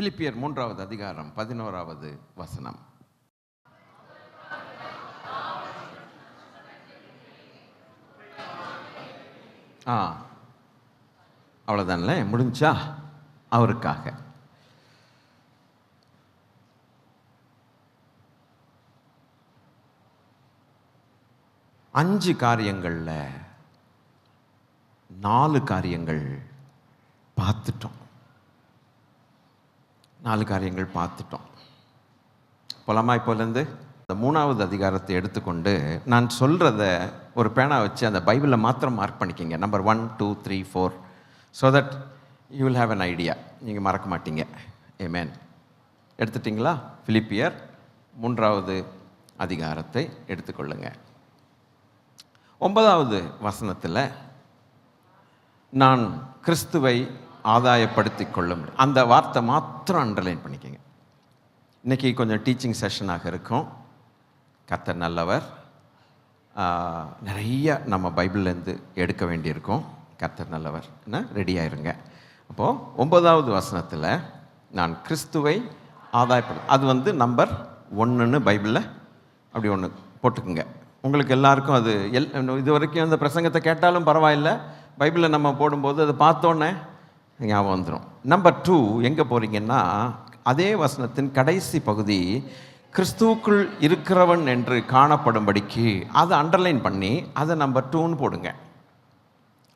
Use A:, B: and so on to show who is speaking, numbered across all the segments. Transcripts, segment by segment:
A: பிலிப்பியர் 3வது அதிகாரம் 11வது வசனம். அவ்வளோதான்ல, முடிஞ்சா? அவருக்காக அஞ்சு காரியங்களில் 4 காரியங்கள் பார்த்துட்டோம். 4 காரியங்கள் பார்த்துட்டோம். போலாமா? இப்போலேருந்து இந்த 3வது அதிகாரத்தை எடுத்துக்கொண்டு நான் சொல்கிறத ஒரு பேனா வச்சு அந்த பைபிளில் மாத்திரம் மார்க் பண்ணிக்கிங்க. Number 1, 2, 3, 4, so that you will have an idea. நீங்கள் மறக்க மாட்டீங்க. ஆமென். எடுத்துட்டிங்களா? பிலிப்பியர் 3வது அதிகாரத்தை எடுத்துக்கொள்ளுங்க. 9வது வசனத்தில் நான் கிறிஸ்துவை ஆதாயப்படுத்தி கொள்ள முடியும், அந்த வார்த்தை மாத்திரம் அண்டர்லைன் பண்ணிக்கங்க. இன்றைக்கி கொஞ்சம் டீச்சிங் செஷனாக இருக்கும். கர்த்தர் நல்லவர். நிறைய நம்ம பைபிள்லேருந்து எடுக்க வேண்டியிருக்கும். கர்த்தர் நல்லவர். என்ன ரெடியாயிருங்க. அப்போது 9வது வசனத்தில் நான் கிறிஸ்துவை அது நம்பர் 1ன்னு பைபிளில் அப்படி ஒன்று போட்டுக்குங்க. உங்களுக்கு எல்லாருக்கும் அது இது வரைக்கும் அந்த பிரசங்கத்தை கேட்டாலும் பரவாயில்லை, பைபிளில் நம்ம போடும்போது அதை பார்த்தோன்னே ஞாபகம் வந்துடும். நம்பர் 2 எங்கே போகிறீங்கன்னா, அதே வசனத்தின் கடைசி பகுதி கிறிஸ்துவுக்குள் இருக்கிறவன் என்று காணப்படும்படிக்கு அதை அண்டர்லைன் பண்ணி அதை நம்பர் 2ன்னு போடுங்க.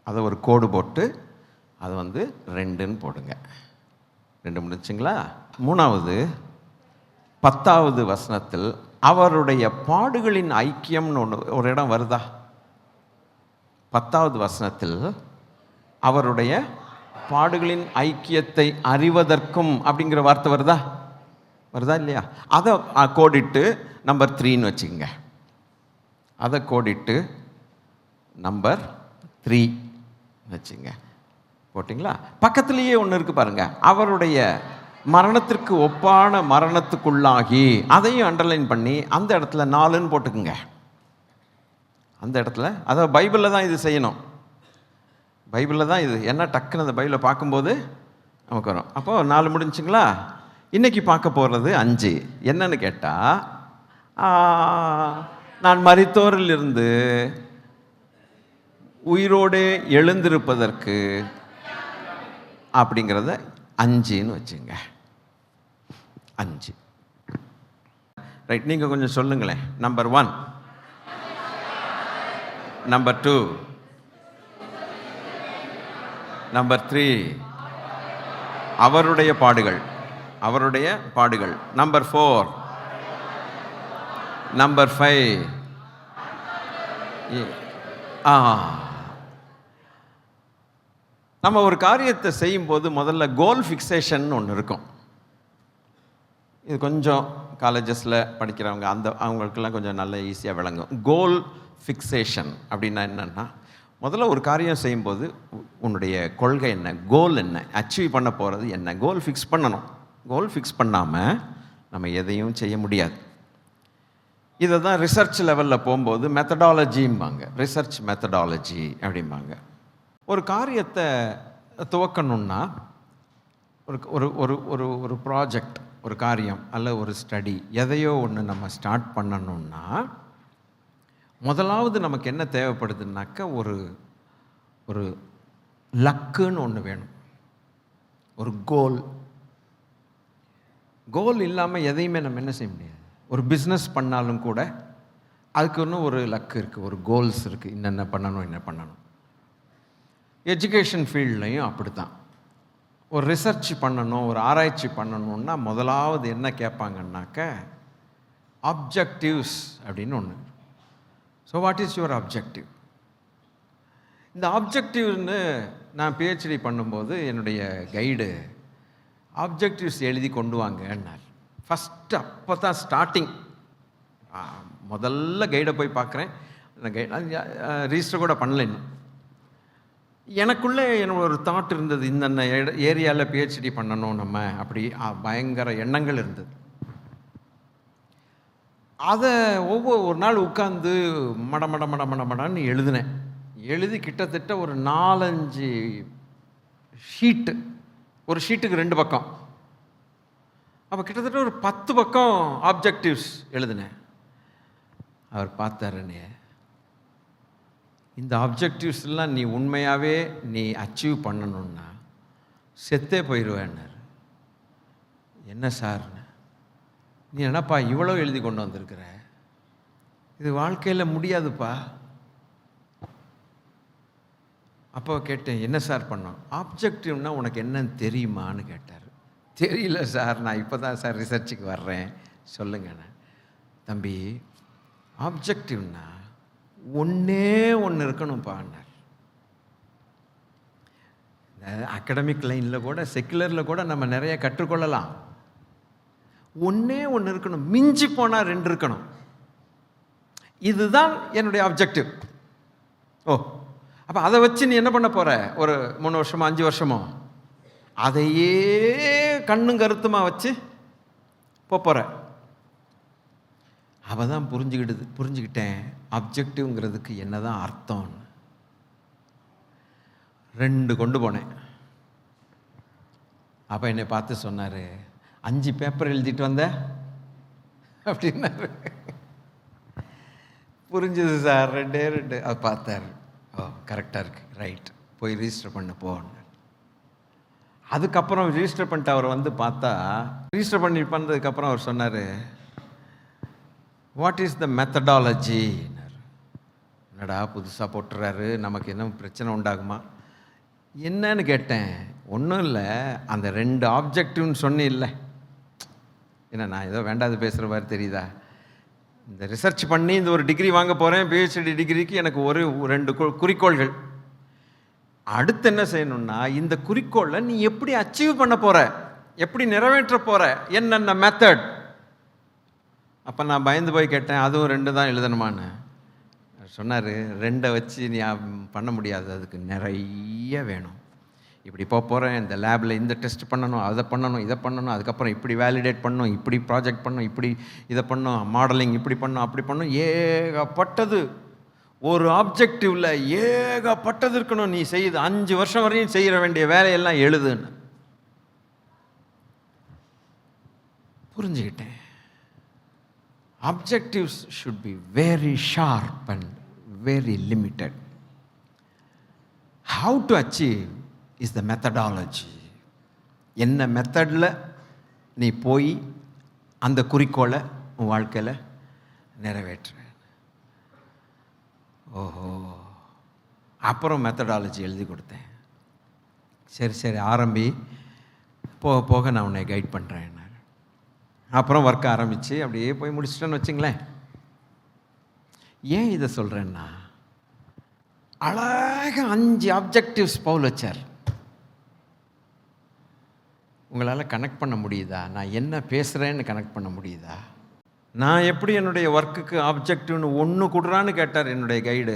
A: அதை ஒரு கோடு போட்டு அது 2ன்னு போடுங்க. 2 முடிச்சுங்களா? 3வது 10வது வசனத்தில் அவருடைய பாடுகளின் ஐக்கியம்னு ஒரு இடம் வருதா? 10வது வசனத்தில் அவருடைய பாடுகளின் ஐக்கியத்தை அறிவதற்கும் அப்படிங்கிற வார்த்தை வருதா இல்லையா? அதை கோடிட்டு நம்பர் 3ன்னு வச்சுக்கோங்க. அதை கோடிட்டு நம்பர் 3 வச்சுங்க. போட்டிங்களா? பக்கத்துலேயே ஒன்று இருக்குது பாருங்கள், அவருடைய மரணத்திற்கு ஒப்பான மரணத்துக்குள்ளாகி, அதையும் அண்டர்லைன் பண்ணி அந்த இடத்துல 4ன்னு போட்டுக்குங்க. அந்த இடத்துல அதை பைபிளில் தான் இது செய்யணும். பைபிளில் தான் இது. என்ன டக்குன்னு அந்த பைபிளை பார்க்கும்போது நமக்கு வரும். அப்போது 4 முடிஞ்சுங்களா? இன்றைக்கி பார்க்க போகிறது 5. என்னன்னு கேட்டால், நான் மரித்தோரிலிருந்து உயிரோடு எழுந்திருப்பதற்கு அப்படிங்கிறத 5ன்னு வச்சுங்க. 5 ரைட். நீங்கள் கொஞ்சம் சொல்லுங்களேன். நம்பர் 1, நம்பர் 2, நம்பர் 3 அவருடைய பாடுகள். நம்பர் 4, நம்பர் 5 நம்ம ஒரு காரியத்தை செய்யும்போது முதல்ல கோல் ஃபிக்சேஷன் ஒன்று இருக்கும். இது கொஞ்சம் காலேஜஸில் படிக்கிறவங்க அவங்களுக்கெல்லாம் கொஞ்சம் நல்ல ஈஸியாக விளங்கும். கோல் ஃபிக்சேஷன் அப்படின்னா என்னென்னா, முதல்ல ஒரு காரியம் செய்யும்போது உன்னுடைய கொள்கை என்ன, கோல் என்ன, அச்சீவ் பண்ண போகிறது என்ன, கோல் ஃபிக்ஸ் பண்ணணும். கோல் ஃபிக்ஸ் பண்ணாமல் நம்ம எதையும் செய்ய முடியாது. இதை தான் ரிசர்ச் லெவலில் போகும்போது மெத்தடாலஜிம்பாங்க. ரிசர்ச் மெத்தடாலஜி அப்படிம்பாங்க. ஒரு காரியத்தை துவக்கணுன்னா, ஒரு ஒரு ஒரு ஒரு ப்ராஜெக்ட், ஒரு காரியம் அல்ல ஒரு ஸ்டடி, எதையோ ஒன்று நம்ம ஸ்டார்ட் பண்ணணுன்னா முதலாவது நமக்கு என்ன தேவைப்படுதுன்னாக்க, ஒரு ஒரு லக்குன்னு ஒன்று வேணும். ஒரு கோல் இல்லாமல் எதையுமே நம்ம என்ன செய்ய முடியாது. ஒரு பிஸ்னஸ் பண்ணாலும் கூட அதுக்கு ஒன்றும் ஒரு லக்கு இருக்குது, ஒரு கோல்ஸ் இருக்குது, என்னென்ன பண்ணணும். எஜுகேஷன் ஃபீல்ட்லையும் அப்படி தான். ஒரு ரிசர்ச் பண்ணணும், ஒரு ஆராய்ச்சி பண்ணணுன்னா முதலாவது என்ன கேட்பாங்கன்னாக்க, ஆப்ஜெக்டிவ்ஸ் அப்படின்னு ஒன்று. So what is your objective? இந்த ஆப்ஜெக்டிவ்னு நான் பிஹெச்டி பண்ணும்போது என்னுடைய கைடு ஆப்ஜெக்டிவ்ஸ் எழுதி கொண்டு வாங்கன்னார். ஃபஸ்ட்டு அப்போ தான் ஸ்டார்டிங். முதல்ல கைடை போய் பார்க்குறேன். ரிஜிஸ்டர் கூட பண்ணல இன்னும். எனக்குள்ளே என்னோட ஒரு தாட் இருந்தது, இந்த ஏரியாவில் பிஹெச்டி பண்ணணும் நம்ம, அப்படி பயங்கர எண்ணங்கள் இருந்தது. அதை ஒவ்வொரு நாள் உட்காந்து மடன்னு எழுதினேன். எழுதி கிட்டத்தட்ட ஒரு 4-5 ஷீட்டு, ஒரு ஷீட்டுக்கு 2 பக்கம், அப்போ கிட்டத்தட்ட ஒரு 10 பக்கம் ஆப்ஜெக்டிவ்ஸ் எழுதினேன். அவர் பார்த்தாருன்னு, இந்த ஆப்ஜெக்டிவ்ஸ்லாம் நீ உண்மையாகவே நீ அச்சீவ் பண்ணணுன்னா செத்தே போயிடுவேன்னாரு. என்ன சார், நீ என்னப்பா இவ்வளோ எழுதி கொண்டு வந்திருக்கிற, இது வாழ்க்கையில் முடியாதுப்பா. அப்போ கேட்டேன், என்ன சார் பண்ணோம்? ஆப்ஜெக்டிவ்னா உனக்கு என்னன்னு தெரியுமான்னு கேட்டார். தெரியல சார், நான் இப்போ தான் சார் ரிசர்ச்சுக்கு வர்றேன், சொல்லுங்கண்ணே. தம்பி, ஆப்ஜெக்டிவ்னா ஒன்றே ஒன்று இருக்கணும்ப்பான்னார். அகடமிக் லைனில் கூட செக்குலரில் கூட நம்ம நிறைய கற்றுக்கொள்ளலாம். ஒன்றே ஒன்று இருக்கணும், மிஞ்சி போனால் 2 இருக்கணும். இதுதான் என்னுடைய ஆப்ஜெக்டிவ். ஓ, அப்போ அதை வச்சு நீ என்ன பண்ண போகிற? ஒரு 3 வருஷமோ 5 வருஷமோ அதையே கண்ணும் கருத்துமா வச்சு போகிற. அவள் தான் புரிஞ்சுக்கிட்டேன் ஆப்ஜெக்டிவ்ங்கிறதுக்கு என்ன தான் அர்த்தம்னு. 2 கொண்டு போனேன். அப்போ என்னை பார்த்து சொன்னார், 5 பேப்பர் எழுதிட்டு வந்த அப்படின்னாரு. புரிஞ்சுது சார், 2 அது பார்த்தார். ஓ, கரெக்டாக இருக்குது, ரைட், போய் ரிஜிஸ்டர் பண்ண போனார். அதுக்கப்புறம் ரிஜிஸ்டர் பண்ணிட்டு அவர் வந்து பார்த்தா, ரிஜிஸ்டர் பண்ணதுக்கப்புறம் அவர் சொன்னார், வாட் இஸ் த மெத்தடாலஜி? என்னடா புதுசாக போட்டுறாரு, நமக்கு என்ன பிரச்சனை உண்டாகுமா? என்னன்னு கேட்டேன். ஒன்றும் இல்லை, அந்த 2 ஆப்ஜெக்டிவ்னு சொன்னே இல்லை. ஏன்னா நான் ஏதோ வேண்டாது பேசுகிற மாதிரி தெரியுதா? இந்த ரிசர்ச் பண்ணி இந்த ஒரு டிகிரி வாங்க போகிறேன், பிஹெச்டி டிகிரிக்கு எனக்கு 2 குறிக்கோள்கள். அடுத்து என்ன செய்யணும்னா, இந்த குறிக்கோளை நீ எப்படி அச்சீவ் பண்ண போகிற, எப்படி நிறைவேற்ற போகிற, என்னென்ன மெத்தட். அப்போ நான் பயந்து போய் கேட்டேன், அதுவும் 2 தான் எழுதணுமான்னு. சொன்னார், 2 வச்சு நீ பண்ண முடியாது, அதுக்கு நிறைய வேணும். இப்படி போகிறேன், இந்த லேபில் இந்த டெஸ்ட் பண்ணணும், அதை பண்ணணும், இதை பண்ணணும், அதுக்கப்புறம் இப்படி வேலிடேட் பண்ணணும், இப்படி ப்ராஜெக்ட் பண்ணணும், இப்படி இதை பண்ணணும், மாடலிங் இப்படி பண்ணணும், அப்படி பண்ணணும், ஏகப்பட்டது. ஒரு ஆப்ஜெக்டிவில் ஏகப்பட்டது இருக்கணும். நீ செய்யுது 5 வருஷம் வரையும் செய்ய வேண்டிய வேலையெல்லாம் எழுதுன்னு புரிஞ்சுக்கிட்டேன். Objectives should be very sharp and very limited. How to achieve is the methodology. என்ன மெத்தடில் நீ போய் அந்த குறிக்கோளை உன் வாழ்க்கையில் நிறைவேற்ற. ஓஹோ, அப்புறம் மெத்தடாலஜி எழுதி கொடுத்தேன். சரி ஆரம்பி, போக போக நான் உன்னை கைட் பண்ணுறேன். அப்புறம் ஒர்க் ஆரம்பித்து அப்படியே போய் முடிச்சிட்டேன்னு வச்சுங்களேன். ஏன் இதை சொல்கிறேன்னா, அழகாக 5 ஆப்ஜெக்டிவ்ஸ் பவுல் வச்சார். உங்களால் கனெக்ட் பண்ண முடியுதா? நான் என்ன பேசுகிறேன்னு கனெக்ட் பண்ண முடியுதா? நான் எப்படி என்னுடைய ஒர்க்குக்கு ஆப்ஜெக்டிவ்னு ஒன்று கொடுறான்னு கேட்டார் என்னுடைய கைடு.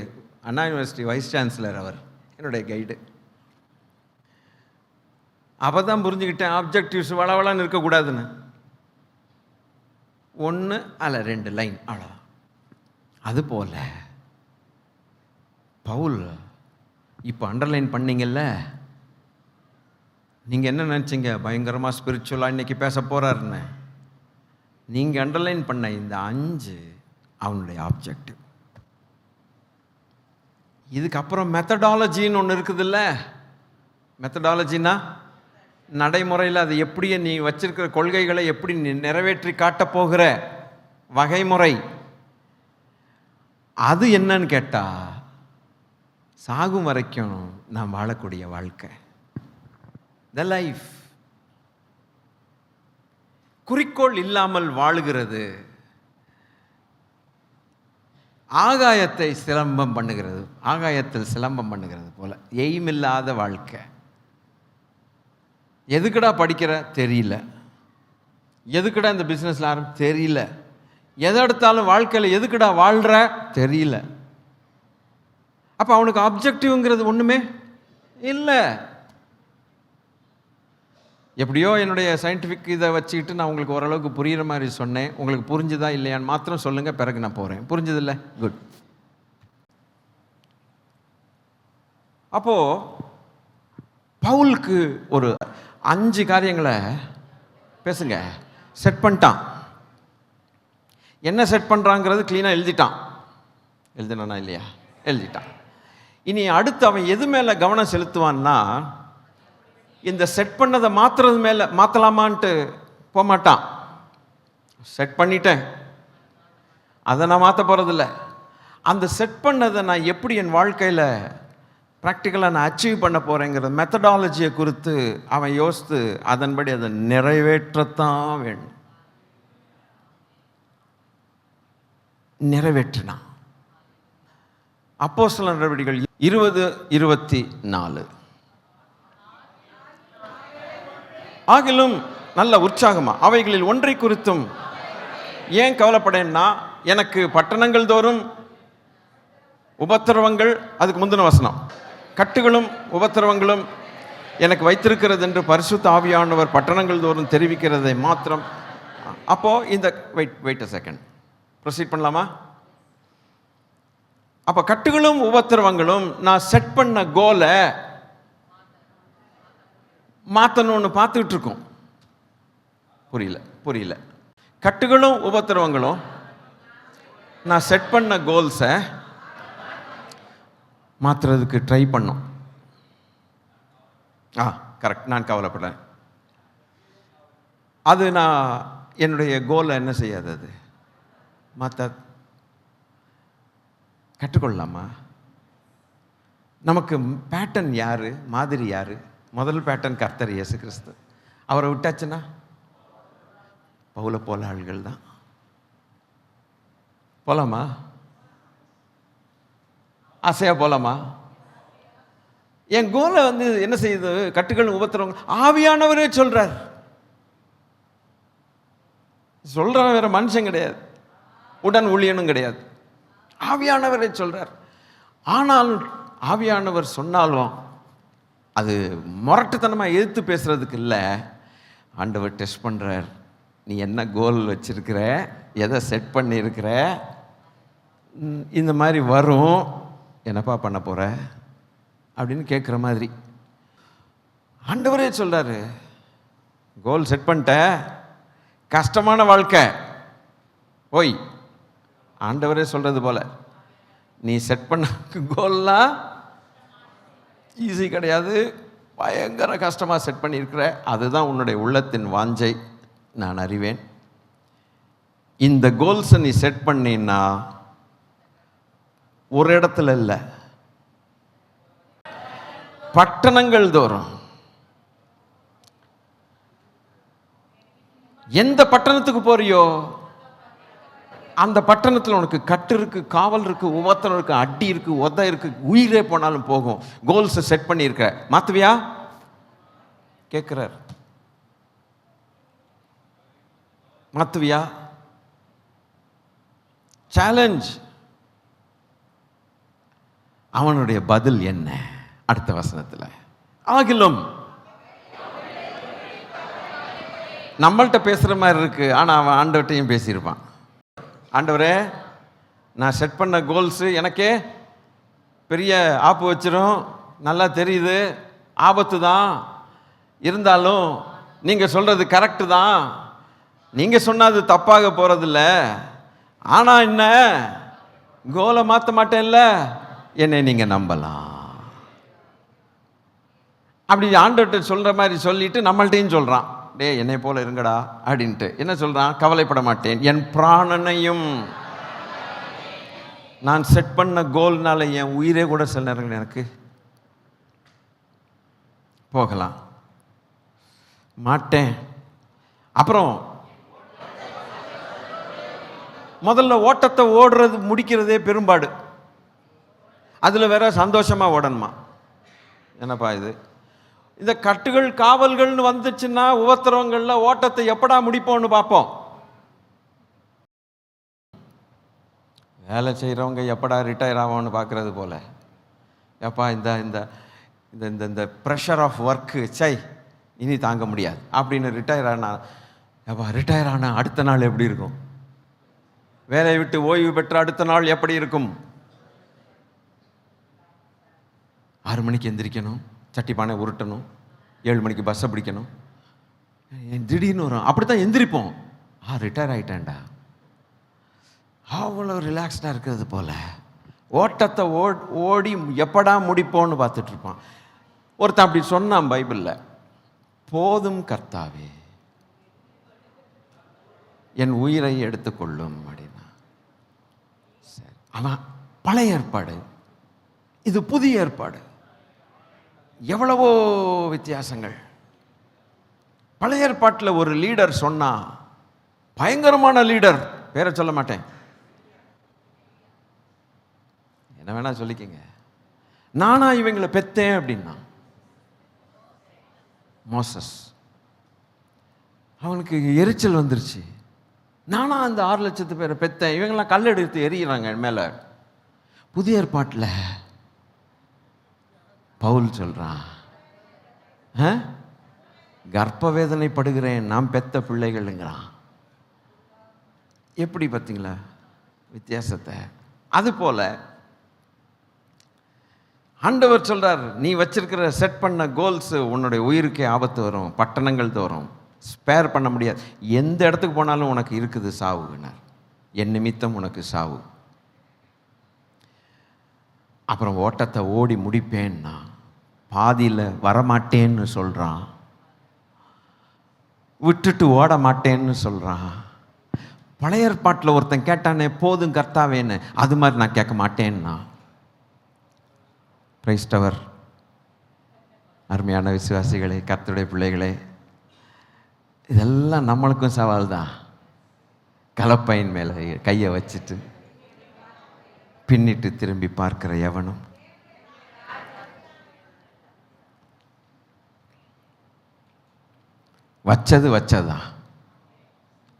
A: அண்ணா யூனிவர்சிட்டி வைஸ் சான்சலர் அவர், என்னுடைய கைடு. அப்போ தான் புரிஞ்சுக்கிட்டேன் ஆப்ஜெக்டிவ்ஸ் வளவளான்னு இருக்கக்கூடாதுன்னு. 1 அல்ல 2 லைன் அவ்வளோ. அதுபோல் பவுல் இப்போ அண்டர்லைன் பண்ணிங்கல்ல, நீங்கள் என்ன நினச்சிங்க, பயங்கரமாக ஸ்பிரிச்சுவலாக இன்றைக்கி பேச போகிறாருன்னு? நீங்கள் அண்டர்லைன் பண்ண இந்த 5 அவனுடைய ஆப்ஜெக்டிவ். இதுக்கப்புறம் மெத்தடாலஜின்னு ஒன்று இருக்குதுல்ல. மெத்தடாலஜினா நடைமுறையில் அது எப்படி நீ வச்சிருக்கிற கொள்கைகளை எப்படி நீ நிறைவேற்றி காட்டப் போகிற வகைமுறை. அது என்னன்னு கேட்டால், சாகும் வரைக்கும் நாம் வாழக்கூடிய வாழ்க்கை, த லைஃப். குறிக்கோள் இல்லாமல் வாழுகிறது ஆகாயத்தை சிலம்பம் பண்ணுகிறது, ஆகாயத்தில் சிலம்பம் பண்ணுகிறது போல. எய்ம் இல்லாத வாழ்க்கை. எதுக்குடா படிக்கிற தெரியல, எதுக்குடா இந்த பிஸ்னஸில் தெரியல, எதை எடுத்தாலும் வாழ்க்கையில் எதுக்குடா வாழ்கிற தெரியல. அப்போ அவனுக்கு ஆப்ஜெக்டிவ்ங்கிறது ஒன்றுமே இல்லை. எப்படியோ என்னுடைய சயின்டிஃபிக் இதை வச்சுக்கிட்டு நான் உங்களுக்கு ஓரளவுக்கு புரிகிற மாதிரி சொன்னேன். உங்களுக்கு புரிஞ்சுதா இல்லையான்னு மாத்திரம் சொல்லுங்கள், பிறகு நான் போகிறேன். புரிஞ்சதில்லை? குட். அப்போது பவுலுக்கு ஒரு 5 காரியங்களை பேசுங்க. செட் பண்ணிட்டான். என்ன செட் பண்ணுறாங்கிறது க்ளீனாக எழுதிட்டான். எழுதினானா இல்லையா? எழுதிட்டான். இனி அடுத்து அவன் எது மேலே கவனம் செலுத்துவான்னா, இந்த செட் பண்ணதை மாற்றுறது மேலே மாற்றலாமான்ட்டு போகமாட்டான். செட் பண்ணிட்டேன், அதை நான் மாற்ற போகிறதில்ல. அந்த செட் பண்ணதை நான் எப்படி என் வாழ்க்கையில் ப்ராக்டிக்கலாக நான் அச்சீவ் பண்ண போகிறேங்கிற மெத்தடாலஜியை குறித்து அவன் யோசித்து அதன்படி அதை நிறைவேற்றத்தான் வேணும். நிறைவேற்றினான். அப்போஸ்தலர் நடவடிக்கைகள் 20:24. ஆகிலும் நல்ல உற்சாகமா அவைகளில் ஒன்றை குறித்தும் ஏன் கவலைப்படேன்னா, எனக்கு பட்டணங்கள் தோறும் உபத்திரவங்கள், அதுக்கு முந்தின வசனம், கட்டுகளும் உபத்திரவங்களும் எனக்கு வைத்திருக்கிறது என்று பரிசுத்த ஆவியானவர் பட்டணங்கள் தோறும் தெரிவிக்கிறதை மாத்திரம். அப்போ இந்த வெயிட் அ செகண்ட், ப்ரொசீட் பண்ணலாமா? அப்போ கட்டுகளும் உபத்திரவங்களும் நான் செட் பண்ண கோலை மாற்றணும்னு பார்த்துக்கிட்டு இருக்கோம். புரியல. கட்டுகளும் உபத்திரவங்களும் நான் செட் பண்ண கோல்ஸை மாற்றுறதுக்கு ட்ரை பண்ணோம். கரெக்ட், நான் கவலைப்படுறேன். அது நான் என்னுடைய கோலை என்ன செய்யாது, அது மாற்ற கற்றுக்கொள்ளலாமா? நமக்கு பேட்டர்ன் யாரு, மாதிரி யாரு? முதல் பேட்டர்ன் கர்த்தர் இயேசு கிறிஸ்து. அவரை விட்டாச்சுன்னா பவுலை போல ஆள்கள் தான். போலாமா? ஆசையா போலாமா? என் கோலை என்ன செய்யுது? கட்டுகள் உபத்திரவங்க ஆவியானவரே சொல்றார். சொல்றவன் வேற மனுஷன் கிடையாது, உடன் ஊழியனும் கிடையாது, ஆவியானவரே சொல்றார். ஆனால் ஆவியானவர் சொன்னாலும் அது முரட்டுத்தனமாக எதிர்த்து பேசுறதுக்கு இல்லை. ஆண்டவர் டெஸ்ட் பண்ணுறார். நீ என்ன கோல் வச்சிருக்கிற, எதை செட் பண்ணியிருக்கிற, இந்த மாதிரி வரும், என்னப்பா பண்ண போற அப்படின்னு கேட்குற மாதிரி. ஆண்டவரே சொல்றாரு, கோல் செட் பண்ணிட்ட, கஷ்டமான வாழ்க்கை ஓய். ஆண்டவரே சொல்றது போல நீ செட் பண்ண கோல்லாம் ஈஸி கிடையாது, பயங்கர கஷ்டமாக செட் பண்ணியிருக்கிற. அதுதான் உன்னுடைய உள்ளத்தின் வாஞ்சை, நான் அறிவேன். இந்த கோல்ஸை நீ செட் பண்ணினா ஒரு இடத்துல இல்லை, பட்டணங்கள் தோறும். எந்த பட்டணத்துக்கு போறியோ அந்த பட்டணத்தில் உனக்கு கட்டு இருக்கு, காவல் இருக்கு, உபத்திரம் இருக்கு, அடி இருக்கு, உதை இருக்கு, உயிரே போனாலும் போகும். கோல்ஸை செட் பண்ணியிருக்க, மாத்துவியா கேட்கிறார். மாத்துவியா? சேலஞ்ச். அவனுடைய பதில் என்ன? அடுத்த வசனத்தில், ஆகிலும் நம்மள்கிட்ட பேசுகிற மாதிரி இருக்கு, ஆனால் அவன் ஆண்டவர்கிட்டையும் பேசியிருப்பான். ஆண்டவரே, நான் செட் பண்ண கோல்ஸு எனக்கே பெரிய ஆப்பு வச்சிரும், நல்லா தெரியுது, ஆபத்து தான், இருந்தாலும் நீங்கள் சொல்கிறது கரெக்டு தான், நீங்கள் சொன்னது தப்பாக போகிறதில்ல, ஆனால் என்ன கோலை மாற்ற மாட்டேன்ல, என்னை நீங்கள் நம்பலாம். அப்படி ஆண்டவர்கிட்ட சொல்கிற மாதிரி சொல்லிட்டு நம்மள்ட்டையும் சொல்கிறான், டே என்னை போல இருங்கடா அப்படின்ட்டு. என்ன சொல்கிறான்? கவலைப்பட மாட்டேன், என் பிராணனையும் நான் செட் பண்ண கோல்னால என் உயிரே கூட சில நேரங்கள் எனக்கு போகலாம், மாட்டேன். அப்புறம் முதல்ல ஓட்டத்தை ஓடுறது முடிக்கிறதே பெரும்பாடு, அதில் வேற சந்தோஷமாக ஓடணுமா? என்னப்பா இது? இந்த கட்டுகள் காவல்கள்னு வந்துச்சுன்னா உபத்திரவங்கள்ல ஓட்டத்தை எப்படா முடிப்போம்னு பார்ப்போம். வேலை செய்கிறவங்க எப்படா ரிட்டையர் ஆகும்னு பார்க்கறது போல, எப்பா இந்த இந்த இந்த இந்த ப்ரெஷர் ஆஃப் ஒர்க்கு சை இனி தாங்க முடியாது அப்படின்னு ரிட்டையர் ஆனா, எப்பா ரிட்டையர் ஆனா அடுத்த நாள் எப்படி இருக்கும்? வேலையை விட்டு ஓய்வு பெற்ற அடுத்த நாள் எப்படி இருக்கும்? 6 மணிக்கு எந்திரிக்கணும், சட்டிப்பானை உருட்டணும், 7 மணிக்கு பஸ்ஸை பிடிக்கணும், திடீர்னு வரும். அப்படி தான் எந்திரிப்போம். ரிட்டையர் ஆகிட்டேன்டா, அவ்வளோ ரிலாக்ஸ்டாக இருக்கிறது போல் ஓட்டத்தை ஓடி எப்படா முடிப்போன்னு பார்த்துட்ருப்பான். ஒருத்தன் அப்படி சொன்னான் பைபிளில், போதும் கர்த்தாவே என் உயிரை எடுத்துக்கொள்ளும் அப்படின்னா. சரி, அவன் பழைய ஏற்பாடு, இது புதிய ஏற்பாடு, எவ்வளவோ வித்தியாசங்கள். பழைய ஏற்பாட்டில் ஒரு லீடர் சொன்னா, பயங்கரமான லீடர், பேரை சொல்ல மாட்டேன், என்ன வேணா சொல்லிக்கங்க, நானா இவங்களை பெத்தேன் அப்படின்னா. மோசஸ், அவனுக்கு எரிச்சல் வந்துருச்சு, நானா அந்த 6 லட்சத்து பேரை பெத்தேன், இவங்கெல்லாம் கல் எடுத்து எறிகிறாங்க மேலே. புதிய ஏற்பாட்டில் பவுல் சொல்றான், கர்ப்ப வேதனைப்படுகிறேன் நாம் பெத்த பிள்ளைகள்ங்கிறான். எப்படி பார்த்தீங்களா வித்தியாசத்தை? அதுபோல ஆண்டவர் சொல்றார், நீ வச்சிருக்கிற செட் பண்ண கோல்ஸ் உன்னுடைய உயிருக்கே ஆபத்து வரும், பட்டணங்கள் தோறும் ஸ்பேர் பண்ண முடியாது, எந்த இடத்துக்கு போனாலும் உனக்கு இருக்குது சாவுனார், என் நிமித்தம் உனக்கு சாவு. அப்புறம் ஓட்டத்தை ஓடி முடிப்பேன்னா பாதியில் வரமாட்டேன்னு சொல்கிறான், விட்டுட்டு ஓட மாட்டேன்னு சொல்கிறான். பழைய ஏற்பாட்டில் ஒருத்தன் கேட்டானே போதும் கர்த்தாவேன்னு, அது மாதிரி நான் கேட்க மாட்டேன்னா. பிரைஸ்டவர், அருமையான விசுவாசிகளே, கர்த்தருடைய பிள்ளைகளே, இதெல்லாம் நம்மளுக்கும் சவால் தான். கலப்பையின் மேலே கையை வச்சுட்டு பின்னிட்டு திரும்பி பார்க்கிற எவனும் வச்சதுதான்.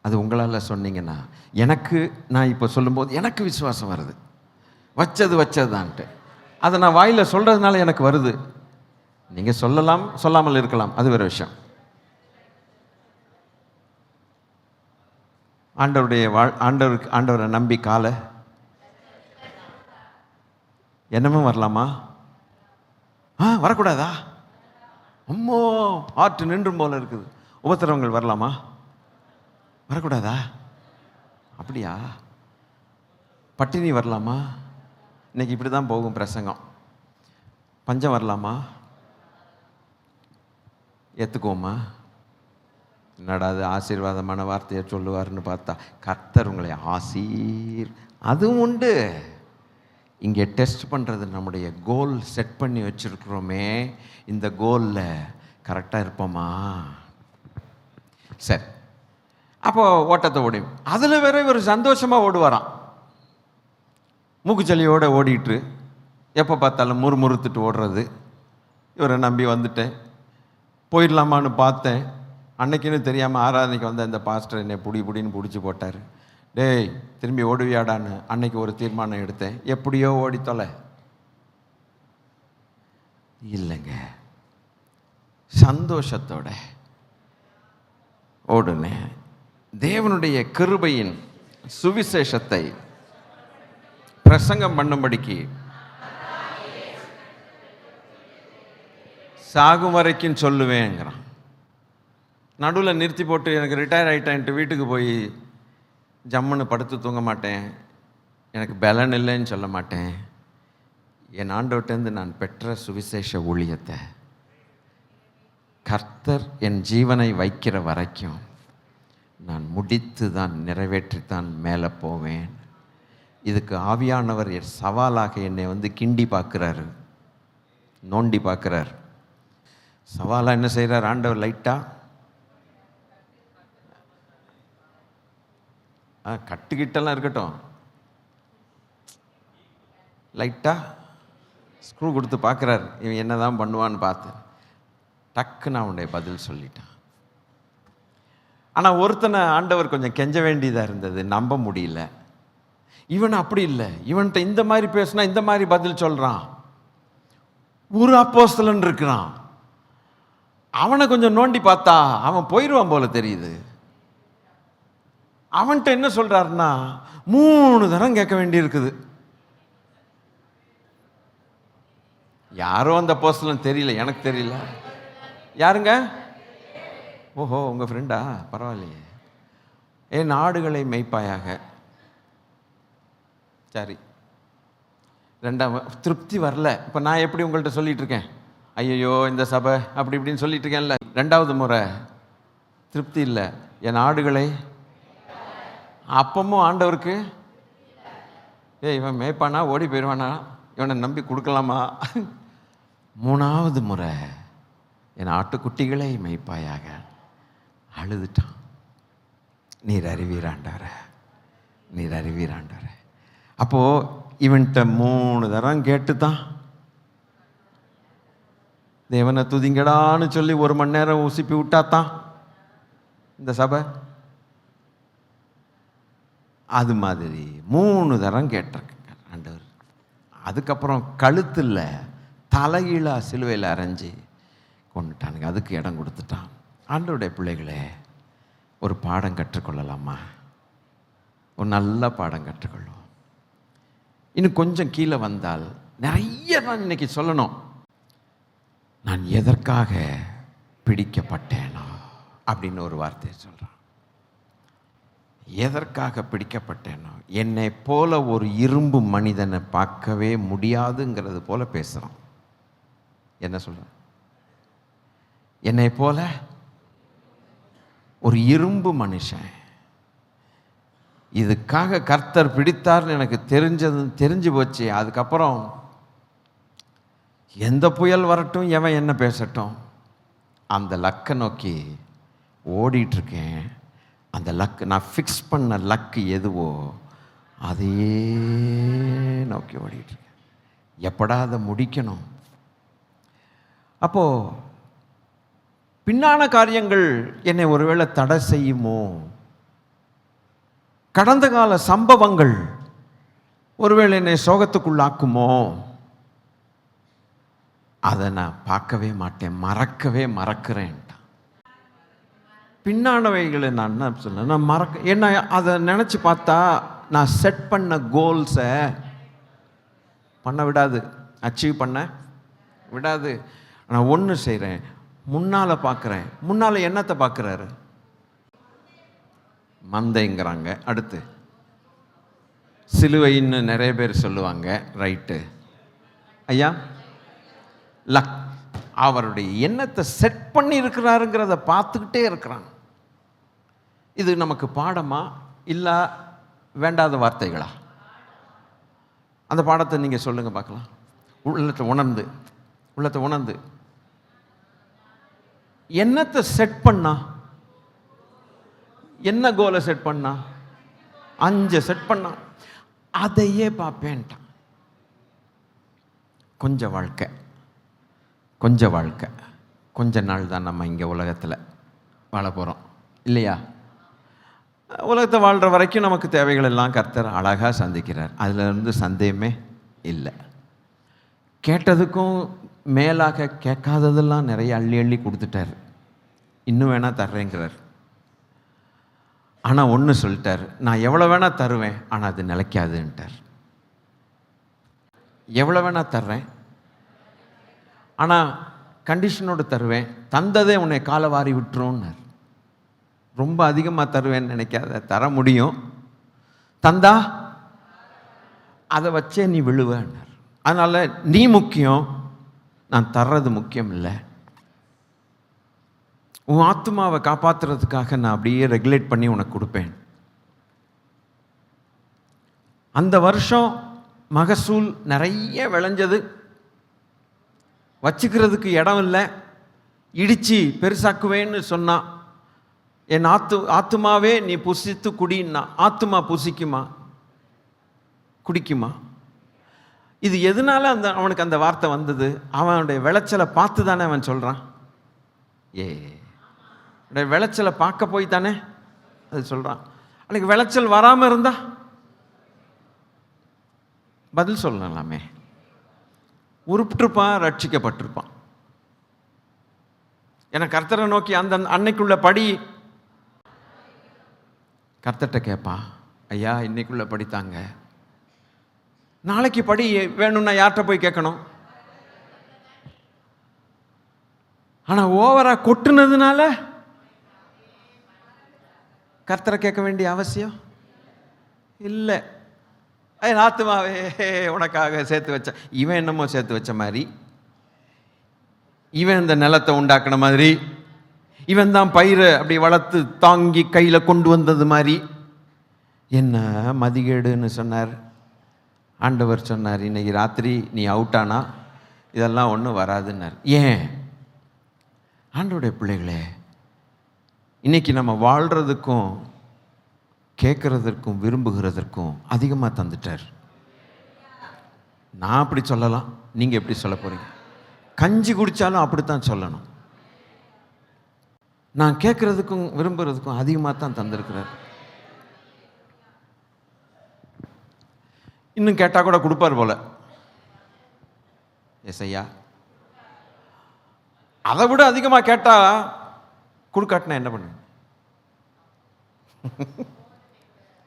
A: அது உங்களால் சொன்னீங்கன்னா, எனக்கு நான் இப்போ சொல்லும்போது எனக்கு விசுவாசம் வருது, வச்சதுதான்ட்டு. அதை நான் வாயில் சொல்கிறதுனால எனக்கு வருது. நீங்கள் சொல்லலாம், சொல்லாமல் இருக்கலாம், அது வேறு விஷயம். ஆண்டவரை நம்பி காலை என்னமே வரலாமா? வரக்கூடாதா? அம்மோ ஆற்று நின்றும் போல இருக்குது. உபத்திரவங்கள் வரலாமா? வரக்கூடாதா? அப்படியா? பட்டினி வரலாமா? இன்னைக்கு இப்படி தான் போகும் பிரசங்கம். பஞ்சம் வரலாமா? ஏற்றுக்குவோமா? என்னடா அது ஆசீர்வாதமான வார்த்தையை சொல்லுவார்னு பார்த்தா, கர்த்தர் உங்களை அதுவும் உண்டு. இங்கே டெஸ்ட் பண்ணுறது நம்முடைய கோல் செட் பண்ணி வச்சுருக்கிறோமே, இந்த கோலில் கரெக்டாக இருப்போமா? சரி, அப்போது ஓட்டத்தை ஓடி அதில் வேற ஒரு சந்தோஷமாக ஓடுவாராம். மூக்குச்சளியோடு ஓடிட்டு எப்போ பார்த்தாலும் முறுமுறுத்துட்டு ஓடுறது. இவரை நம்பி வந்துட்டேன், போயிடலாமான்னு பார்த்தேன். அன்னைக்குன்னு தெரியாமல் ஆராதனைக்கு வந்த இந்த பாஸ்டர் என்னை புடின்னு பிடிச்சி போட்டார். டேய் திரும்பி ஓடுவியாடான்னு அன்னைக்கு ஒரு தீர்மானம் எடுத்தேன். எப்படியோ ஓடி தொலை இல்லைங்க, சந்தோஷத்தோட ஓடுனேன். தேவனுடைய கிருபையின் சுவிசேஷத்தை பிரசங்கம் பண்ணும்படிக்கு சாகும் வரைக்கும் சொல்லுவேங்கிறான். நடுவில் நிறுத்தி போட்டு எனக்கு ரிட்டையர் ஆகிட்டேன்ட்டு வீட்டுக்கு போய் ஜம்முன்னு படுத்து தூங்க மாட்டேன், எனக்கு பலன் இல்லைன்னு சொல்ல மாட்டேன். என் ஆண்டவர்கிட்டேருந்து நான் பெற்ற சுவிசேஷ ஊழியத்தை கர்த்தர் என் ஜீவனை வைக்கிற வரைக்கும் நான் முடித்து தான் நிறைவேற்றித்தான் மேலே போவேன். இதுக்கு ஆவியானவர் சவாலாக என்னை கிண்டி பார்க்குறாரு, நோண்டி பார்க்குறார். சவாலாக என்ன செய்கிறார் ஆண்டவர்? லைட்டாக கட்டுக்கிட்டெல்லாம் இருக்கட்டும், லைட்டாக ஸ்க்ரூ கொடுத்து பார்க்குறாரு, இவன் என்ன தான் பண்ணுவான்னு பார்த்து டக்குன்னு அவனுடைய பதில் சொல்லிட்டான். ஆனால் ஒருத்தனை ஆண்டவர் கொஞ்சம் கெஞ்ச வேண்டியதாக இருந்தது, நம்ப முடியல. இவன் அப்படி இல்லை, இவன்கிட்ட இந்த மாதிரி பேசுனா இந்த மாதிரி பதில் சொல்கிறான். ஒரு அப்போஸ்தலன் இருக்கிறான், அவனை கொஞ்சம் நோண்டி பார்த்தா அவன் போயிடுவான் போல தெரியுது. அவன்கிட்ட என்ன சொல்றாருன்னா 3 தரம் கேட்க வேண்டி இருக்குது. யாரோ அந்த அப்போஸ்தலன் தெரியல, எனக்கு தெரியல. யாருங்க? ஓஹோ, உங்க ஃப்ரெண்டா? பரவாயில்லையே. என் ஆடுகளை மேய்ப்பாயாக. சரி, ரெண்டாம் திருப்தி வரல. இப்போ நான் எப்படி உங்கள்கிட்ட சொல்லிட்டு இருக்கேன், ஐயோ இந்த சபை அப்படி இப்படின்னு சொல்லிட்டு இருக்கேன்ல. ரெண்டாவது முறை திருப்தி இல்லை, என் ஆடுகளை. அப்பமும் ஆண்டவருக்கு இவன் மேய்ப்பானா, ஓடி போயிடுவானா, இவனை நம்பி கொடுக்கலாமா. மூணாவது முறை என் ஆட்டுக்குட்டிகளை மேய்ப்பாயாக. அழுதுட்டான். நீர் அறிவீராண்டவர, நீர் அறிவீராண்டவர. அப்போது இவன்கிட்ட 3 தரம் கேட்டு தான் தேவனை துதிங்கடான்னு சொல்லி 1 மணி நேரம் உசுப்பி விட்டாத்தான் இந்த சபை. அது மாதிரி 3 தரம் கேட்டிருக்க ஆண்டவர். அதுக்கப்புறம் கழுத்தில் தலைகீழா சிலுவையில் அரைஞ்சி கொண்டுட்டானுங்க. அதுக்கு இடம் கொடுத்துட்டான். ஆண்டவருடைய பிள்ளைகளே, ஒரு பாடம் கற்றுக்கொள்ளலாமா? ஒரு நல்ல பாடம் கற்றுக்கொள்ளும். இன்னும் கொஞ்சம் கீழே வந்தால் நிறைய நான் இன்னைக்கு சொல்லணும். நான் எதற்காக பிடிக்கப்பட்டேனோ அப்படின்னு ஒரு வார்த்தையை சொல்கிறான். எதற்காக பிடிக்கப்பட்டேனோ, என்னை போல ஒரு இரும்பு மனிதனை பார்க்கவே முடியாதுங்கிறது போல பேசுகிறான். என்ன சொல்கிறான்? என்னை போல ஒரு இரும்பு மனுஷன். இதுக்காக கர்த்தர் பிடித்தார்னு எனக்கு தெரிஞ்சு போச்சு. அதுக்கப்புறம் எந்த புயல் வரட்டும், எவன் என்ன பேசட்டும், அந்த லக்கை நோக்கி ஓடிட்டுருக்கேன். அந்த லக்கு, நான் ஃபிக்ஸ் பண்ண லக்கு எதுவோ அதையே நோக்கி ஓடிட்டுருக்கேன். எப்படா அதை முடிக்கணும்? அப்போது பின்னான காரியங்கள் என்னை ஒருவேளை தடை செய்யுமோ? கடந்த கால சம்பவங்கள் ஒருவேளை என்னை சோகத்துக்குள்ளாக்குமோ? அதை நான் பார்க்கவே மாட்டேன், மறக்கிறேன். பின்னானவைகளை நான் என்ன சொன்னேன், நான் என்ன அதை நினச்சி பார்த்தா நான் செட் பண்ண கோல்ஸை பண்ண விடாது, அச்சீவ் பண்ண விடாது. நான் ஒன்று செய்கிறேன், முன்னால் பார்க்குறேன். முன்னால் என்னத்தை பார்க்குறாரு? மந்தைங்கிறாங்க. அடுத்து சிலுவைன்னு நிறைய பேர் சொல்லுவாங்க. ரைட்டு ஐயா, லக். அவருடைய எண்ணத்தை செட் பண்ணி இருக்கிறாருங்கிறத பார்த்துக்கிட்டே இருக்கிறான். இது நமக்கு பாடமா இல்லை வேண்டாத வார்த்தைகளா? அந்த பாடத்தை நீங்கள் சொல்லுங்கள் பார்க்கலாம். உள்ளத்தை உணர்ந்து என்னத்தை செட் பண்ணா, என்ன கோலை செட் பண்ணா? 5 செட் பண்ணா. அதையே பார்ப்பேன்ட்டான். கொஞ்ச வாழ்க்கை கொஞ்ச நாள் தான் நம்ம இங்கே உலகத்தில் வாழ போகிறோம் இல்லையா? உலகத்தை வாழ்கிற வரைக்கும் நமக்கு தேவைகள் எல்லாம் கர்த்தர் அழகாக சந்திக்கிறார். அதில் இருந்து சந்தேகமே இல்லை. கேட்டதுக்கும் மேலாக கேட்காததெல்லாம் நிறைய அள்ளி கொடுத்துட்டார். இன்னும் வேணால் தர்றேங்கிறார். ஆனால் ஒன்று சொல்லிட்டார், நான் எவ்வளோ வேணால் தருவேன், ஆனால் அது நிலைக்காதுன்ட்டார். எவ்வளோ வேணால் தர்றேன், ஆனால் கண்டிஷனோடு தருவேன். தந்ததே உன்னை காலை வாரி விட்டுருன்னார். ரொம்ப அதிகமாக தருவேன்னு நினைக்காத, தர முடியும். தந்தா அதை வச்சே நீ விழுவேன்னார். அதனால் நீ முக்கியம், நான் தர்றது முக்கியம் இல்லை. உன் ஆத்மாவை காப்பாற்றுறதுக்காக நான் அப்படியே ரெகுலேட் பண்ணி உனக்கு கொடுப்பேன். அந்த வருஷம் மகசூல் நிறைய விளைஞ்சது. வச்சுக்கிறதுக்கு இடம் இல்லை. இடித்து பெருசாக்குவேன்னு சொன்னான். என் ஆத்துமாவே நீ புசித்து குடின்னா. ஆத்துமா புசிக்குமா, குடிக்குமா? இது எதனால அவனுக்கு அந்த வார்த்தை வந்தது? அவனுடைய விளைச்சலை பார்த்து தானே அவன் சொல்கிறான். விளைச்சலை பார்க்க போய் தானே அது சொல்கிறான். அன்றைக்கி விளைச்சல் வராமல் இருந்தா பதில் சொல்லலாமே. உருப்பிட்டிருப்பான், ரட்சிக்கப்பட்டிருப்பான். ஏன்னா கர்த்தரை நோக்கி அந்த அன்னைக்குள்ள படி கர்த்தர்கிட்ட கேட்பான். ஐயா இன்னைக்குள்ள படித்தாங்க, நாளைக்கு படி வேணும்னா யார்கிட்ட போய் கேட்கணும்? ஆனால் ஓவராக கொட்டுனதுனால கர்த்தரை கேட்க வேண்டிய அவசியம் இல்லை. என் ஆத்துமாவே உனக்காக சேர்த்து வச்ச, இவன் என்னமோ சேர்த்து வச்ச மாதிரி, இவன் இந்த நிலத்தை உண்டாக்குன மாதிரி, இவன் தான் பயிரை அப்படி வளர்த்து தாங்கி கையில் கொண்டு வந்தது மாதிரி. என்ன மதிகேடுன்னு சொன்னார் ஆண்டவர். சொன்னார், இன்னைக்கு ராத்திரி நீ அவுட்டானா இதெல்லாம் ஒன்றும் வராதுன்னார். ஏன்? ஆண்டவருடைய பிள்ளைகளே, இன்னைக்கு நம்ம வாழ்கிறதுக்கும் கேட்குறதற்கும் விரும்புகிறதற்கும் அதிகமாக தந்துட்டார். நான் அப்படி சொல்லலாம், நீங்கள் எப்படி சொல்ல போகிறீங்க? கஞ்சி குடித்தாலும் அப்படித்தான் சொல்லணும். நான் கேட்குறதுக்கும் விரும்புகிறதுக்கும் அதிகமாக தான் தந்திருக்கிறார். இன்னும் கேட்டால் கூட கொடுப்பார் போல. ஏசையா, அதை விட அதிகமாக கேட்டால் கொடுக்காட்டினா என்ன பண்ணுங்க?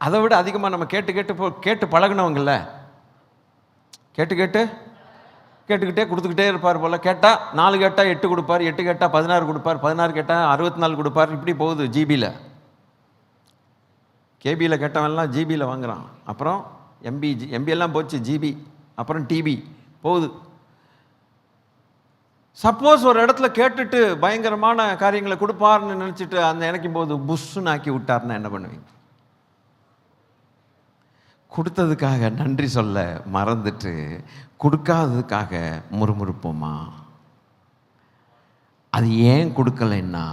A: அதை விட அதிகமாக நம்ம கேட்டு பழகினவங்கல்ல, கேட்டுக்கிட்டே கொடுத்துக்கிட்டே இருப்பார் போல். கேட்டால் 4 கேட்டால் 8 கொடுப்பார், 8 கேட்டால் 16 கொடுப்பார், 16 கேட்டால் 64 கொடுப்பார். இப்படி போகுது ஜிபியில். கேபியில் கேட்டவன்லாம் ஜிபியில் வாங்குகிறான். அப்புறம் எம்பி எல்லாம் போச்சு, ஜிபி, அப்புறம் டிபி போகுது. சப்போஸ் ஒரு இடத்துல கேட்டுட்டு பயங்கரமான காரியங்களை கொடுப்பார்னு நினச்சிட்டு அந்த நினைக்கும் போது புஷ்ஷுன்னு ஆக்கி விட்டார்னா என்ன பண்ணுவீங்க? கொடுத்ததுக்காக நன்றி சொல்ல மறந்துட்டு கொடுக்காததுக்காக முறுமுறுப்போமா? அது ஏன் கொடுக்கலைன்னா,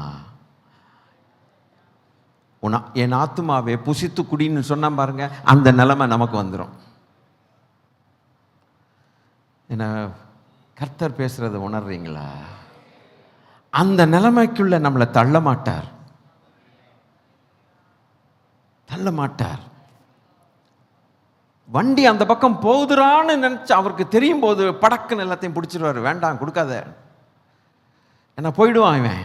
A: என் ஆத்துமாவே புசித்து குடின்னு சொன்னா பாருங்க, அந்த நிலைமை நமக்கு வந்துடும். என்ன கர்த்தர் பேசுறதை உணர்றீங்களா? அந்த நிலைமைக்குள்ள நம்மளை தள்ள மாட்டார். வண்டி அந்த பக்கம் போகுதுறான்னு நினைச்சு அவருக்கு தெரியும் போது படக்குன்னு எல்லாத்தையும் பிடிச்சிருவாரு. வேண்டாம், கொடுக்காத, என்ன போயிடுவான் இவன்.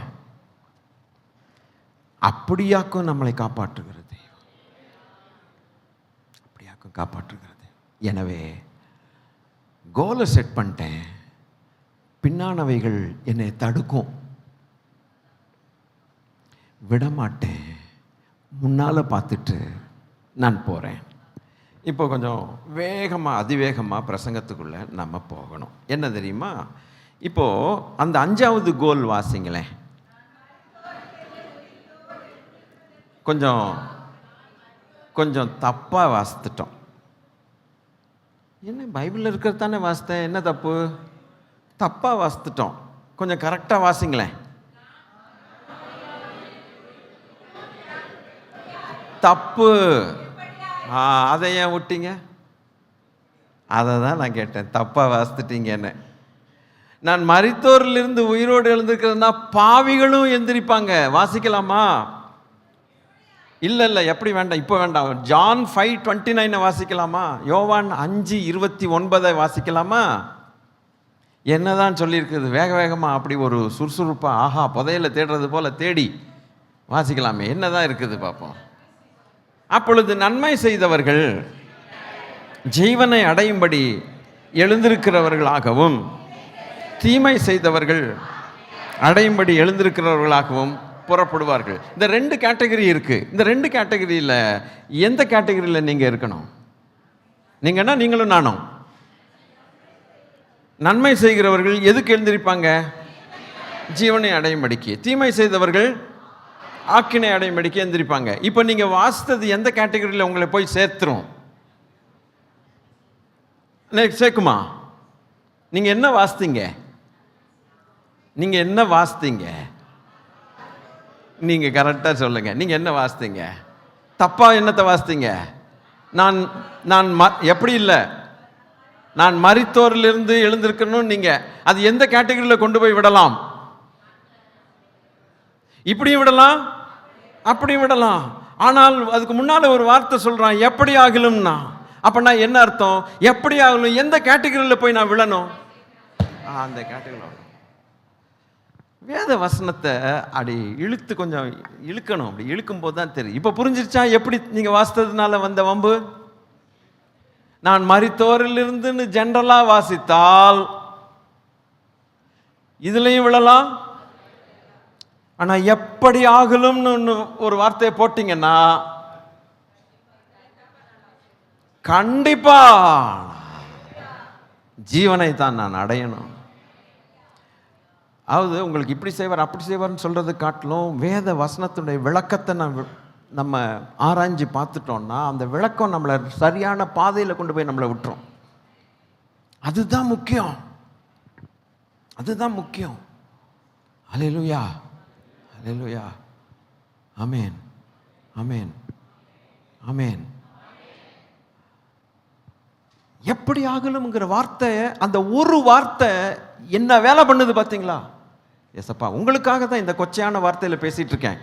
A: அப்படியாக்கும் நம்மளை காப்பாற்றுகிறது, அப்படியாக்கும் காப்பாற்றுகிறது. எனவே கோலை செட் பண்ணிட்டேன், பின்னானவைகள் என்னை தடுக்கும், விடமாட்டேன், முன்னால் பார்த்துட்டு நான் போகிறேன். இப்போ கொஞ்சம் அதிவேகமாக பிரசங்கத்துக்குள்ளே நம்ம போகணும். என்ன தெரியுமா? இப்போது அந்த 5வது கோல் வாசிங்களேன். கொஞ்சம் தப்பாக வாசித்துட்டோம். என்ன பைபிளில் இருக்கிறது தானே வாசித்தேன், என்ன தப்பு? தப்பாக வாசித்துட்டோம். கொஞ்சம் கரெக்டாக வாசிங்களேன். தப்பு. அதை ஏன் விட்டீங்க? அதை தான் நான் கேட்டேன், தப்பாக வாசித்துட்டீங்கன்னு. நான் மரித்தோரிலிருந்து உயிரோடு எழுந்திருக்கிறதுனா பாவிகளும் எந்திரிப்பாங்க. வாசிக்கலாமா? இல்லை, எப்படி வேண்டாம், இப்போ வேண்டாம். ஜான் 5:29 வாசிக்கலாமா? யோவான் 5:29 வாசிக்கலாமா? என்னதான் சொல்லியிருக்குது? வேகமாக அப்படி ஒரு சுறுசுறுப்பாக, ஆஹா புதையலை தேடுறது போல தேடி வாசிக்கலாமே. என்னதான் இருக்குது பார்ப்போம். அப்பொழுது நன்மை செய்தவர்கள் ஜீவனை அடையும்படி எழுந்திருக்கிறவர்களாகவும், தீமை செய்தவர்கள் அடையும்படி எழுந்திருக்கிறவர்களாகவும் புறப்படுவார்கள். இந்த 2 கேட்டகரி இருக்கு. இந்த 2 கேட்டகரியில் எந்த கேட்டகரியில் நீங்கள் இருக்கணும்? நீங்கன்னா நீங்களும் நானும். நன்மை செய்கிறவர்கள் எதுக்கு எழுந்திருப்பாங்க? ஜீவனை அடையும்படிக்கு. தீமை செய்தவர்கள் ஆக்கினை அடையும்படிக்கு எழுந்திருப்பாங்க. இப்போ நீங்கள் வாசித்தது எந்த கேட்டகரியில் உங்களை போய் சேர்த்துரும்? சேர்க்குமா? நீங்கள் என்ன வாசித்தீங்க? நீங்கள் கரெக்டாக சொல்லுங்கள். நீங்கள் என்ன வாசித்தீங்க? தப்பாக என்னத்தை வாசித்தீங்க? நான் எப்படி இல்லை, நான் மரித்தோரிலிருந்து எழுந்திருக்கணும். நீங்கள் அது எந்த கேட்டகரியில் கொண்டு போய் விடலாம்? இப்படியும் விடலாம், அப்படியும் விடலாம். ஆனால் அதுக்கு முன்னால் ஒரு வார்த்தை சொல்கிறான், எப்படி ஆகலும்னா. அப்படின்னா என்ன அர்த்தம்? எப்படி ஆகலும், எந்த கேட்டகரியில் போய் நான் விழணும்? அந்த கேட்டகரியில் வேத வசனத்தை அப்படி கொஞ்சம் இழுக்கணும். அப்படி இழுக்கும் போது தான் தெரியும். இப்போ புரிஞ்சிருச்சா எப்படி நீங்கள் வாசித்ததுனால வந்த வம்பு? நான் மரித்தோரிலிருந்துன்னு ஜென்ரலாக வாசித்தால் இதுலையும் விழலாம், ஆனால் எப்படி ஆகலும்னு ஒரு வார்த்தையை போட்டிங்கன்னா கண்டிப்பா ஜீவனை தான் நான் அடையணும். அதாவது உங்களுக்கு இப்படி செய்வார் அப்படி செய்வார்னு சொல்றது காட்டிலும் வேத வசனத்துடைய விளக்கத்தை நம்ம ஆராய்ஞ்சு பார்த்துட்டோம்னா அந்த விளக்கம் நம்மளை சரியான பாதையில் கொண்டு போய் நம்மளை விட்டுரும். அதுதான் முக்கியம், அதுதான் முக்கியம். அல்லேலூயா, அல்லேலூயா, ஆமென், ஆமென், ஆமென். எப்படி ஆகலும்ங்கிற வார்த்தை, அந்த ஒரு வார்த்தை என்ன வேலை பண்ணுது பார்த்தீங்களா? எசப்பா, உங்களுக்காக தான் இந்த கொச்சையான வார்த்தையில் பேசிட்டு இருக்கேன்.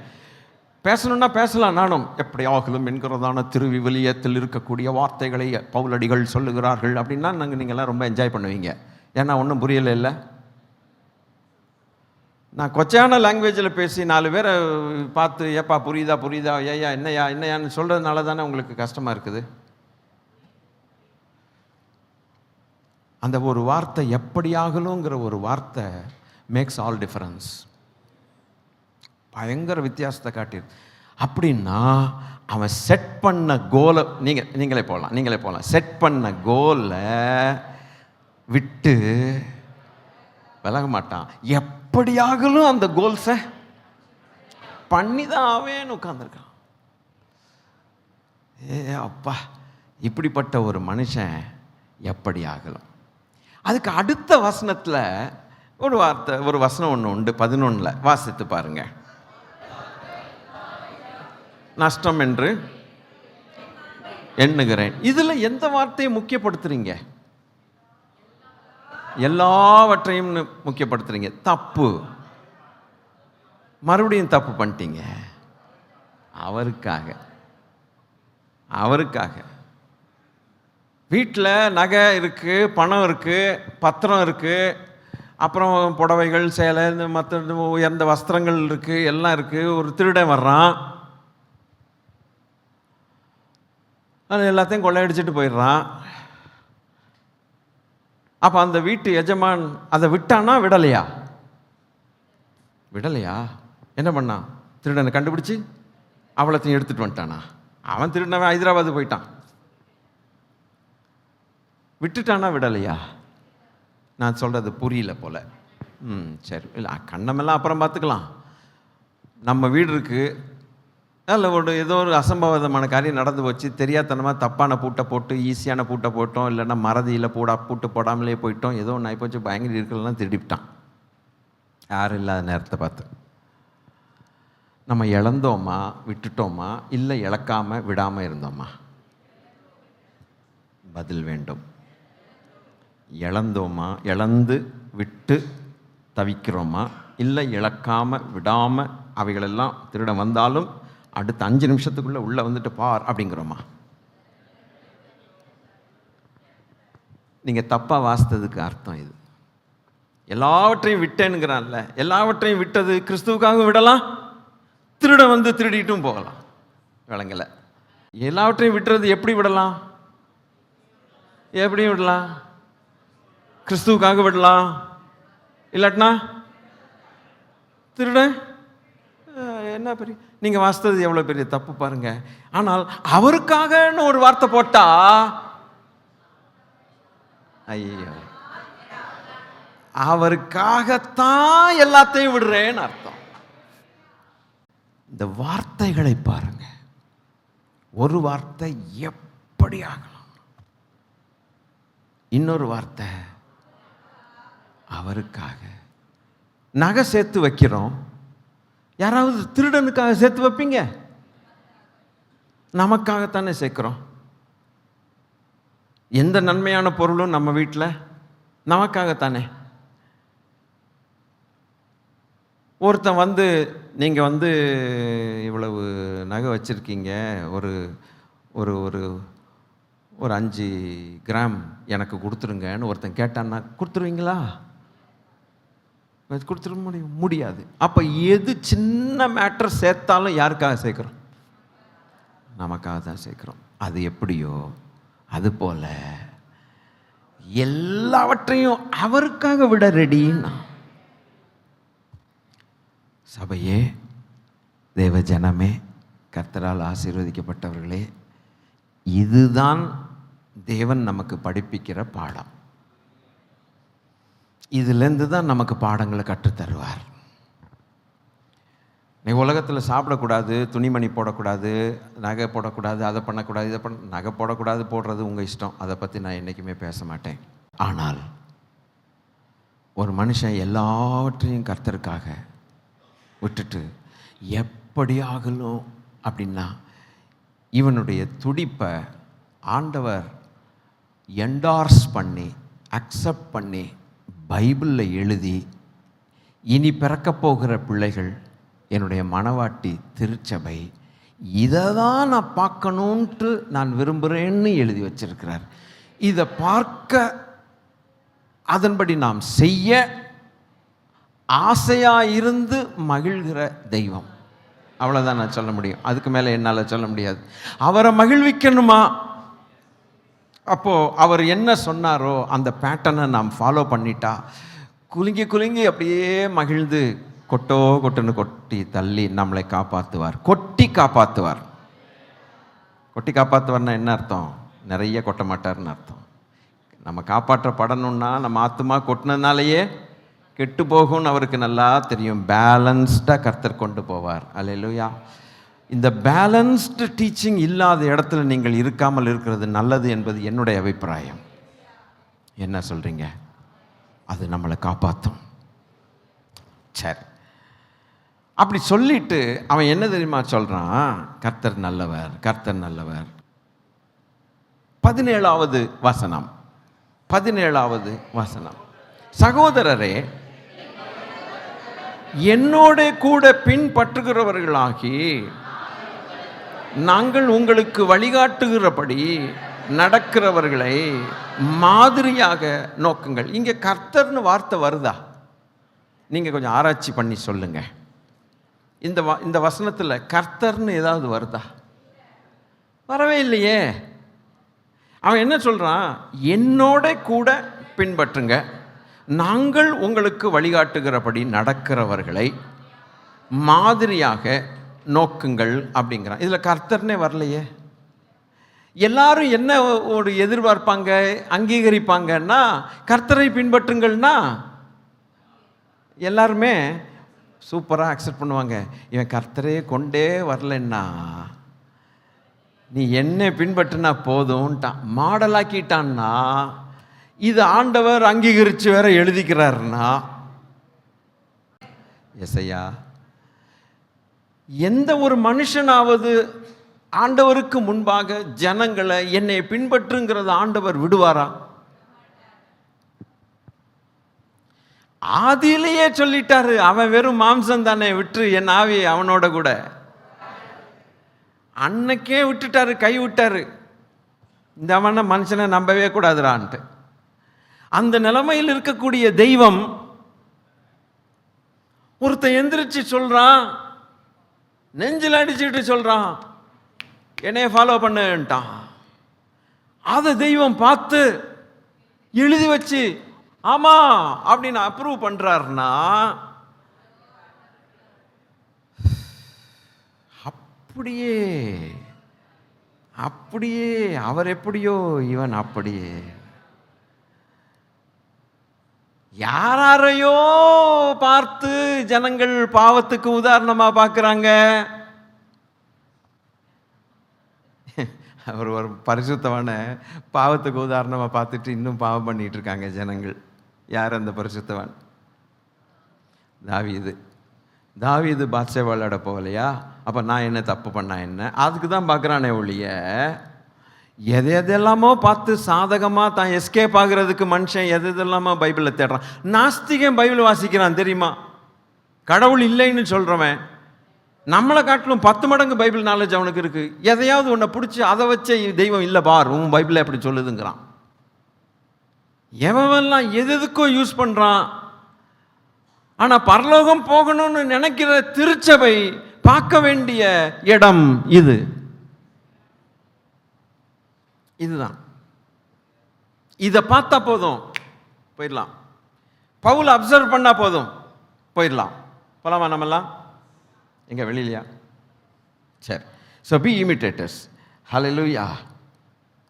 A: பேசணும்னா பேசலாம். நானும் எப்படி ஆகலும் என்கிறதான திருவிவிலியத்தில் இருக்கக்கூடிய வார்த்தைகளை பவுலடிகள் சொல்லுகிறார்கள் அப்படின்னா நீங்கள்லாம் ரொம்ப என்ஜாய் பண்ணுவீங்க. ஏன்னா ஒன்றும் புரியலை இல்லை. நான் கொச்சையான லாங்குவேஜில் பேசி 4 பேரை பார்த்து ஏப்பா புரியுதா புரியுதா ஏயா என்னையான்னு சொல்கிறதுனால தானே உங்களுக்கு கஷ்டமாக இருக்குது. அந்த ஒரு வார்த்தை எப்படி ஆகலுங்கிற ஒரு வார்த்தை மேக்ஸ் ஆல் டிஃபரன்ஸ். பயங்கர வித்தியாசத்தை காட்டிடுது. அப்படின்னா அவன் செட் பண்ண கோலை நீங்களே போகலாம். செட் பண்ண கோலை விட்டு விலக மாட்டான். எப்படியாகலும் அந்த கோல்ஸை பண்ணி தான் ஆவேன்னு உட்கார்ந்துருக்கான். அப்பா, இப்படிப்பட்ட ஒரு மனுஷன் எப்படி ஆகலாம். அதுக்கு அடுத்த வசனத்தில் ஒரு வசனம் ஒன்று உண்டு. 11 வாசித்து பாருங்க. நஷ்டம் என்று எண்ணுகிறேன். இதுல எந்த வார்த்தையை முக்கியப்படுத்துறீங்க? எல்லாவற்றையும் முக்கியப்படுத்துறீங்க. தப்பு. மறுபடியும் தப்பு பண்ணிட்டீங்க. அவருக்காக வீட்டில் நகை இருக்கு, பணம் இருக்கு, பத்திரம் இருக்கு, அப்புறம் புடவைகள், சேலை, மற்ற உயர்ந்த வஸ்திரங்கள் இருக்கு, எல்லாம் இருக்கு. ஒரு திருடன் வர்றான், அது எல்லாத்தையும் கொள்ளையடிச்சிட்டு போயிடுறான். அப்போ அந்த வீட்டு எஜமான் அதை விட்டானா விடலையா? என்ன பண்ணான்? திருடனை கண்டுபிடிச்சி அவளத்தையும் எடுத்துட்டு வந்துட்டானா? அவன் திருடனவன் ஹைதராபாத் போயிட்டான். விட்டுட்டானா விடலையா? நான் சொல்கிறது புரியல போல. சரி, இல்லை கண்ணமெல்லாம் அப்புறம் பார்த்துக்கலாம். நம்ம வீடு இருக்குது, அதில் ஏதோ ஒரு அசம்பாவிதமான காரியம் நடந்து போச்சு. தெரியாதனமாக தப்பான பூட்டை போட்டு ஈஸியான பூட்டை போட்டோம், இல்லைன்னா மறதியில் பூட்டு போடாமலே போயிட்டோம். ஏதோ ஒன்று ஆகிப்போச்சு, பயங்கர இருக்கலாம் திருடிவிட்டான். யாரும் இல்லாத நேரத்தை பார்த்து நம்ம இழந்தோமா விட்டுட்டோமா, இல்லை இழக்காமல் விடாமல் இருந்தோமா? பதில் வேண்டும். இழந்தோமா, இழந்து விட்டு தவிக்கிறோமா, இல்லை இழக்காமல் விடாமல் அவைகளெல்லாம் திருட வந்தாலும் அடுத்த 5 நிமிஷத்துக்குள்ளே உள்ளே வந்துட்டு பார் அப்படிங்கிறோமா? நீங்கள் தப்பாக வாசித்ததுக்கு அர்த்தம் இது. எல்லாவற்றையும் விட்டேனுங்கிறான்ல, எல்லாவற்றையும் விட்டது கிறிஸ்துவுக்காக விடலாம், திருட வந்து திருடிட்டும் போகலாம். விளங்கலை. எல்லாவற்றையும் விட்டுறது எப்படி விடலாம்? எப்படி விடலாம்? கிறிஸ்துவுக்காக விடலாம், இல்லாட்டினா திருட என்ன பெரிய, நீங்கள் வாசித்தது எவ்வளோ பெரிய தப்பு பாருங்க. ஆனால் அவருக்காகன்னு ஒரு வார்த்தை போட்டா, ஐயோ, அவருக்காகத்தான் எல்லாத்தையும் விடுறேன்னு அர்த்தம். இந்த வார்த்தைகளை பாருங்க. ஒரு வார்த்தை எப்படி ஆகலாம், இன்னொரு வார்த்தை அவருக்காக. நகை சேர்த்து வைக்கிறோம், யாராவது திருடனுக்காக சேர்த்து வைப்பீங்க? நமக்காகத்தானே சேர்க்கிறோம். எந்த நன்மையான பொருளும் நம்ம வீட்டில் நமக்காகத்தானே. ஒருத்தன் வந்து நீங்கள் வந்து இவ்வளவு நகை வச்சுருக்கீங்க, ஒரு ஒரு ஒரு ஒரு 5 கிராம் எனக்கு கொடுத்துருங்கன்னு ஒருத்தன் கேட்டான்னா கொடுத்துருவீங்களா? கொடுத்துட முடியாது. அப்போ எது சின்ன மேட்டர் சேர்த்தாலும் யாருக்காக சேர்க்குறோம்? நமக்காக தான் சேர்க்குறோம். அது எப்படியோ அது போல எல்லாவற்றையும் அவருக்காக விட ரெடின்னா சபையே, தேவ ஜனமே, கர்த்தரால் ஆசீர்வதிக்கப்பட்டவர்களே, இதுதான் தேவன் நமக்கு படிப்பிக்கிற பாடம். இதிலேருந்து தான் நமக்கு பாடங்களை கற்றுத்தருவார். நீ உலகத்தில் சாப்பிடக்கூடாது, துணிமணி போடக்கூடாது, நகை போடக்கூடாது, அதை பண்ணக்கூடாது, இதை நகை போடக்கூடாது, போடுறது உங்கள் இஷ்டம். அதை பற்றி நான் என்றைக்குமே பேச மாட்டேன். ஆனால் ஒரு மனுஷன் எல்லாவற்றையும் கர்த்தருக்காக விட்டுட்டு எப்படி ஆகலும் அப்படின்னா இவனுடைய துடிப்பை ஆண்டவர் என்டார்ஸ் பண்ணி அக்செப்ட் பண்ணி பைபிளில் எழுதி, இனி பிறக்கப் போகிற பிள்ளைகள் என்னுடைய மனவாட்டி திருச்சபை, இதை தான் நான் பார்க்கணுன்ட்டு நான் விரும்புகிறேன்னு எழுதி வச்சிருக்கிறார். இதை பார்க்க, அதன்படி நாம் செய்ய ஆசையாக இருந்து மகிழ்கிற தெய்வம். அவ்வளோதான் நான் சொல்ல முடியும். அதுக்கு மேலே என்னால் சொல்ல முடியாது. அவரை மகிழ்விக்கணுமா? அப்போது அவர் என்ன சொன்னாரோ அந்த பேட்டர்னை நாம் ஃபாலோ பண்ணிட்டா குலுங்கி குலுங்கி அப்படியே மகிழ்ந்து கொட்டுன்னு கொட்டி தள்ளி நம்மளை காப்பாற்றுவார். கொட்டி காப்பாற்றுவார். கொட்டி காப்பாற்றுவார்னா என்ன அர்த்தம்? நிறைய கொட்ட மாட்டார்னு அர்த்தம். நம்ம காப்பாற்றப்படணும்னா நம்ம ஆத்துமா கொட்டினதுனாலேயே கெட்டு போகும்னு அவருக்கு நல்லா தெரியும். பேலன்ஸ்டாக கர்த்தர் கொண்டு போவார். அல்லேலூயா. இந்த பேலன்ஸ்டு டீச்சிங் இல்லாத இடத்துல நீங்கள் இருக்காமல் இருக்கிறது நல்லது என்பது என்னுடைய அபிப்பிராயம். என்ன சொல்கிறீங்க? அது நம்மளை காப்பாற்றும். சரி, அப்படி சொல்லிட்டு அவன் என்ன தெரியுமா சொல்கிறான்? கர்த்தர் நல்லவர், கர்த்தர் நல்லவர். 17வது வசனம், 17வது வசனம். சகோதரரே, என்னோட கூட பின்பற்றுகிறவர்களாகி நாங்கள் உங்களுக்கு வழிகாட்டுகிறபடி நடக்கிறவர்களை மாதிரியாக நோக்குங்கள். இங்கே கர்த்தர்னு வார்த்தை வருதா? நீங்கள் கொஞ்சம் ஆராய்ச்சி பண்ணி சொல்லுங்க. இந்த வசனத்தில் கர்த்தர்னு ஏதாவது வருதா? வரவே இல்லையே. அவன் என்ன சொல்கிறான்? என்னோட கூட பின்பற்றுங்க, நாங்கள் உங்களுக்கு வழிகாட்டுகிறபடி நடக்கிறவர்களை மாதிரியாக நோக்குங்கள் அப்படிங்கிறான். இதில் கர்த்தர்னே வரலையே. எல்லாரும் என்ன ஒரு எதிர்பார்ப்பாங்க, அங்கீகரிப்பாங்கன்னா, கர்த்தரை பின்பற்றுங்கள்னா எல்லாருமே சூப்பராக அக்செப்ட் பண்ணுவாங்க. இவன் கர்த்தரே கொண்டே வரலன்னா நீ என்ன பின்பற்றினா போதும்ட்டான், மாடலாக்கிட்டான்னா, இது ஆண்டவர் அங்கீகரித்து வேற எழுதிக்கிறாருன்னா, எசையா, எந்த ஒரு மனுஷனாவது ஆண்டவருக்கு முன்பாக ஜனங்களை என்னை பின்பற்றுங்கிறத ஆண்டவர் விடுவாரா? ஆதியிலேயே சொல்லிட்டாரு, அவன் வெறும் மாம்சம் தானே, விட்டு என் ஆவி அவனோட கூட. அன்னைக்கே விட்டுட்டாரு, கை விட்டாரு. இந்த அவன மனுஷனை நம்பவே கூடாதுடான்ட்டு. அந்த நிலைமையில் இருக்கக்கூடிய தெய்வம் ஒருத்தன் எந்திரிச்சு சொல்றான், நெஞ்சில் அடிச்சுட்டு சொல்றான், என்னைய ஃபாலோ பண்ணுட்டான். அதை தெய்வம் பார்த்து எழுதி வச்சு ஆமா அப்படின்னு அப்ரூவ் பண்றாருன்னா, அப்படியே அப்படியே அவர் எப்படியோ இவன் அப்படியே. யாரையோ பார்த்து ஜனங்கள் பாவத்துக்கு உதாரணமா பார்க்குறாங்க. அவர் ஒரு பரிசுத்தவான பாவத்துக்கு உதாரணமாக பார்த்துட்டு இன்னும் பாவம் பண்ணிட்டு இருக்காங்க ஜனங்கள். யார் அந்த பரிசுத்தவான்? தாவீது பாத்ஷேபாவோட போகலையா? அப்போ நான் என்ன தப்பு பண்ணா என்ன? அதுக்கு தான் பார்க்குறானே ஒழிய, எதெல்லாமோ பார்த்து சாதகமாக தான் எஸ்கேப் ஆகுறதுக்கு மனுஷன் எதெல்லாமோ பைபிளில் தேடுறான். நாஸ்திகன் பைபிள் வாசிக்கிறான் தெரியுமா? கடவுள் இல்லைன்னு சொல்கிறவன் நம்மளை காட்டிலும் 10 மடங்கு பைபிள் நாலேஜ் அவனுக்கு இருக்கு. எதையாவது ஒன்றை பிடிச்சி அதை வச்ச தெய்வம் இல்லை பார், உன் பைபிளை எப்படி சொல்லுதுங்கிறான். எவெல்லாம் எதுக்கோ யூஸ் பண்ணுறான். ஆனால் பரலோகம் போகணும்னு நினைக்கிற திருச்சபை பார்க்க வேண்டிய இடம் இதுதான். இதை பார்த்தா போதும் போயிடலாம். பவுல் அப்சர்வ் பண்ணா போதும் போயிடலாம். போலாமா? நம்மெல்லாம் எங்கே வெளியிலையா? சரி. So be imitators. Hallelujah,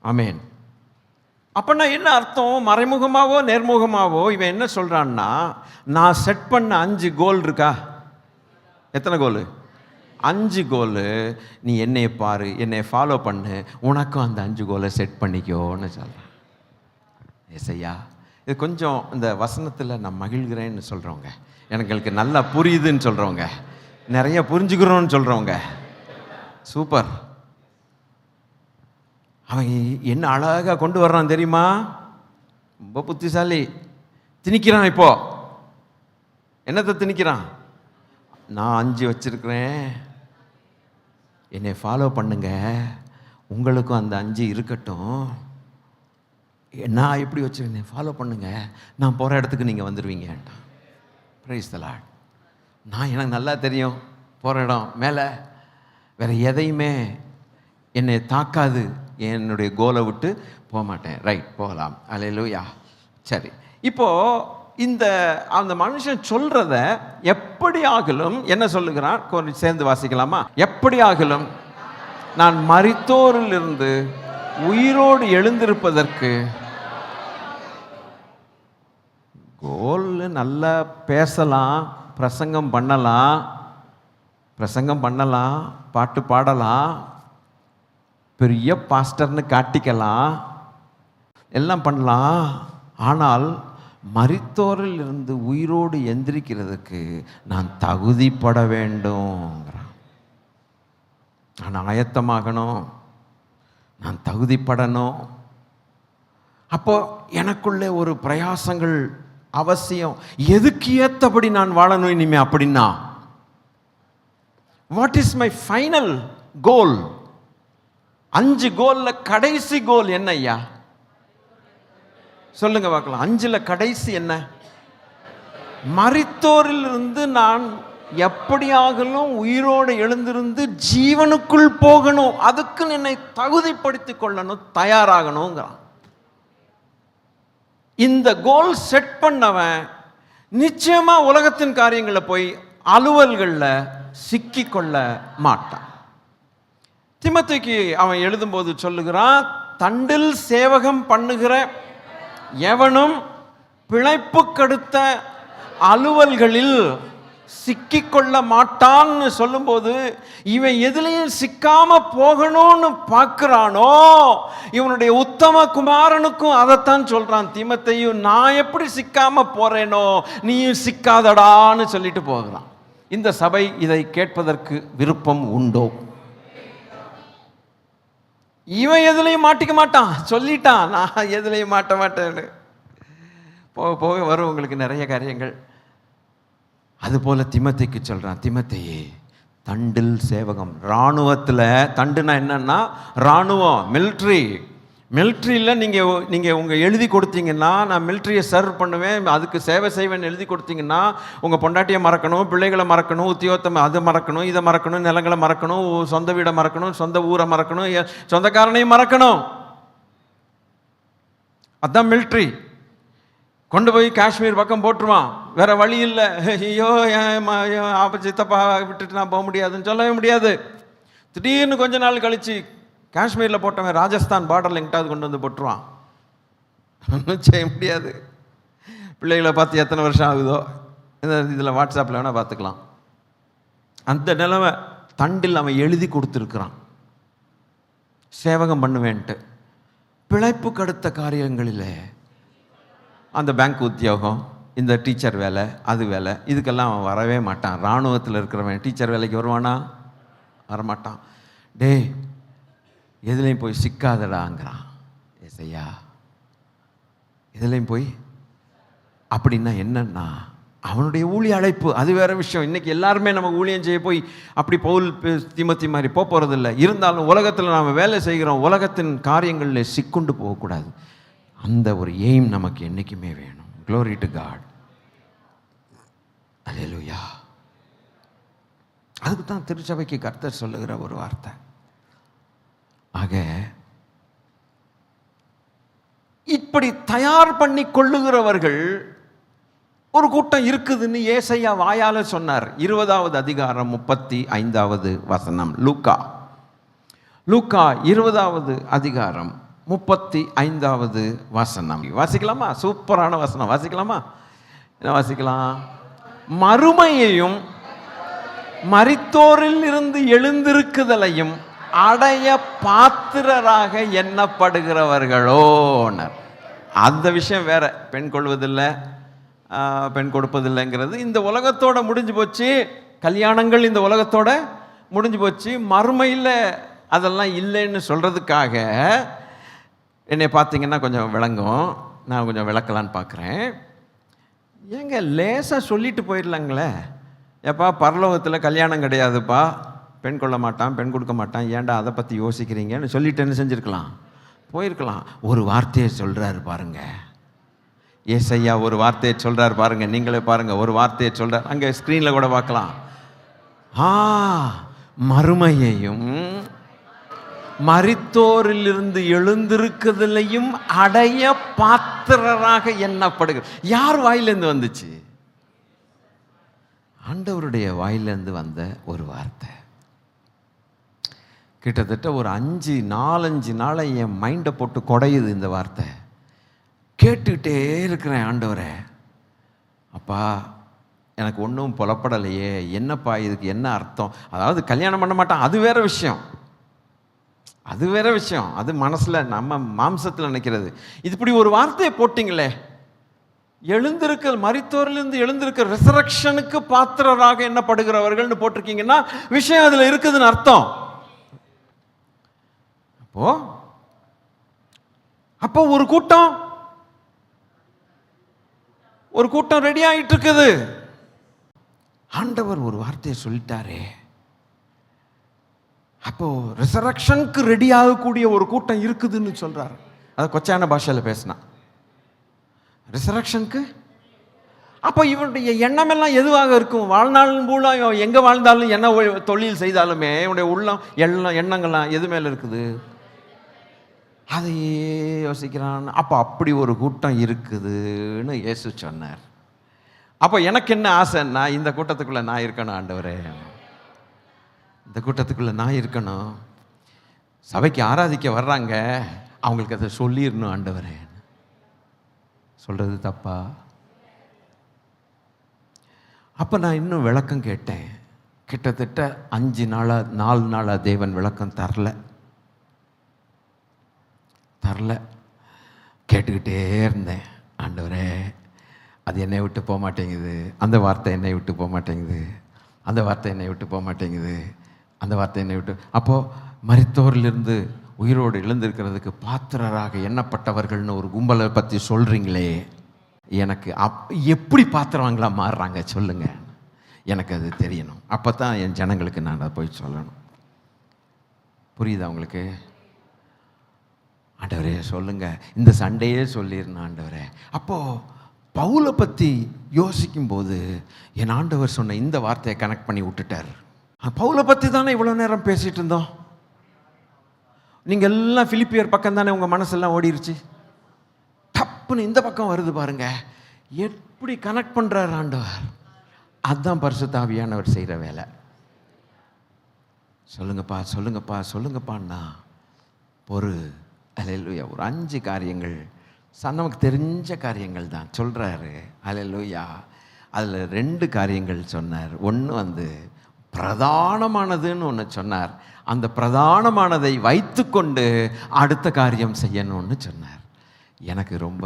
A: amen. அப்படின்னா என்ன அர்த்தம்? மறைமுகமாவோ நேர்முகமாவோ இவன் என்ன சொல்கிறான்னா, நான் செட் பண்ண 5 கோல் இருக்கா? எத்தனை கோல்? 5 கோல். நீ என்னை பாரு, என்னை ஃபாலோ பண்ணு, உனக்கும் அந்த 5 கோலை செட் பண்ணிக்கோன்னு சொல்கிறேன். ஏசையா, இது கொஞ்சம் இந்த வசனத்தில் நான் மகிழ்கிறேன்னு சொல்கிறவங்க, எனக்கு நல்லா புரியுதுன்னு சொல்கிறவங்க, நிறைய புரிஞ்சுக்கிறோன்னு சொல்கிறவங்க, சூப்பர். அவன் என்ன அழகாக கொண்டு வர்றான் தெரியுமா? ரொம்ப புத்திசாலி. திணிக்கிறான். இப்போ என்னத்தை திணிக்கிறான்? நான் 5 வச்சிருக்கிறேன், என்னை ஃபாலோ பண்ணுங்க, உங்களுக்கும் அந்த 5 இருக்கட்டும். நான் எப்படி வச்சுருக்கேன், ஃபாலோ பண்ணுங்க, நான் போகிற இடத்துக்கு நீங்கள் வந்துடுவீங்க. Praise the Lord. நான் எனக்கு நல்லா தெரியும், போகிற இடம் மேலே வேறு எதையுமே என்னை தாக்காது, என்னுடைய கோலை விட்டு போக மாட்டேன். ரைட், போகலாம். அல்லேலூயா. சரி, இப்போது இந்த அந்த மனுஷன் சொல்கிறத எப்படி ஆகலும் என்ன சொல்லுகிறான்? கொஞ்சம் சேர்ந்து வாசிக்கலாமா? எப்படி ஆகலும் நான் மரித்தோரிலிருந்து உயிரோடு எழுந்திருப்பதற்கு. கோல் நல்லா பேசலாம், பிரசங்கம் பண்ணலாம், பாட்டு பாடலாம், பெரிய பாஸ்டர்னு காட்டிக்கலாம், எல்லாம் பண்ணலாம். ஆனால் மரித்தோரில் இருந்து உயிரோடு எந்திரிக்கிறதுக்கு நான் தகுதிப்பட வேண்டும்ங்கிறான். நான் ஆயத்தமாகணும், நான் தகுதிப்படணும். அப்போ எனக்குள்ளே ஒரு பிரயாசங்கள் அவசியம். எதுக்கு ஏற்றபடி நான் வாழணும் இனிமே? அப்படின்னா வாட் இஸ் மை ஃபைனல் கோல்? 5 கோல்ல கடைசி கோல் என்ன ஐயா? சொல்லுங்க பார்க்கலாம். 5ல் கடைசி என்ன? மரித்தோரில் இருந்து நான் எப்படியாகலும் உயிரோடு எழுந்திருந்து ஜீவனுக்குள் போகணும், அதுக்கு என்னை தகுதிப்படுத்திக் கொள்ளணும், தயாராகணுங்கிறான். இந்த கோல் செட் பண்ணவன் நிச்சயமா உலகத்தின் காரியங்களில் போய் அலுவல்களில் சிக்கிக்கொள்ள மாட்டான். தீமோத்தேயுக்கு அவன் எழுதும்போது சொல்லுகிறான், தண்டில் சேவகம் பண்ணுகிற எவனும் பிழைப்பு கடுத்த அலுவல்களில் சிக்கிக்கொள்ள மாட்டான்னு சொல்லும்போது, இவன் எதுலையும் சிக்காம போகணும்னு பார்க்கிறானோ, இவனுடைய உத்தம குமாரனுக்கும் அதைத்தான் சொல்றான். தீமோத்தேயு, நான் எப்படி சிக்காம போறேனோ நீயும் சிக்காதடான்னு சொல்லிட்டு போகிறான். இந்த சபை இதை கேட்பதற்கு விருப்பம் உண்டோ? இவன் எதுலையும் மாட்டிக்க மாட்டான், சொல்லிட்டான், நான் எதுலையும் மாட்ட மாட்டேன்னு. போக போக வரும் உங்களுக்கு நிறைய காரியங்கள். அதுபோல தீமோத்தேயுக்கு சொல்றான், தீமோத்தேயே, தண்டில் சேவகம். இராணுவத்தில் தண்டுனா என்னன்னா இராணுவம், மிலிட்ரியில் நீங்கள் உங்கள் எழுதி கொடுத்தீங்கன்னா, நான் மிலிட்ரியை சர்வ் பண்ணுவேன், அதுக்கு சேவை செய்வேன் எழுதி கொடுத்தீங்கன்னா, உங்கள் பொண்டாட்டியை மறக்கணும், பிள்ளைகளை மறக்கணும், உத்தியோகத்தை அதை மறக்கணும், இதை மறக்கணும், நிலங்களை மறக்கணும், சொந்த வீடை மறக்கணும், சொந்த ஊரை மறக்கணும், சொந்தக்காரனையும் மறக்கணும். அதுதான் மிலிட்ரி. கொண்டு போய் காஷ்மீர் பக்கம் போட்டுருவான், வேற வழி இல்லை. ஐயோ சித்தப்பா விட்டுட்டு நான் போக முடியாதுன்னு சொல்லவே முடியாது. திடீர்னு கொஞ்ச நாள் கழிச்சு காஷ்மீரில் போட்டவன் ராஜஸ்தான் பார்டரில் எங்கிட்டாவது கொண்டு வந்து போட்டுருவான். ஒன்றும் செய்ய முடியாது. பிள்ளைகளை பார்த்து எத்தனை வருஷம் ஆகுதோ, இதில் வாட்ஸ்அப்பில் வேணால் பார்த்துக்கலாம். அந்த நிலைமை தண்டில் அவன் எழுதி கொடுத்துருக்குறான், சேவகம் பண்ணுவேன்ட்டு. பிழைப்பு கடுத்த காரியங்களில் அந்த பேங்க் உத்தியோகம், இந்த டீச்சர் வேலை, அது வேலை, இதுக்கெல்லாம் அவன் வரவே மாட்டான். இராணுவத்தில் இருக்கிறவன் டீச்சர் வேலைக்கு வருவானா? வரமாட்டான். டே, எதுலையும் போய் சிக்காதடாங்கிறான் ஏசையா. எதுலையும் போய் அப்படின்னா என்னன்னா அவனுடைய ஊழிய அழைப்பு, அது வேற விஷயம். இன்னைக்கு எல்லாருமே நம்ம ஊழியம் செய்ய போய் அப்படி பவுல் தீமோத்தி மாதிரி போகிறதில்ல. இருந்தாலும் உலகத்தில் நாம் வேலை செய்கிறோம், உலகத்தின் காரியங்களில் சிக்குண்டு போகக்கூடாது. அந்த ஒரு எய்ம் நமக்கு என்றைக்குமே வேணும். Glory to God. அல்லேலூயா. அதுக்கு தான் திருச்சபைக்கு கர்த்தர் சொல்லுகிற ஒரு வார்த்தை. ஆக இப்படி தயார் பண்ணி கொள்ளுகிறவர்கள் ஒரு கூட்டம் இருக்குதுன்னு ஏசையா வாயால சொன்னார். 20வது அதிகாரம் 35வது வசனம். லூக்கா 20வது அதிகாரம் 35வது வசனம் வாசிக்கலாமா? சூப்பரான வசனம், வாசிக்கலாமா? என்ன வாசிக்கலாம்? மறுமையையும் மரித்தோரில் இருந்து எழுந்திருக்குதலையும் அடைய பாத்திரராக எண்ணப்படுகிறவர்களோனர். அந்த விஷயம் வேற. பெண் கொள்வதில்லை, பெண் கொடுப்பதில்லைங்கிறது இந்த உலகத்தோட முடிஞ்சு போச்சு. கல்யாணங்கள் இந்த உலகத்தோட முடிஞ்சு போச்சு. மறுமையில் அதெல்லாம் இல்லைன்னு சொல்கிறதுக்காக என்னை பார்த்தீங்கன்னா கொஞ்சம் விளங்கும். நான் கொஞ்சம் விளக்கலான்னு பார்க்குறேன். ஏங்க லேசாக சொல்லிட்டு போயிடலாங்களே, எப்பா பரலோகத்தில் கல்யாணம் கிடையாதுப்பா, பெண் கொள்ள மாட்டான், பெண் கொடுக்க மாட்டான், ஏன்டா அதை பற்றி யோசிக்கிறீங்கன்னு சொல்லிட்டு என்ன செஞ்சுருக்கலாம், போயிருக்கலாம். ஒரு வார்த்தையை சொல்கிறாரு பாருங்க, ஏசையா ஒரு வார்த்தையை சொல்கிறார் பாருங்க, நீங்களே பாருங்க. ஒரு வார்த்தையை சொல்கிறார், அங்கே ஸ்க்ரீனில் கூட பார்க்கலாம். மறுமையையும் மரித்தோரிலிருந்து எழுந்திருக்குதலையும் அடைய பாத்திரராக எண்ணப்படுகிற. யார் வாயிலிருந்து வந்துச்சு? ஆண்டவருடைய வாயிலிருந்து வந்த ஒரு வார்த்தை. கிட்டத்தட்ட ஒரு 4-5 நாளை என் மைண்டை போட்டு குடையுது இந்த வார்த்தை. கேட்டுக்கிட்டே இருக்கிறேன், ஆண்டவரே அப்பா எனக்கு ஒன்றும் புலப்படலையே, என்னப்பா இதுக்கு என்ன அர்த்தம்? அதாவது கல்யாணம் பண்ண மாட்டான், அது வேற விஷயம், அது வேற விஷயம், அது மனசில் நம்ம மாம்சத்தில் நினைக்கிறது. இது இப்படி ஒரு வார்த்தையை போட்டிங்களே, எழுந்திருக்க மரித்தோரிலிருந்து எழுந்திருக்க ரிசரக்ஷனுக்கு பாத்திரராக எண்ணப்படுகிறவர்கள்னு போட்டிருக்கீங்கன்னா விஷயம் அதில் இருக்குதுன்னு அர்த்தம். அப்போ ஒரு கூட்டம் ரெடி ஆகிட்டு இருக்குது. ஆண்டவர் ஒரு வார்த்தையை சொல்லிட்டாரே, அப்போ ரிசரக்ஷனுக்கு ரெடி ஆகக்கூடிய ஒரு கூட்டம் இருக்குதுன்னு சொல்றாரு. அதை கொச்சான பாஷையில் பேசினா ரிசரக்ஷனுக்கு. அப்போ இவனுடைய எண்ணம் எல்லாம் எதுவாக இருக்கும்? வாழ்நாள் பூலா எங்கே வாழ்ந்தாலும் என்ன தொழில் செய்தாலுமே இவனுடைய உள்ளம் எண்ணங்கள்லாம் எது மேலே இருக்குது? அதையே யோசிக்கிறான். அப்போ அப்படி ஒரு கூட்டம் இருக்குதுன்னு இயேசு சொன்னார். அப்போ எனக்கு என்ன ஆசைன்னா, இந்த கூட்டத்துக்குள்ளே நான் இருக்கணும் ஆண்டவரே, இந்த கூட்டத்துக்குள்ளே நான் இருக்கணும். சபைக்கு ஆராதிக்க வர்றாங்க, அவங்களுக்கு அதை சொல்லிடணும் ஆண்டவரே. சொல்கிறது தப்பா? அப்போ நான் இன்னும் விளக்கம் கேட்டேன். கிட்டத்தட்ட 4 நாளாக தேவன் விளக்கம் தரல. கேட்டுக்கிட்டே இருந்தேன். ஆண்டவரே அது என்னை விட்டு போக மாட்டேங்குது, அந்த வார்த்தை என்னை விட்டு போக மாட்டேங்குது, அந்த வார்த்தை என்னை விட்டு போக மாட்டேங்குது, அந்த வார்த்தை என்னை விட்டு. அப்போது மரித்தோரிலிருந்து உயிரோடு எழுந்திருக்கிறதுக்கு பாத்திரராக எண்ணப்பட்டவர்கள்னு ஒரு கும்பலை பற்றி சொல்கிறீங்களே, எனக்கு எப்படி பாத்திரவாங்களா மாறுறாங்க சொல்லுங்க, எனக்கு அது தெரியணும். அப்போ தான் என் ஜனங்களுக்கு நான் அதை போய் சொல்லணும். புரியுதா உங்களுக்கு? ஆண்டவரே சொல்லுங்க, இந்த சண்டையே சொல்லிருந்தேன் ஆண்டவரே. அப்போது பவுலை பற்றி யோசிக்கும்போது என் ஆண்டவர் சொன்ன இந்த வார்த்தையை கனெக்ட் பண்ணி விட்டுட்டார். பவுலை பற்றி தானே இவ்வளோ நேரம் பேசிகிட்டு இருந்தோம். நீங்கள் எல்லாம் பிலிப்பியர் பக்கம் தானே உங்கள் மனசெல்லாம் ஓடிருச்சு. டப்புன்னு இந்த பக்கம் வருது பாருங்க, எப்படி கனெக்ட் பண்ணுறார் ஆண்டவர். அதுதான் பரிசுத்த ஆவியானவர் செய்கிற வேலை. சொல்லுங்கப்பான்னா அல்லேலூயா. ஒரு 5 காரியங்கள் நமக்கு தெரிஞ்ச காரியங்கள் தான் சொல்கிறாரு. அல்லேலூயா. அதில் 2 காரியங்கள் சொன்னார். ஒன்று பிரதானமானதுன்னு ஒன்று சொன்னார். அந்த பிரதானமானதை வைத்துக்கொண்டு அடுத்த காரியம் செய்யணும்னு சொன்னார். எனக்கு ரொம்ப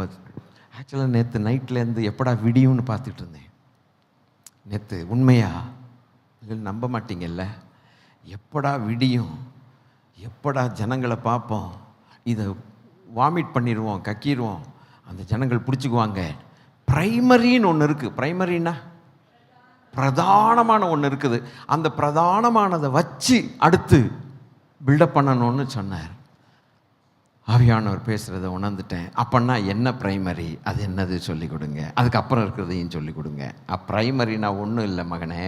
A: ஆக்சுவலாக நேற்று நைட்லேருந்து எப்படா விடியும்னு பார்த்துட்டு இருந்தேன். நேற்று உண்மையா இல்லை நம்ப மாட்டீங்கல்ல, எப்படா விடியும், எப்படா ஜனங்களை பார்ப்போம், இதை வாமிட் பண்ணிடுவோம், கக்கிடுவோம், அந்த ஜனங்கள் பிடிச்சிக்குவாங்க. பிரைமரின்னு ஒன்று இருக்குது. பிரைமரின்னா பிரதானமான ஒன்று இருக்குது. அந்த பிரதானமானதை வச்சு அடுத்து பில்டப் பண்ணணும்னு சொன்னார். ஆவியானவர் பேசுகிறத உணர்ந்துட்டேன். அப்போன்னா என்ன பிரைமரி, அது என்னது சொல்லிக் கொடுங்க, அதுக்கப்புறம் இருக்கிறதையும் சொல்லிக் கொடுங்க. பிரைமரினா ஒன்றும் இல்லை மகனே,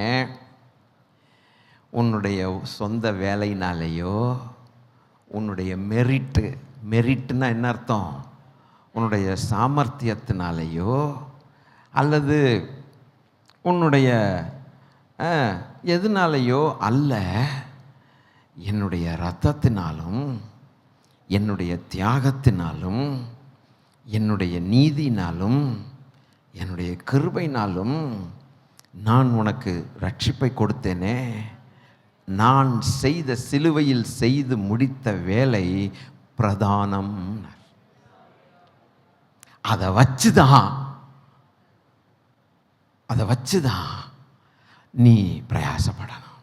A: உன்னுடைய சொந்த வேலையினாலேயோ உன்னுடைய மெரிட்டுன்னா என்ன அர்த்தம், உன்னுடைய சாமர்த்தியத்தினாலேயோ அல்லது உன்னுடைய எதுனாலேயோ அல்ல, என்னுடைய இரத்தத்தினாலும் என்னுடைய தியாகத்தினாலும் என்னுடைய நீதினாலும் என்னுடைய கிருபையினாலும் நான் உனக்கு ரட்சிப்பை கொடுத்தேனே. நான் செய்த சிலுவையில் செய்து முடித்த வேலை பிரதானம். அதை வச்சுதான் நீ பிரயாசப்படணும்.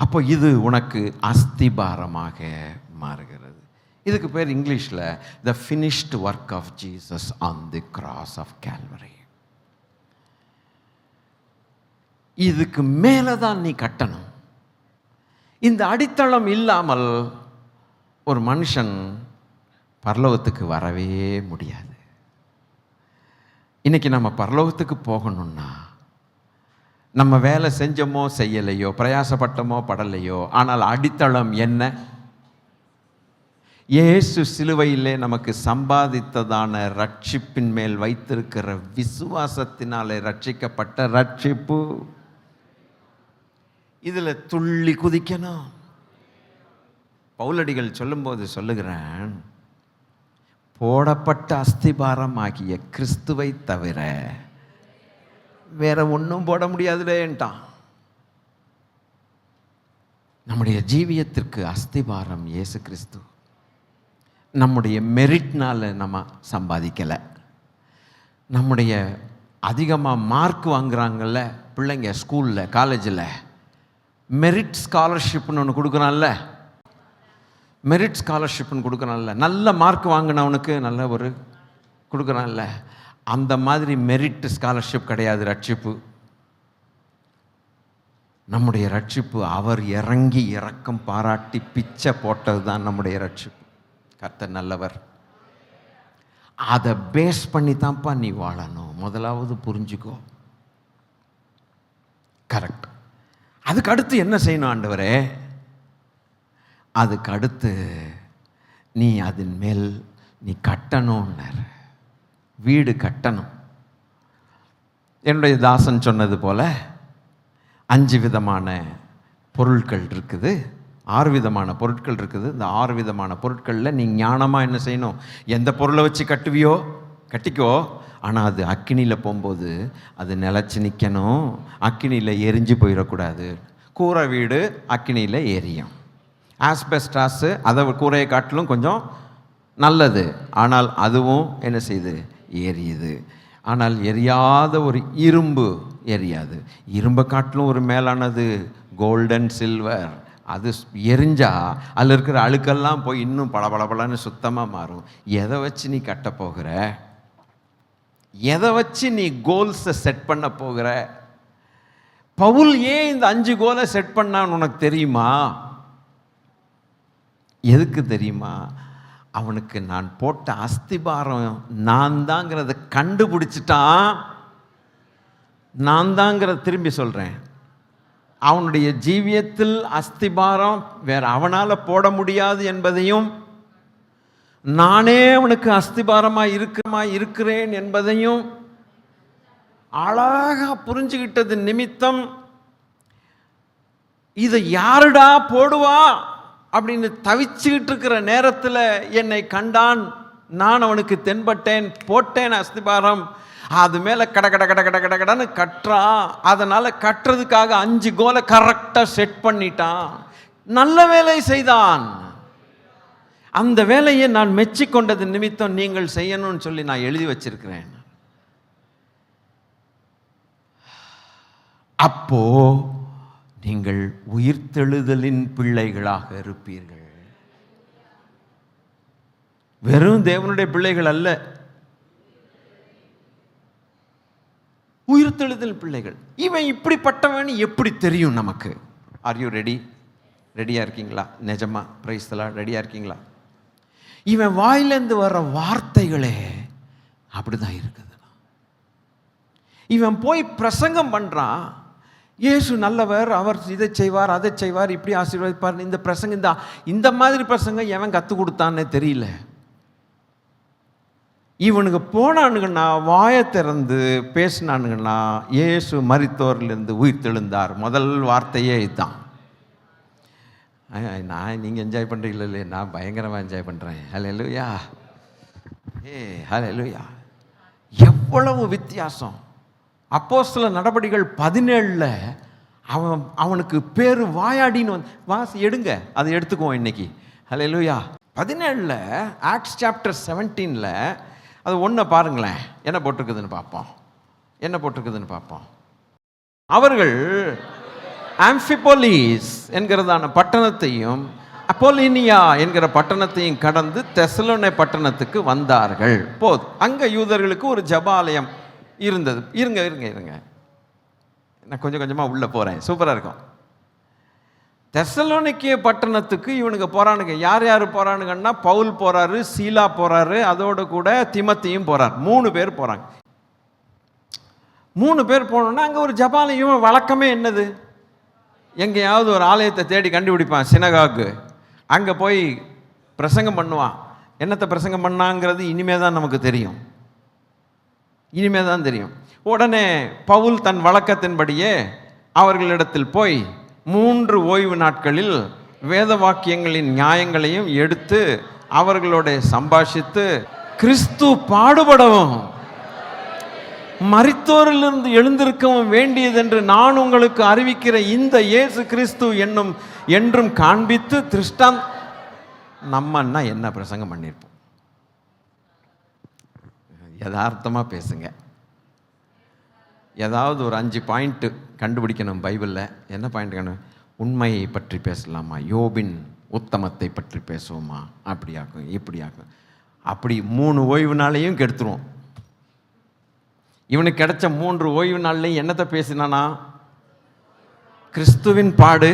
A: அப்போ இது உனக்கு அஸ்திபாரமாக மாறுகிறது. இதுக்கு பேர் இங்கிலீஷில் the finished work of Jesus on the cross of Calvary. இதுக்கு மேலே தான் நீ கட்டணும். இந்த அடித்தளம் இல்லாமல் ஒரு மனுஷன் பரலோகத்துக்கு வரவே முடியாது. இன்னைக்கு நம்ம பரலோகத்துக்கு போகணும்னா நம்ம வேலை செஞ்சோமோ செய்யலையோ, பிரயாசப்பட்டமோ படலையோ, ஆனால் அடித்தளம் என்ன? இயேசு சிலுவையிலே நமக்கு சம்பாதித்ததான ரட்சிப்பின் மேல் வைத்திருக்கிற விசுவாசத்தினாலே ரட்சிக்கப்பட்ட ரட்சிப்பு. இதில் துள்ளி குதிக்கணும். பவுலடிகள் சொல்லும்போது சொல்லுகிறேன், போடப்பட்ட அஸ்திபாரம் ஆகிய கிறிஸ்துவை தவிர வேற ஒன்றும் போட முடியாதுலேன்ட்டான். நம்முடைய ஜீவியத்திற்கு அஸ்திபாரம் இயேசு கிறிஸ்து. நம்முடைய மெரிட்னால் நம்ம சம்பாதிக்கலை. நம்முடைய அதிகமாக மார்க் வாங்குறாங்கல்ல பிள்ளைங்க ஸ்கூலில் காலேஜில், மெரிட் ஸ்காலர்ஷிப்னு ஒன்று கொடுக்குறான்ல, மெரிட் ஸ்காலர்ஷிப்னு கொடுக்குறான்ல, நல்ல மார்க் வாங்கினவனுக்கு நல்ல ஒரு கொடுக்குறான்ல, அந்த மாதிரி மெரிட் ஸ்காலர்ஷிப் கிடையாது ரட்சிப்பு. நம்முடைய ரட்சிப்பு அவர் இறங்கி இரக்கம் பாராட்டி பிச்சை போட்டது தான் நம்முடைய ரட்சிப்பு. கர்த்தர் நல்லவர். அதை பேஸ் பண்ணி தான்ப்பா நீ வாழணும். முதலாவது புரிஞ்சுக்கோ. கரெக்ட். அதுக்கு அடுத்து என்ன செய்யணும் ஆண்டவரே? அதுக்கு அடுத்து நீ அதன் மேல் நீ கட்டணும்னார். வீடு கட்டணும். என்னுடைய தாசன் சொன்னது போல 5 விதமான பொருட்கள் இருக்குது, 6 விதமான பொருட்கள் இருக்குது. இந்த 6 விதமான பொருட்களில் நீ ஞானமாக என்ன செய்யணும்? எந்த பொருளை வச்சு கட்டுவியோ கட்டிக்கோ, ஆனால் அது அக்கினியில் போகும்போது அது நிலச்சி நிற்கணும், அக்கினியில் எரிஞ்சு போயிடக்கூடாது. கூரை வீடு அக்கினியில் எரியும். ஆஸ்பெஸ்டாஸு அதை கூரையை காட்டிலும் கொஞ்சம் நல்லது, ஆனால் அதுவும் என்ன செய்யுது? எரியுது. ஆனால் எரியாத ஒரு இரும்பு எரியாது. இரும்பை காட்டிலும் ஒரு மேலானது கோல்டன் சில்வர். அது எரிஞ்சா அதில் இருக்கிற அழுக்கெல்லாம் போய் இன்னும் பளபளபளன்னு சுத்தமாக மாறும். எதை வச்சு நீ கட்ட போகிற? எதை வச்சு நீ கோல்ஸை செட் பண்ண போகிற? பவுல் ஏன் இந்த 5 கோலை செட் பண்ணான்னு உனக்கு தெரியுமா? எதுக்கு தெரியுமா? அவனுக்கு நான் போட்ட அஸ்திபாரம் நான் தாங்கிறத கண்டுபிடிச்சிட்டான். நான் தாங்கிறத திரும்பி சொல்கிறேன், அவனுடைய ஜீவியத்தில் அஸ்திபாரம் வேற அவனால் போட முடியாது என்பதையும், நானே அவனுக்கு அஸ்திபாரமாக இருக்கிறேன் என்பதையும் அழகாக புரிஞ்சுக்கிட்டது நிமித்தம், இதை யாருடா போடுவா அப்படின்னு தவிச்சுக்கிட்டு இருக்கிற நேரத்தில் என்னை கண்டான். நான் அவனுக்கு தென்பட்டேன், போட்டேன் அஸ்திபாரம். அது மேலே கட கட கட கட கட கடன்னு கட்டுறான். அதனால் கட்டுறதுக்காக 5 கோலை கரெக்டாக செட் பண்ணிட்டான். நல்ல வேலை செய்தான். அந்த வேலையை நான் மெச்சிக்கொண்டது நிமித்தம் நீங்கள் செய்யணும்னு சொல்லி நான் எழுதி வச்சிருக்கிறேன். அப்போ நீங்கள் உயிர்த்தெழுதலின் பிள்ளைகளாக இருப்பீர்கள். வெறும் தேவனுடைய பிள்ளைகள் அல்ல, உயிர்த்தெழுதல் பிள்ளைகள். இவன் இப்படிப்பட்டவன் எப்படி தெரியும் நமக்கு? Are you ready? ரெடியாக இருக்கீங்களா? நிஜமா பிரைஸ் தி லார்ட், ரெடியாக இருக்கீங்களா? இவன் வாயிலேருந்து வர்ற வார்த்தைகளே அப்படிதான் இருக்குது. இவன் போய் பிரசங்கம் பண்ணுறான், இயேசு நல்லவர், அவர் இதை செய்வார் அதை செய்வார், இப்படி ஆசீர்வதிப்பார். இந்த பிரசங்கம் இந்த மாதிரி பிரசங்கம் எவன் கற்றுக் கொடுத்தான்னு தெரியல. இவனுக்கு போனானுங்கன்னா, வாயை திறந்து பேசினானுங்கன்னா, இயேசு மரித்தோரிலிருந்து உயிர் தெழுந்தார். முதல் வார்த்தையே இதுதான். நீங்கள் என்ஜாய் பண்ணுறீங்களா இல்லையே? நான் பயங்கரமாக என்ஜாய் பண்ணுறேன். ஹல்லேலூயா, ஹல்லேலூயா. எவ்வளவு வித்தியாசம்! அப்போஸ்தலர் நடபடிகள் 17 அவனுக்கு பேர் வாயாடின்னு வாசி எடுங்க, அதை எடுத்துக்குவோம் இன்னைக்கு. ஹல்லேலூயா. 17 ஆக்ட்ஸ் சாப்டர் 17 அது ஒன்றை பாருங்களேன், என்ன போட்டிருக்குதுன்னு பார்ப்போம். அவர்கள் ஆம்பிபோலிஸ் என்கிறதான பட்டணத்தையும் அப்போலினியா என்கிற பட்டணத்தையும் கடந்து தெசலோனே பட்டணத்துக்கு வந்தார்கள். அங்கே யூதர்களுக்கு ஒரு ஜெபாலயம் இருந்தது. இருங்க, நான் கொஞ்சம் கொஞ்சமாக உள்ளே போகிறேன், சூப்பராக இருக்கும். தெசலோனிக்கே பட்டணத்துக்கு இவனுக்கு போகிறானுங்க. யார் போகிறானுங்கன்னா, பவுல் போகிறாரு, சீலா போகிறாரு, அதோடு கூட திமத்தியும் போகிறார். 3 பேர் போகிறாங்க. 3 பேர் போனோன்னா அங்கே ஒரு ஜெபாலயம். வழக்கமே என்னது, எங்கேயாவது ஒரு ஆலயத்தை தேடி கண்டுபிடிப்பான், சினகாகு. அங்கே போய் பிரசங்கம் பண்ணுவான். என்னத்தை பிரசங்கம் பண்ணாங்கிறது இனிமே தான் நமக்கு தெரியும். உடனே பவுல் தன் வழக்கத்தின்படியே அவர்களிடத்தில் போய் 3 ஓய்வு நாட்களில் வேத வாக்கியங்களின் நியாயங்களையும் எடுத்து அவர்களோட சம்பாஷித்து, கிறிஸ்து பாடுபடவும் மரித்தோரிலிருந்து எழுந்திருக்கவும் வேண்டியதென்று நான் உங்களுக்கு அறிவிக்கிற இந்த இயேசு கிறிஸ்து என்னும் என்றும் காண்பித்து நம்மன்னா என்ன பிரசங்கம் பண்ணியிருப்போம்? யதார்த்தமாக பேசுங்க. ஏதாவது ஒரு 5 பாயிண்ட்டு கண்டுபிடிக்கணும் பைபிளில். என்ன பாயிண்ட் கண்டு? உண்மையை பற்றி பேசலாமா, யோபின் உத்தமத்தை பற்றி பேசுவோமா, அப்படியாக்கும் இப்படியாக்கும். அப்படி 3 ஓய்வு நாளையும் கெடுத்துருவோம். இவனுக்கு கிடைச்ச 3 ஓய்வு நாள்லையும் என்னத்தை பேசினானா? கிறிஸ்துவின் பாடு,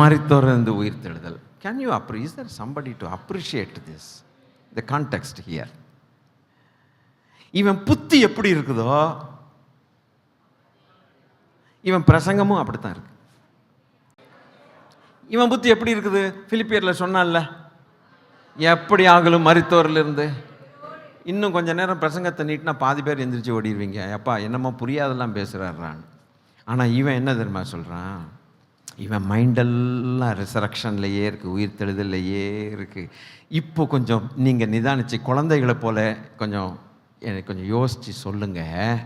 A: மரித்தோரிலிருந்து உயிர் தெழுதல். Can you appreciate? Is there somebody to appreciate this? The context here. இவன் புத்தி எப்படி இருக்குதோ இவன் பிரசங்கமும் அப்படித்தான் இருக்கு. இவன் புத்தி எப்படி இருக்குது? பிலிப்பியரில் சொன்னான்ல, எப்படி ஆகலும் மரித்தோரிலிருந்து. இன்னும் கொஞ்சம் நேரம் பிரசங்கத்தை நீட்டினா பாதி பேர் எந்திரிச்சு ஓடிடுவீங்க. அப்பா என்னமோ புரியாதெல்லாம் பேசுகிறான். ஆனால் இவன் என்ன தெரியுமா சொல்கிறான்? இவன் மைண்டெல்லாம் ரிசரக்ஷன்லையே இருக்குது, உயிர் தெழுதல்லையே இருக்குது. இப்போ கொஞ்சம் நீங்கள் நிதானிச்சு குழந்தைகளை போல எனக்கு கொஞ்சம் யோசித்து சொல்லுங்கள்,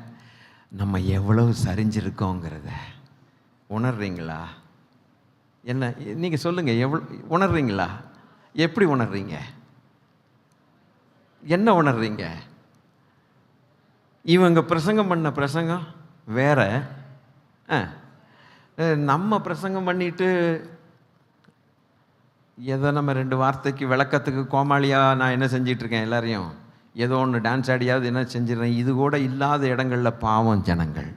A: நம்ம எவ்வளவு சரிஞ்சிருக்கோங்கிறத உணர்றீங்களா? என்ன நீங்கள் சொல்லுங்கள், உணர்றீங்களா? எப்படி உணர்றீங்க? என்ன உணர்றீங்க? இவங்க பிரசங்கம் பண்ண பிரசங்கம் வேற, நம்ம பிரசங்கம் பண்ணிட்டு ஏதோ நம்ம 2 வார்த்தைக்கு விளக்கத்துக்கு கோமாளியாக நான் என்ன செஞ்சிட்ருக்கேன், எல்லாரையும் ஏதோ ஒன்று டான்ஸ் ஆடியாவது என்ன செஞ்சிடறேன். இது கூட இல்லாத இடங்களில் பாவம் ஜனங்கள்.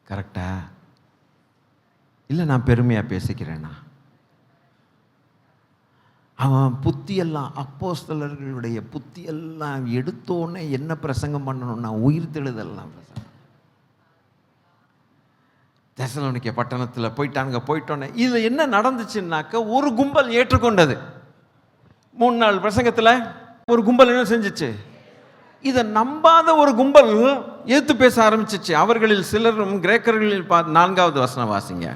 A: கரெக்டா இல்லை? நான் பெருமையாக பேசிக்கிறேன்னா? அவன் புத்தியெல்லாம், அப்போஸ்தலர்களுடைய புத்தியெல்லாம் எடுத்தோன்னே என்ன பிரசங்கம் பண்ணணும்னா உயிர் தெழுதல்லாம் பிரசங்கம். தெசலோனிக்கே பட்டணத்தில் போயிட்டோன்னே இது என்ன நடந்துச்சுன்னாக்க, ஒரு கும்பல் ஏற்றுக்கொண்டது. 3 நாள் பிரசங்கத்தில் ஒரு கும்பல் என்ன செஞ்சிச்சு? இதை நம்பாத ஒரு கும்பல் எதிர்த்து பேச ஆரம்பிச்சிச்சு. அவர்களில் சிலரும் கிரேக்கர்களில் 4வது வசனம் வாசிங்க.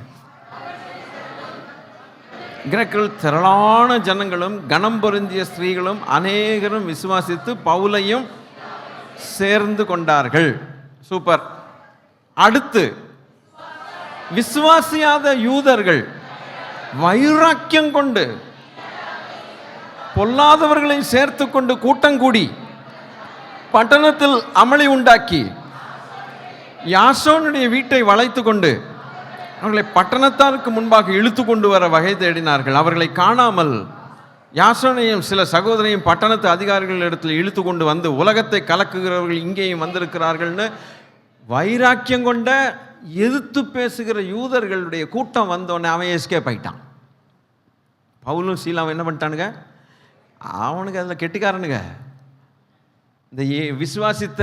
A: கிரேக்கர்கள் திரளான ஜனங்களும் கனம் பொருந்திய ஸ்திரீகளும் அநேகரும் விசுவாசித்து பவுலையும் சேர்ந்து கொண்டார்கள். சூப்பர். அடுத்து விசுவாசியாத யூதர்கள் வைராக்கியம் கொண்டு பொல்லாதவர்களை சேர்த்து கொண்டு கூட்டங்கூடி பட்டணத்தில் அமளி உண்டாக்கி யாசோனுடைய வீட்டை வளைத்து கொண்டு அவர்களை பட்டணத்தாருக்கு முன்பாக இழுத்து கொண்டு வர வகை தேடினார்கள். அவர்களை காணாமல் யாசோனையும் சில சகோதரையும் பட்டணத்து அதிகாரிகள் இடத்துல இழுத்து கொண்டு வந்து, உலகத்தை கலக்குகிறவர்கள் இங்கேயும் வந்திருக்கிறார்கள்னு வைராக்கியம் கொண்ட எதிர்த்து பேசுகிற யூதர்களுடைய கூட்டம் வந்தோடனே அவன் எஸ்கேப் ஆயிட்டான். பவுலும் சீலாவும் என்ன பண்ணிட்டானுங்க? அவனுக்கு அதில் கெட்டிக்காரனுங்க. இந்த விசுவாசித்த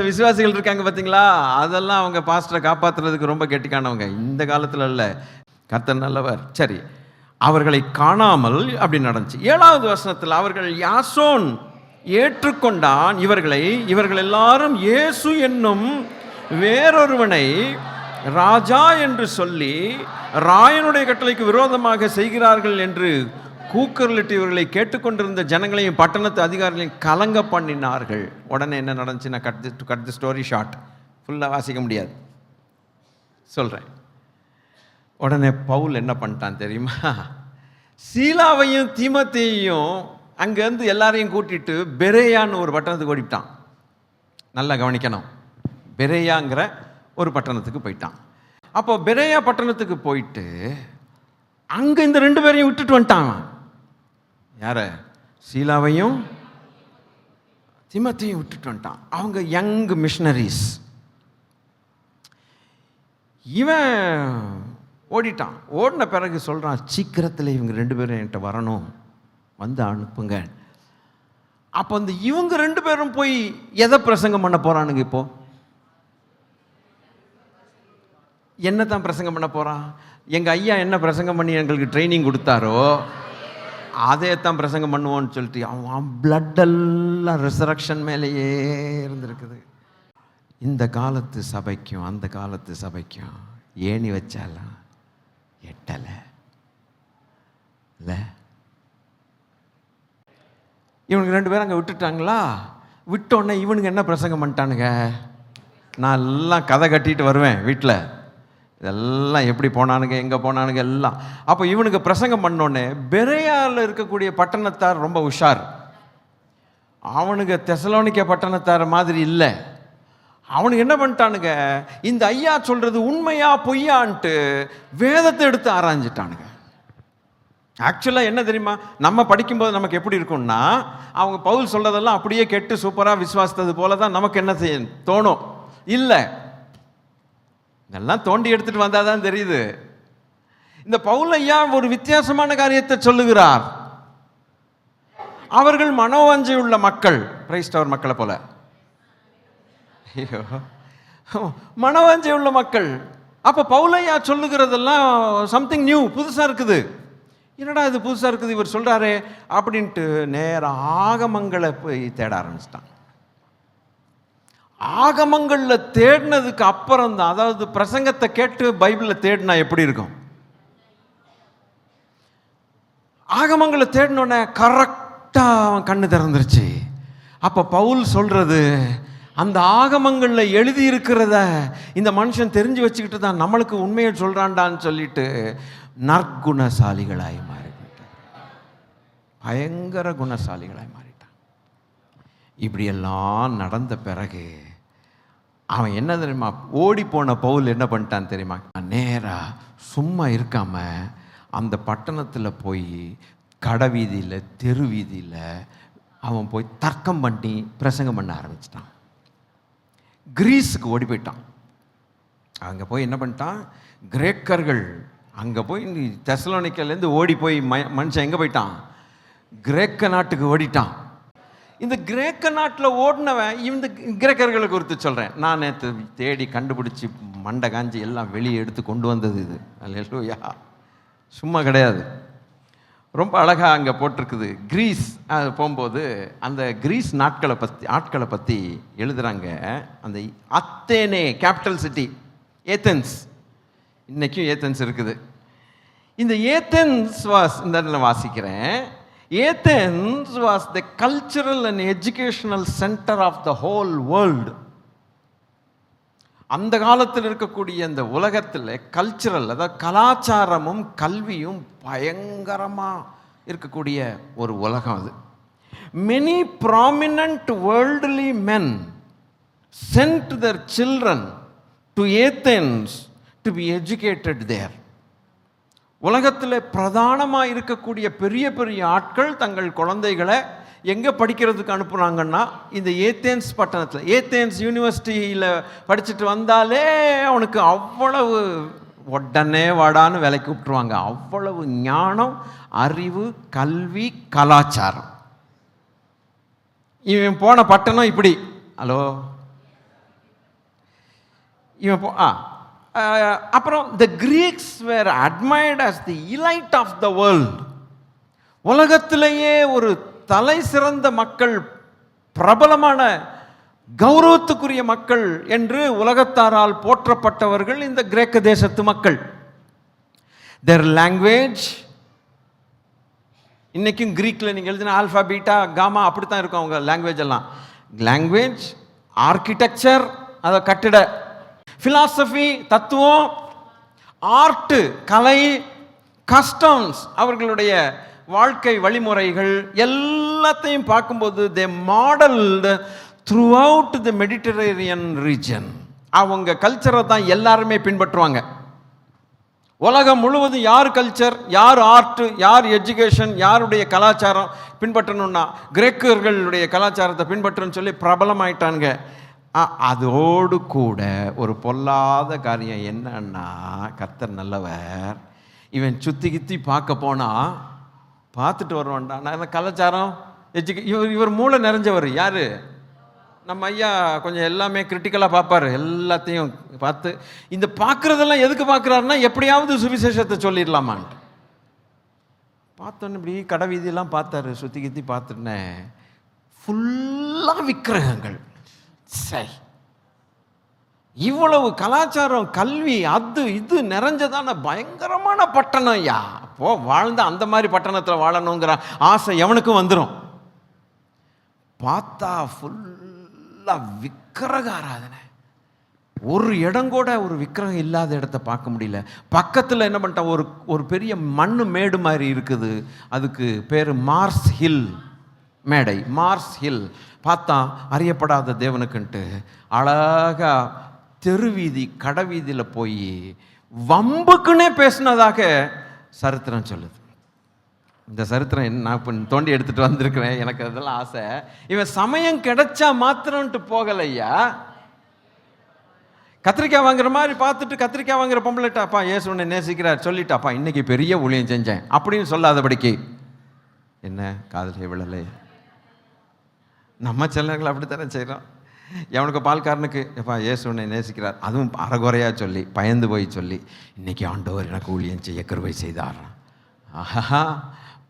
A: விசுவாசிகள் இருக்காங்க பார்த்தீங்களா, அதெல்லாம் அவங்க பாஸ்டரை காப்பாற்றுறதுக்கு ரொம்ப கெட்டிக்கானவங்க. இந்த காலத்தில் இல்லை, கர்த்தர் நல்லவர். சரி, அவர்களை காணாமல் அப்படி நடந்துச்சு. 7வது வசனத்தில் அவர்கள் யாசோன் ஏற்றுக்கொண்டான் இவர்கள் எல்லாரும் இயேசு என்னும் வேறொருவனை ராஜா என்று சொல்லி ராயனுடைய கட்டளைக்கு விரோதமாக செய்கிறார்கள் என்று கூக்குரலிட்டு இவர்களை கேட்டுக்கொண்டிருந்த ஜனங்களையும் பட்டணத்து அதிகாரிகளையும் கலங்க பண்ணினார்கள். உடனே என்ன நடந்துச்சுன்னா, கட் தி ஸ்டோரி ஷார்ட், ஃபுல்லாக வாசிக்க முடியாது, சொல்கிறேன். உடனே பவுல் என்ன பண்ணிட்டான் தெரியுமா? சீலாவையும் தீமோத்தேயையும் அங்கேருந்து எல்லாரையும் கூட்டிட்டு பெரேயான்னு ஒரு பட்டணத்துக்கு ஓடிவிட்டான். நல்லா கவனிக்கணும், பெரேயாங்கிற ஒரு பட்டணத்துக்கு போயிட்டான். அப்போ பெரேயா பட்டணத்துக்கு போயிட்டு அங்கே இந்த 2 பேரையும் விட்டுட்டு வந்துட்டான். யார? சீலாவையும் தீமோத்தேயையும் விட்டுட்டு வந்துட்டான். அவங்க யங் மிஷனரிஸ். இவன் ஓடிட்டான். ஓடின பிறகு சொல்கிறான், சீக்கிரத்தில் இவங்க 2 பேரும் என்கிட்ட வரணும், வந்து அனுப்புங்க. அப்போ இந்த இவங்க 2 பேரும் போய் எதை பிரசங்கம் பண்ண போகிறானுங்க? இப்போ என்ன தான் பிரசங்கம் பண்ண போகிறான்? எங்கள் ஐயா என்ன பிரசங்கம் பண்ணி எங்களுக்கு ட்ரைனிங் கொடுத்தாரோ அதே தான் பிரசங்கம் பண்ணுவோன்னு சொல்லிட்டு அவன் பிளட்டெல்லாம் ரிசரக்ஷன் மேலேயே இருந்திருக்குது. இந்த காலத்து சபைக்கும் அந்த காலத்து சபைக்கும் ஏணி வச்சாலாம் எட்டலை இல்லை. இவனுக்கு 2 பேரும் அங்கே விட்டுட்டாங்களா? விட்டோடனே இவனுக்கு என்ன பிரசங்கம் பண்ணிட்டானுங்க? நான் எல்லாம் கதை கட்டிட்டு வருவேன் வீட்டில், இதெல்லாம் எப்படி போனானுங்க, எங்கே போனானுங்க எல்லாம். அப்போ இவனுக்கு பிரசங்கம் பண்ணோடனே பெரேயாவில் இருக்கக்கூடிய பட்டணத்தார் ரொம்ப உஷார். அவனுக்கு தெசலோனிக்கே பட்டணத்தார் மாதிரி இல்லை. அவனுக்கு என்ன பண்ணிட்டானுங்க, இந்த ஐயா சொல்கிறது உண்மையா பொய்யான்ட்டு வேதத்தை எடுத்து ஆராய்ஞ்சிட்டானுங்க. ஆக்சுவலாக என்ன தெரியுமா, நம்ம படிக்கும்போது நமக்கு எப்படி இருக்கும்னா, அவங்க பவுல் சொல்கிறதெல்லாம் அப்படியே கெட்டு சூப்பராக விசுவாசித்தது போல தான் நமக்கு என்ன செய்ய தோணும். இல்லை, இதெல்லாம் தோண்டி எடுத்துகிட்டு வந்தால் தான் தெரியுது. இந்த பவுல் ஐயா ஒரு வித்தியாசமான காரியத்தை சொல்லுகிறார். அவர்கள் மனோவாஞ்சை உள்ள மக்கள், கிரைஸ்தவர் மக்களை போல. ஐயோ, மனவாஞ்சை உள்ள மக்கள். அப்போ பவுலையா சொல்லுகிறதெல்லாம் சம்திங் நியூ, புதுசாக இருக்குது. என்னடா இது புதுசாக இருக்குது இவர் சொல்கிறாரு அப்படின்ட்டு நேராக ஆகமங்களை போய் தேட ஆரம்பிச்சிட்டான். ஆகமங்களில் தேடினதுக்கு அப்புறம் தான், அதாவது பிரசங்கத்தை கேட்டு பைபிளில் தேடினா எப்படி இருக்கும், ஆகமங்களை தேடினோடனே கரெக்டாக அவன் கண்ணு திறந்துருச்சு. அப்போ பவுல் சொல்கிறது, அந்த ஆகமங்களில் எழுதியிருக்கிறத இந்த மனுஷன் தெரிஞ்சு வச்சுக்கிட்டு தான் நம்மளுக்கு உண்மையை சொல்கிறான்டான்னு சொல்லிட்டு நற்குணசாலிகளாய் மாறிவிட்டான். பயங்கர குணசாலிகளாய் மாறிட்டான். இப்படியெல்லாம் நடந்த பிறகு அவன் என்ன தெரியுமா, ஓடி போன பவுல் என்ன பண்ணிட்டான் தெரியுமா, நேராக சும்மா இருக்காம அந்த பட்டணத்தில் போய் கடை வீதியில் தெரு வீதியில் அவன் போய் தர்க்கம் பண்ணி பிரசங்கம் பண்ண ஆரம்பிச்சிட்டான். கிரீஸுக்கு ஓடி போயிட்டான். அங்கே போய் என்ன பண்ணிட்டான், கிரேக்கர்கள் அங்கே போய் தெசலோனிக்கேலேருந்து ஓடி போய் மனுஷன் எங்கே போயிட்டான், கிரேக்க நாட்டுக்கு ஓடிட்டான். இந்த கிரேக்க நாட்டில் ஓடினவன் இந்த கிரேக்கர்களை குறித்து சொல்கிறேன். நான் நேற்று தேடி கண்டுபிடிச்சி மண்டை காஞ்சி எல்லாம் வெளியே எடுத்து கொண்டு வந்தது இது. அல்லேலூயா, சும்மா கிடையாது, ரொம்ப அழகாக அங்கே போட்டிருக்குது. கிரீஸ் போகும்போது அந்த கிரீஸ் ஆட்களை பற்றி எழுதுகிறாங்க. அந்த அத்தேனே கேபிட்டல் சிட்டி, ஏத்தென்ஸ், இன்றைக்கும் ஏத்தென்ஸ் இருக்குது. இந்த ஏத்தென்ஸ் வாஸ், இந்த இடத்துல வாசிக்கிறேன், Athens was the cultural and educational centre of the whole world. அந்த காலத்தில் இருக்கக்கூடிய இந்த உலகத்தில் கல்ச்சரல், அதாவது கலாச்சாரமும் கல்வியும் பயங்கரமாக இருக்கக்கூடிய ஒரு உலகம் அது. Many prominent worldly men sent their children to Athens to be educated there. உலகத்தில் பிரதானமாக இருக்கக்கூடிய பெரிய பெரிய ஆட்கள் தங்கள் குழந்தைகளை எங்கே படிக்கிறதுக்கு அனுப்புனாங்கன்னா இந்த ஏத்தேன்ஸ் பட்டணத்தில், ஏத்தேன்ஸ் யூனிவர்சிட்டியில் படிச்சுட்டு வந்தாலே அவனுக்கு அவ்வளவு உடனே வாடான்னு வேலைக்கு விட்டுருவாங்க. அவ்வளவு ஞானம், அறிவு, கல்வி, கலாச்சாரம். இவன் போன பட்டணம் இப்படி. ஹலோ, இவன் அப்புறம் the Greeks were admired as the elite of the world. உலகத்திலேயே ஒரு தலை சிறந்த மக்கள், பிரபலமான கௌரவத்துக்குரிய மக்கள் என்று உலகத்தாரால் போற்றப்பட்டவர்கள் இந்த கிரேக்க தேசத்து மக்கள். their language, இன்னைக்கும் கிரீக்கில் நீங்கள் எழுதின ஆல்ஃபா பீட்டா காமா அப்படி தான் இருக்கும் அவங்க லாங்குவேஜ் எல்லாம். லாங்குவேஜ், ஆர்கிடெக்சர், அதை கட்டிட, ஃபிலாசபி தத்துவம், ஆர்ட்டு கலை, கஸ்டம்ஸ் அவர்களுடைய வாழ்க்கை வழிமுறைகள் எல்லாத்தையும் பார்க்கும்போது they modelled throughout the Mediterranean region. அவங்க கல்ச்சரை தான் எல்லாருமே பின்பற்றுவாங்க. உலகம் முழுவதும் யார் கல்ச்சர், யார் ஆர்ட், யார் எஜுகேஷன், யாருடைய கலாச்சாரம் பின்பற்றணும்னா கிரேக்கர்களுடைய கலாச்சாரத்தை பின்பற்றணும்னு சொல்லி பிரபலமாயிட்டாங்க. அதோடு கூட ஒரு பொல்லாத காரியம் என்னன்னா, கர்த்தர் நல்லவர், இவன் சுற்றி கித்தி பார்க்க போனால் பார்த்துட்டு வருவான்டா. நான் கலாச்சாரம் இவர் மூளை நிறைஞ்சவர் யார், நம்ம ஐயா கொஞ்சம் எல்லாமே கிரிட்டிக்கலாக பார்ப்பார். எல்லாத்தையும் பார்த்து இந்த பார்க்குறதெல்லாம் எதுக்கு பார்க்குறாருன்னா எப்படியாவது சுவிசேஷத்தை சொல்லிடலாமான்ட்டு பார்த்தோன்னு இப்படி கடை வீதியெல்லாம் பார்த்தாரு. சுற்றி கித்தி பார்த்துட்டேன், ஃபுல்லாக விக்கிரகங்கள். சரி, இவ்வளவு கலாச்சாரம் கல்வி அது இது நிறைஞ்சதான பயங்கரமான பட்டணம் ஐயா. அப்போ வாழ்ந்த அந்த மாதிரி பட்டணத்தில் வாழணுங்கிற ஆசை எவனுக்கும் வந்துடும். பார்த்தா ஃபுல்லாக விக்கிரக ஆராதனை. ஒரு இடம் கூட ஒரு விக்கிரகம் இல்லாத இடத்த பார்க்க முடியல. பக்கத்தில் என்ன பண்ணிட்டான், ஒரு பெரிய மண் மேடு மாதிரி இருக்குது. அதுக்கு பேர் மார்ஸ் ஹில் மேடை, மார்ஸ் ஹில். பார்த்தா அறியப்படாத தேவனுக்குன்ட்டு அழகா தெருவீதி கடைவீதியில் போய் வம்புக்குன்னே பேசினதாக சரித்திரம் சொல்லுது. இந்த சரித்திரம் நான் இப்போ தோண்டி எடுத்துகிட்டு வந்திருக்கிறேன். எனக்கு அதெல்லாம் ஆசை. இவன் சமயம் கிடைச்சா மாத்திரம்ட்டு போகலையா, கத்திரிக்காய் வாங்குற மாதிரி பார்த்துட்டு கத்திரிக்காய் வாங்குற பொம்பளைட்டாப்பா ஏசு உன்னை நேசிக்கிறார் சொல்லிட்டாப்பா இன்னைக்கு பெரிய ஊழியம் செஞ்சேன் அப்படின்னு சொல்லாதபடிக்கு என்ன காதலே விழலை. நம்ம செல்லங்கள் அப்படித்தானே செய்கிறோம். எவனுக்கு பால்காரனுக்கு எப்பா ஏசு உன்னை நேசிக்கிறார், அதுவும் அறகுறையாக சொல்லி பயந்து போய் சொல்லி இன்னைக்கு ஆண்டவர் எனக்கு ஊழியம் செய்ய கிருபை செய்தார். ஆஹா,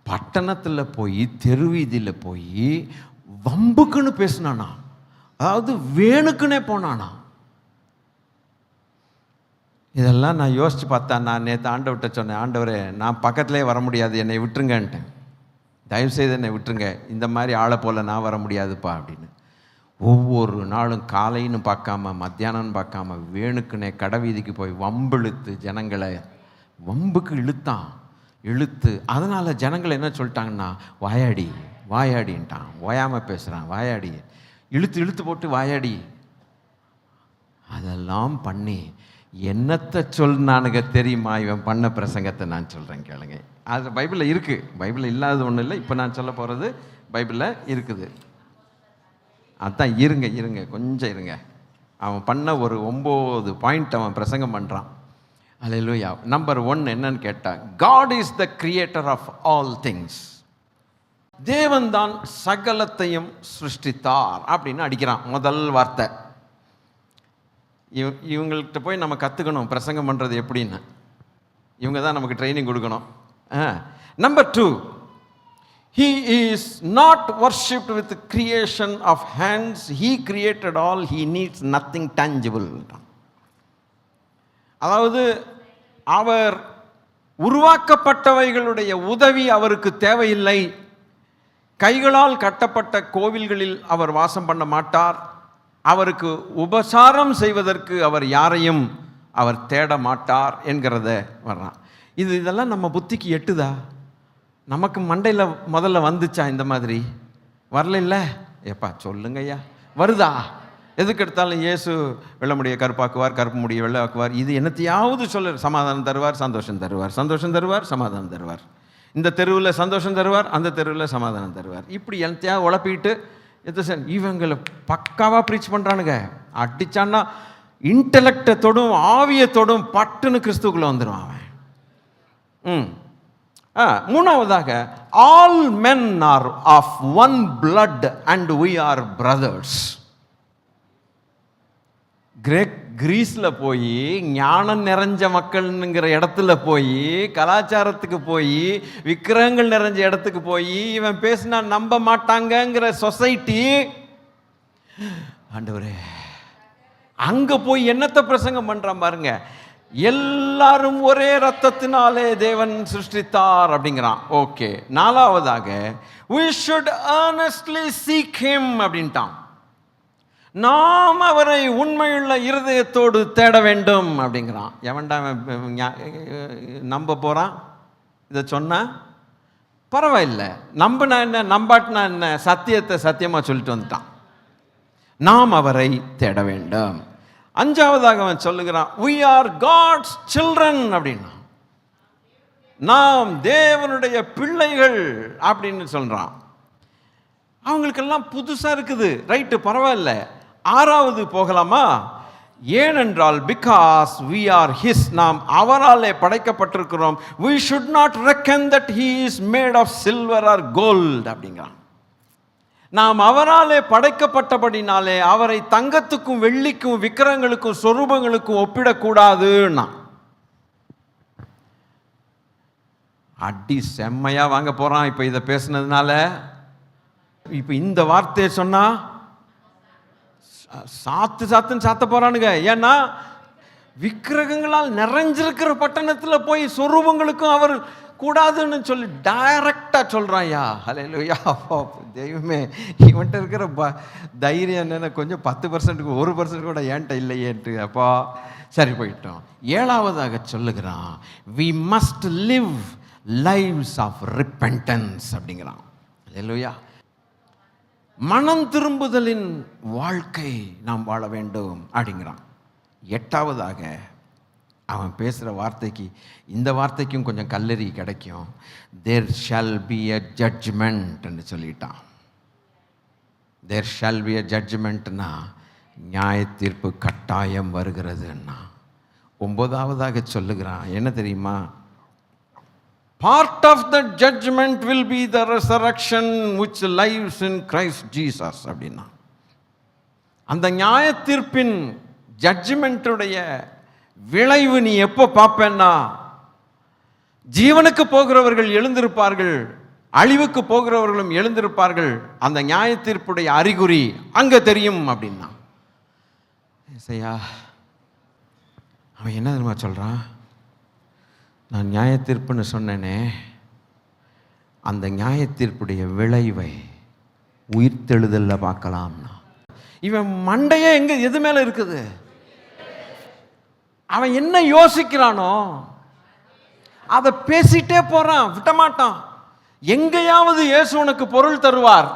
A: பட்டணத்தில் போய் தெருவீதியில் போய் வம்புக்குன்னு பேசினானா, அதாவது வேணுக்குன்னே போனானா. இதெல்லாம் நான் யோசித்து பார்த்தா, நான் நேற்று ஆண்டவர்கிட்ட சொன்னேன், ஆண்டவரே நான் பக்கத்துலேயே வர முடியாது, என்னை விட்டுருங்கன்ட்டேன், தயவுசெய்து என்னை விட்டுருங்க, இந்த மாதிரி ஆளை போல் நான் வர முடியாதுப்பா அப்படின்னு. ஒவ்வொரு நாளும் காலைன்னு பார்க்காம மத்தியானம்னு பார்க்காம வேணுக்குன்னே கடைவீதிக்கு போய் வம்பிழுத்து ஜனங்களை வம்புக்கு இழுத்து அதனால் ஜனங்களை என்ன சொல்லிட்டாங்கன்னா வாயாடி வாயாடின்ட்டான், ஓயாமல் பேசுகிறான், வாயாடி இழுத்து போட்டு வாயாடி. அதெல்லாம் பண்ணி என்னத்தை சொன்னானுங்க தெரியுமா? இவன் பண்ண பிரசங்கத்தை நான் சொல்கிறேன் கேளுங்க. அது பைபிளில் இருக்குது, பைபிளில் இல்லாதது ஒன்றும் இல்லை. இப்போ நான் சொல்ல போகிறது பைபிளில் இருக்குது. அதான் இருங்க கொஞ்சம் இருங்க. அவன் பண்ண ஒரு 9 பாயிண்ட் அவன் பிரசங்கம் பண்ணுறான். அல்லேலூயா. நம்பர் 1 என்னன்னு கேட்டால், God is the creator of all things. தேவன் தான் சகலத்தையும் சிருஷ்டித்தார் அப்படின்னு அடிக்கிறான் முதல் வார்த்தை. இவங்கள்ட்ட போய் நம்ம கற்றுக்கணும் பிரசங்கம் பண்ணுறது எப்படின்னு. இவங்க தான் நமக்கு ட்ரைனிங் கொடுக்கணும். Number 2, He is not worshipped with creation of hands. He created all. He needs nothing tangible. அதாவது அவர் உருவாக்கப்பட்டவைகளுடைய உதவி அவருக்கு தேவையில்லை. கைகளால் கட்டப்பட்ட கோவில்களில் அவர் வாசம் பண்ண மாட்டார். அவருக்கு உபசாரம் செய்வதற்கு அவர் யாரையும் அவர் தேட மாட்டார் என்கிறத வர்றான். இதெல்லாம் நம்ம புத்திக்கு எட்டுதா? நமக்கு மண்டையில் முதல்ல வந்துச்சா? இந்த மாதிரி வரல இல்லை ஏப்பா சொல்லுங்க ஐயா. வருதா? எதுக்கு எடுத்தாலும் இயேசு வெள்ளை முடியை கருப்பாக்குவார், கருப்பு முடியை வெள்ளையாக்குவார். இது என்னத்தையாவது சொல்ல, சமாதானம் தருவார், சந்தோஷம் தருவார், சந்தோஷம் தருவார், சமாதானம் தருவார். இந்த தெருவில் சந்தோஷம் தருவார், அந்த தெருவில் சமாதானம் தருவார். இப்படி என்னத்தையாவது உழப்பிட்டு இவங்களை பக்காவாக ப்ரீச் பண்ணுறானுங்க. அடிச்சான்னா இன்டலெக்டை தொடும், ஆவியை தொடும், பட்டுன்னு கிறிஸ்துக்குள்ளே வந்துடுவான் அவன். மூணாவதாக, all men are of one blood and we are brothers. கிரீஸில் போய் ஞானம் நிறைஞ்ச மக்கள்ங்கிற இடத்துல போய், கலாச்சாரத்துக்கு போய், விக்கிரகங்கள் நிறைஞ்ச இடத்துக்கு போய் இவன் பேசினா நம்ப மாட்டாங்கங்கிற சொசைட்டி, ஆண்டவரே அங்க போய் என்னத்தை பிரசங்கம் பண்றான் பாருங்க. எல்லாரும் ஒரே ரத்தத்தினாலே தேவன் சிருஷ்டித்தார் அப்படிங்கிறான். ஓகே, நாலாவதாக we should earnestly seek him அப்படின்ட்டான். நாம் அவரை உண்மையுள்ள இருதயத்தோடு தேட வேண்டும் அப்படிங்கிறான். எவன்டா நம்ப போகிறான்? இதை சொன்னா பரவாயில்லை, நம்பினா என்ன நம்பாட்டினா என்ன, சத்தியத்தை சத்தியமாக சொல்லிட்டு வந்துட்டான். நாம் அவரை தேட வேண்டும். அஞ்சாவதாக அவன் சொல்லுகிறான், we are God's children அப்படின்னா, நாம் தேவனுடைய பிள்ளைகள் அப்படின்னு சொல்றான். அவங்களுக்கெல்லாம் புதுசாக இருக்குது. ரைட்டு, பரவாயில்ல. ஆறாவது போகலாமா? ஏனென்றால் பிகாஸ் we are his, நாம் அவராலே படைக்கப்பட்டிருக்கிறோம். we should not reckon that he is made of silver or gold அப்படிங்கிறான். நாம் அவராலே படைக்கப்பட்டபடினாலே அவரை தங்கத்துக்கும் வெள்ளிக்கும் விக்கிரகங்களுக்கும் சொரூபங்களுக்கும் ஒப்பிடக்கூடாதுன்னா. அடி செம்மையா வாங்க போறான் இப்ப இதை பேசுனதுனால. இப்ப இந்த வார்த்தையை சொன்னா சாத்துன்னு சாத்த போறானுங்க. ஏன்னா விக்கிரகங்களால் நிறைஞ்சிருக்கிற பட்டணத்தில் போய் சொரூபங்களுக்கும் அவர் கூடாதுன்னு சொல்லி டைரக்டா சொல்றான். யா ஹல்லேலூயா. தெய்வமே, இவன்ட்ட இருக்கிற தைரியம் என்னென்ன, கொஞ்சம் 10% 1% கூட ஏன்ட்ட இல்லையேன்ட்டு. அப்பா சரி போயிட்டோம். ஏழாவதாக சொல்லுகிறான், we must live lives of repentance அப்படிங்கிறான். ஹல்லேலூயா. மனம் திரும்புதலின் வாழ்க்கை நாம் வாழ வேண்டும் அப்படிங்கிறான். எட்டாவதாக அவன் பேசுகிற வார்த்தைக்கு, இந்த வார்த்தைக்கும் கொஞ்சம் கல்லறி கிடைக்கும். there shall be a judgment என்று சொல்லிட்டான். there shall be a judgmentனா நியாய தீர்ப்பு கட்டாயம் வருகிறதுன்னா. ஒன்பதாவதாக சொல்லுகிறான், என்ன தெரியுமா? part of the judgment will be the resurrection which lives in Christ Jesus அப்படின்னா. அந்த நியாய தீர்ப்பின் ஜட்ஜ்மெண்ட்டுடைய விளைவு நீ எப்போ பார்ப்பேன்னா, ஜீவனுக்கு போகிறவர்கள் எழுந்திருப்பார்கள், அழிவுக்கு போகிறவர்களும் எழுந்திருப்பார்கள். அந்த நியாய தீர்ப்புடைய அறிகுறி அங்க தெரியும் அப்படின்னா. ஐயா, அவன் என்ன தெரியுமா சொல்றான்? நான் நியாய தீர்ப்புன்னு சொன்னேனே, அந்த நியாய தீர்ப்புடைய விளைவை உயிர்த்தெழுதல்ல பார்க்கலாம்னா. இவன் மண்டையே எங்க எது மேல இருக்குது? அவன் என்ன யோசிக்கிறானோ அதை பேசிட்டே போறான், விட்டமாட்டான். எங்கேயாவது இயேசு உனக்கு பொருள் தருவார்,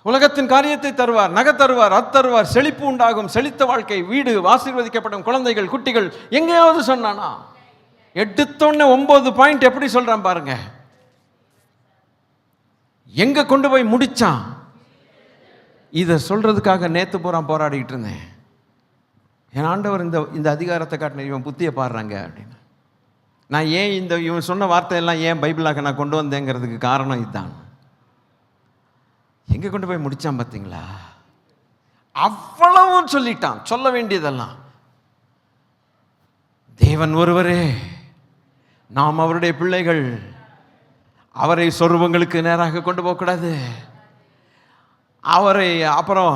A: உலகத்தின் காரியத்தை தருவார், நகை தருவார், தருவார், செழிப்பு உண்டாகும், செழித்த வாழ்க்கை, வீடு, ஆசீர்வதிக்கப்படும் குழந்தைகள், குட்டிகள், எங்கேயாவது சொன்னானா? எடுத்தோன்னே 9 பாயிண்ட் எப்படி சொல்றான் பாருங்க. எங்க கொண்டு போய் முடிச்சான்? இதை சொல்றதுக்காக நேத்து பூரா போராடிட்டு இருந்தேன். என் ஆண்டவர் இந்த அதிகாரத்தை காட்டின இவன் புத்தியை பாடுறாங்க அப்படின்னு. நான் ஏன் இவன் சொன்ன வார்த்தையெல்லாம் ஏன் பைபிளாக நான் கொண்டு வந்தேங்கிறதுக்கு காரணம் இதுதான். எங்க கொண்டு போய் முடிச்சான் பார்த்தீங்களா? அவ்வளவும் சொல்லிட்டான், சொல்ல வேண்டியதெல்லாம். தேவன் ஒருவரே, நாம் அவருடைய பிள்ளைகள், அவரை சொரூபங்களுக்கு நேராக கொண்டு போகக்கூடாது. அவரை அப்புறம்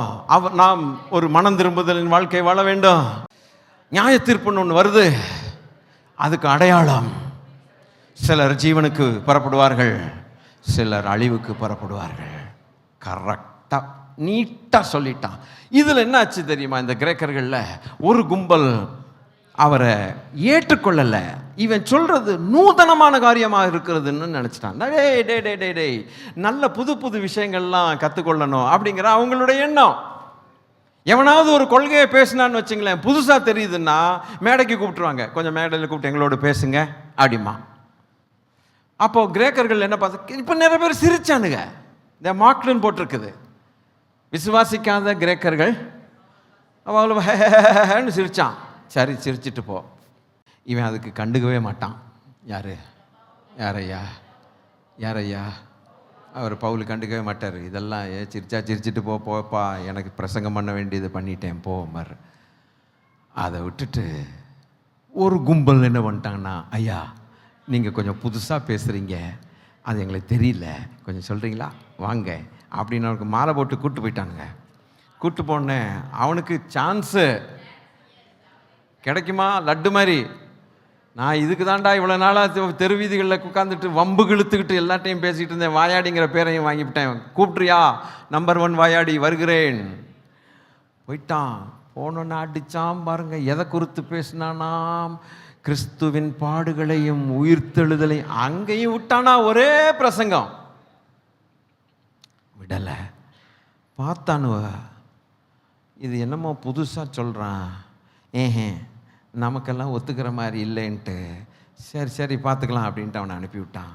A: நாம் ஒரு மனம் திரும்புதலின் வாழ்க்கை வாழ வேண்டும். நியாய தீர்ப்புன்னு ஒன்று வருது, அதுக்கு அடையாளம். சிலர் ஜீவனுக்கு புறப்படுவார்கள், சிலர் அழிவுக்கு புறப்படுவார்கள். கரெக்டா நீட்டா சொல்லிட்டான். இதுல என்ன ஆச்சு தெரியுமா? இந்த கிரேக்கர்கள்ல ஒரு கும்பல் அவரை ஏற்றுக்கொள்ளல. இவன் சொல்றது நூதனமான காரியமாக இருக்கிறதுன்னு நினைச்சிட்டான். டேய் நல்ல புது புது விஷயங்கள்லாம் கற்றுக்கொள்ளணும் அப்படிங்கிற அவங்களுடைய எண்ணம். எவனாவது ஒரு கொள்கையை பேசினான்னு வச்சுங்களேன், புதுசா தெரியுதுன்னா மேடைக்கு கூப்பிட்டுருவாங்க, கொஞ்சம் மேடையில் கூப்பிட்டு எங்களோட பேசுங்க அப்படிமா. அப்போ கிரேக்கர்கள் என்ன பார்த்து, இப்போ நிறைய பேர் சிரிச்சானுங்க. இந்த மாக்டுன்னு போட்டிருக்குது. விசுவாசிக்காத கிரேக்கர்கள் அவ்வளோ சிரிச்சான். சரி, சிரிச்சிட்டு போ. இவன் அதுக்கு கண்டுக்கவே மாட்டான். யாரையா அவர் பவுல் கண்டுக்கவே மாட்டார். இதெல்லாம் சிரிச்சிட்டு போப்பா, எனக்கு பிரசங்கம் பண்ண வேண்டியது பண்ணிட்டேன் போமார். அதை விட்டுட்டு ஒரு கும்பல் என்ன பண்ணிட்டாங்கன்னா, ஐயா நீங்கள் கொஞ்சம் புதுசாக பேசுகிறீங்க, அது எங்களுக்கு தெரியல, கொஞ்சம் சொல்கிறீங்களா வாங்க அப்படின்னு அவனுக்கு மாலை போட்டு கூப்பிட்டு போயிட்டானுங்க. கூப்பிட்டு போனேன், அவனுக்கு சான்ஸு கிடைக்குமா லட்டு மாதிரி. நான் இதுக்கு தாண்டா இவ்வளோ நாளாக தெரு வீதிகளில் உட்காந்துட்டு வம்பு இழுத்துக்கிட்டு எல்லாத்தையும் பேசிகிட்டு இருந்தேன், வாயாடிங்கிற பேரையும் வாங்கிவிட்டேன், கூப்பிட்றியா நம்பர் 1 வாயாடி வருகிறேன். போயிட்டான். போனோன்னு அடித்தான் பாருங்க. எதை குறித்து பேசினானாம்? கிறிஸ்துவின் பாடுகளையும் உயிர்த்தெழுதலையும். அங்கேயும் விட்டானா ஒரே பிரசங்கம் விடலை. பார்த்தானுவ, இது என்னமோ புதுசாக சொல்கிறான், நமக்கெல்லாம் ஒத்துக்கிற மாதிரி இல்லைன்ட்டு, சரி பார்த்துக்கலாம் அப்படின்ட்டு அவனை அனுப்பிவிட்டான்.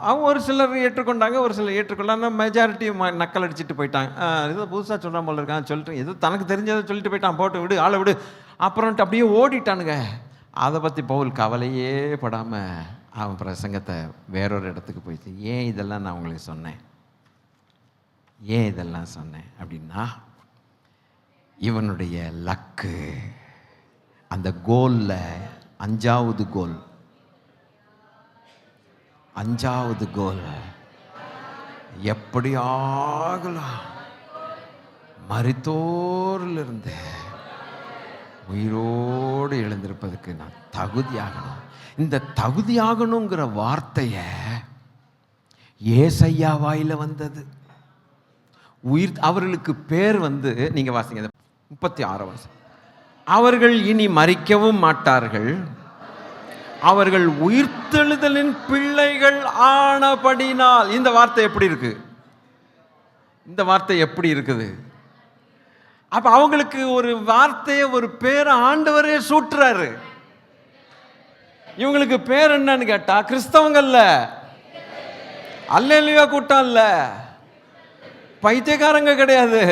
A: அவன் ஒரு சிலர் ஏற்றுக்கொண்டாங்க, ஒரு சிலர் ஏற்றுக்கொள்ளாங்க. மெஜாரிட்டி நக்கல் அடிச்சுட்டு போயிட்டாங்க. ஏதோ புதுசாக சொல்கிறான் போல இருக்கான் சொல்லிட்டு, ஏதோ தனக்கு தெரிஞ்சதை சொல்லிட்டு போயிட்டான், போட்டு விடு ஆளை விடு அப்புறம்ட்டு அப்படியே ஓடிட்டானுங்க. அதை பற்றி பவுல் கவலையே படாமல் அவன் பிரசங்கத்தை வேறொரு இடத்துக்கு போயிடுச்சு. ஏன் இதெல்லாம் நான் உங்களுக்கு சொன்னேன், ஏன் இதெல்லாம் சொன்னேன் அப்படின்னா, இவனுடைய லக்கு அந்த கோலில் 5வது கோல் எப்படி ஆகலாம், மரித்தோரிலிருந்து உயிரோடு எழுந்திருப்பதுக்கு நான் தகுதியாகணும். இந்த தகுதியாகணுங்கிற வார்த்தையை ஏசையா வாயில வந்தது. அவர்களுக்கு பேர் வந்து, நீங்க வாசிங்க 36 வருஷம், அவர்கள் இனி மரிக்கவும் மாட்டார்கள், அவர்கள் உயிர்த்தெழுதலின் பிள்ளைகள் ஆனபடினால். இந்த வார்த்தை எப்படி இருக்கு? இந்த வார்த்தை எப்படி இருக்குது? அப்ப அவங்களுக்கு ஒரு வார்த்தையை, ஒரு பேரை ஆண்டவரே சூட்டுறாரு. இவங்களுக்கு பேர் என்னன்னு கேட்டா, கிறிஸ்தவங்கல்ல, அல்லேலூயா கூட்டம் இல்ல, பைத்தியக்காரங்க கிடையாது,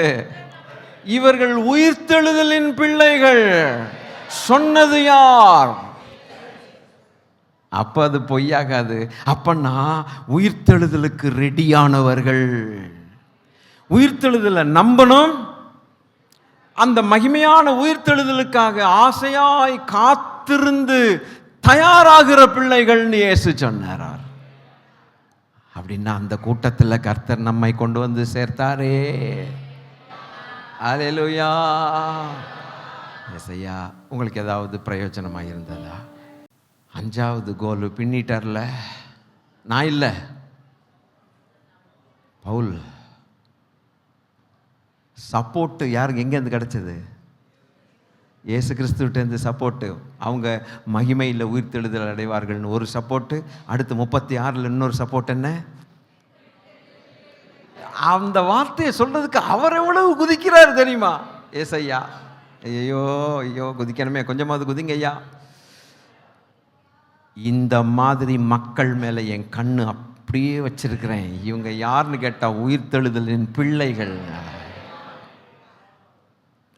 A: இவர்கள் உயிர்த்தெழுதலின் பிள்ளைகள். சொன்னது யார்? அப்ப அது பொய்யாகாது. அப்பன்னா உயிர்த்தெழுதலுக்கு ரெடியானவர்கள். உயிர்த்தெழுதலை நம்பணும். அந்த மகிமையான உயிர்த்தெழுதலுக்காக ஆசையாய் காத்திருந்து தயாராகிற பிள்ளைகள்னு இயேசு சொன்னார். அப்படின்னா அந்த கூட்டத்தில் கர்த்தர் நம்மை கொண்டு வந்து சேர்த்தாரே. அல்லேலூயா. ஏசையா, உங்களுக்கு ஏதாவது பிரயோஜனமாக இருந்ததா? 5வது கோல் பின்னிட்டார்ல, நான் இல்லை, பவுல். சப்போர்ட்டு யாருக்கு எங்கேருந்து கிடைச்சது? இயேசு கிறிஸ்துவிட்டேருந்து சப்போர்ட்டு. அவங்க மகிமையில் உயிர்த்தெழுதல் அடைவார்கள்னு ஒரு சப்போர்ட்டு, அடுத்து 36 இன்னொரு சப்போர்ட். என்ன அந்த வார்த்தையை சொல்றதுக்கு அவர் எவ்வளவு குதிக்கிறார் தெரியுமா ஏசையா? ஐயோ குதிக்கணுமே, கொஞ்சமாவது குதிங்க ஐயா. இந்த மாதிரி மக்கள் மேலே என் கண்ணு அப்படியே வச்சிருக்கிறேன். இவங்க யாருன்னு கேட்டால் உயிர்த்தெழுதலின் பிள்ளைகள்.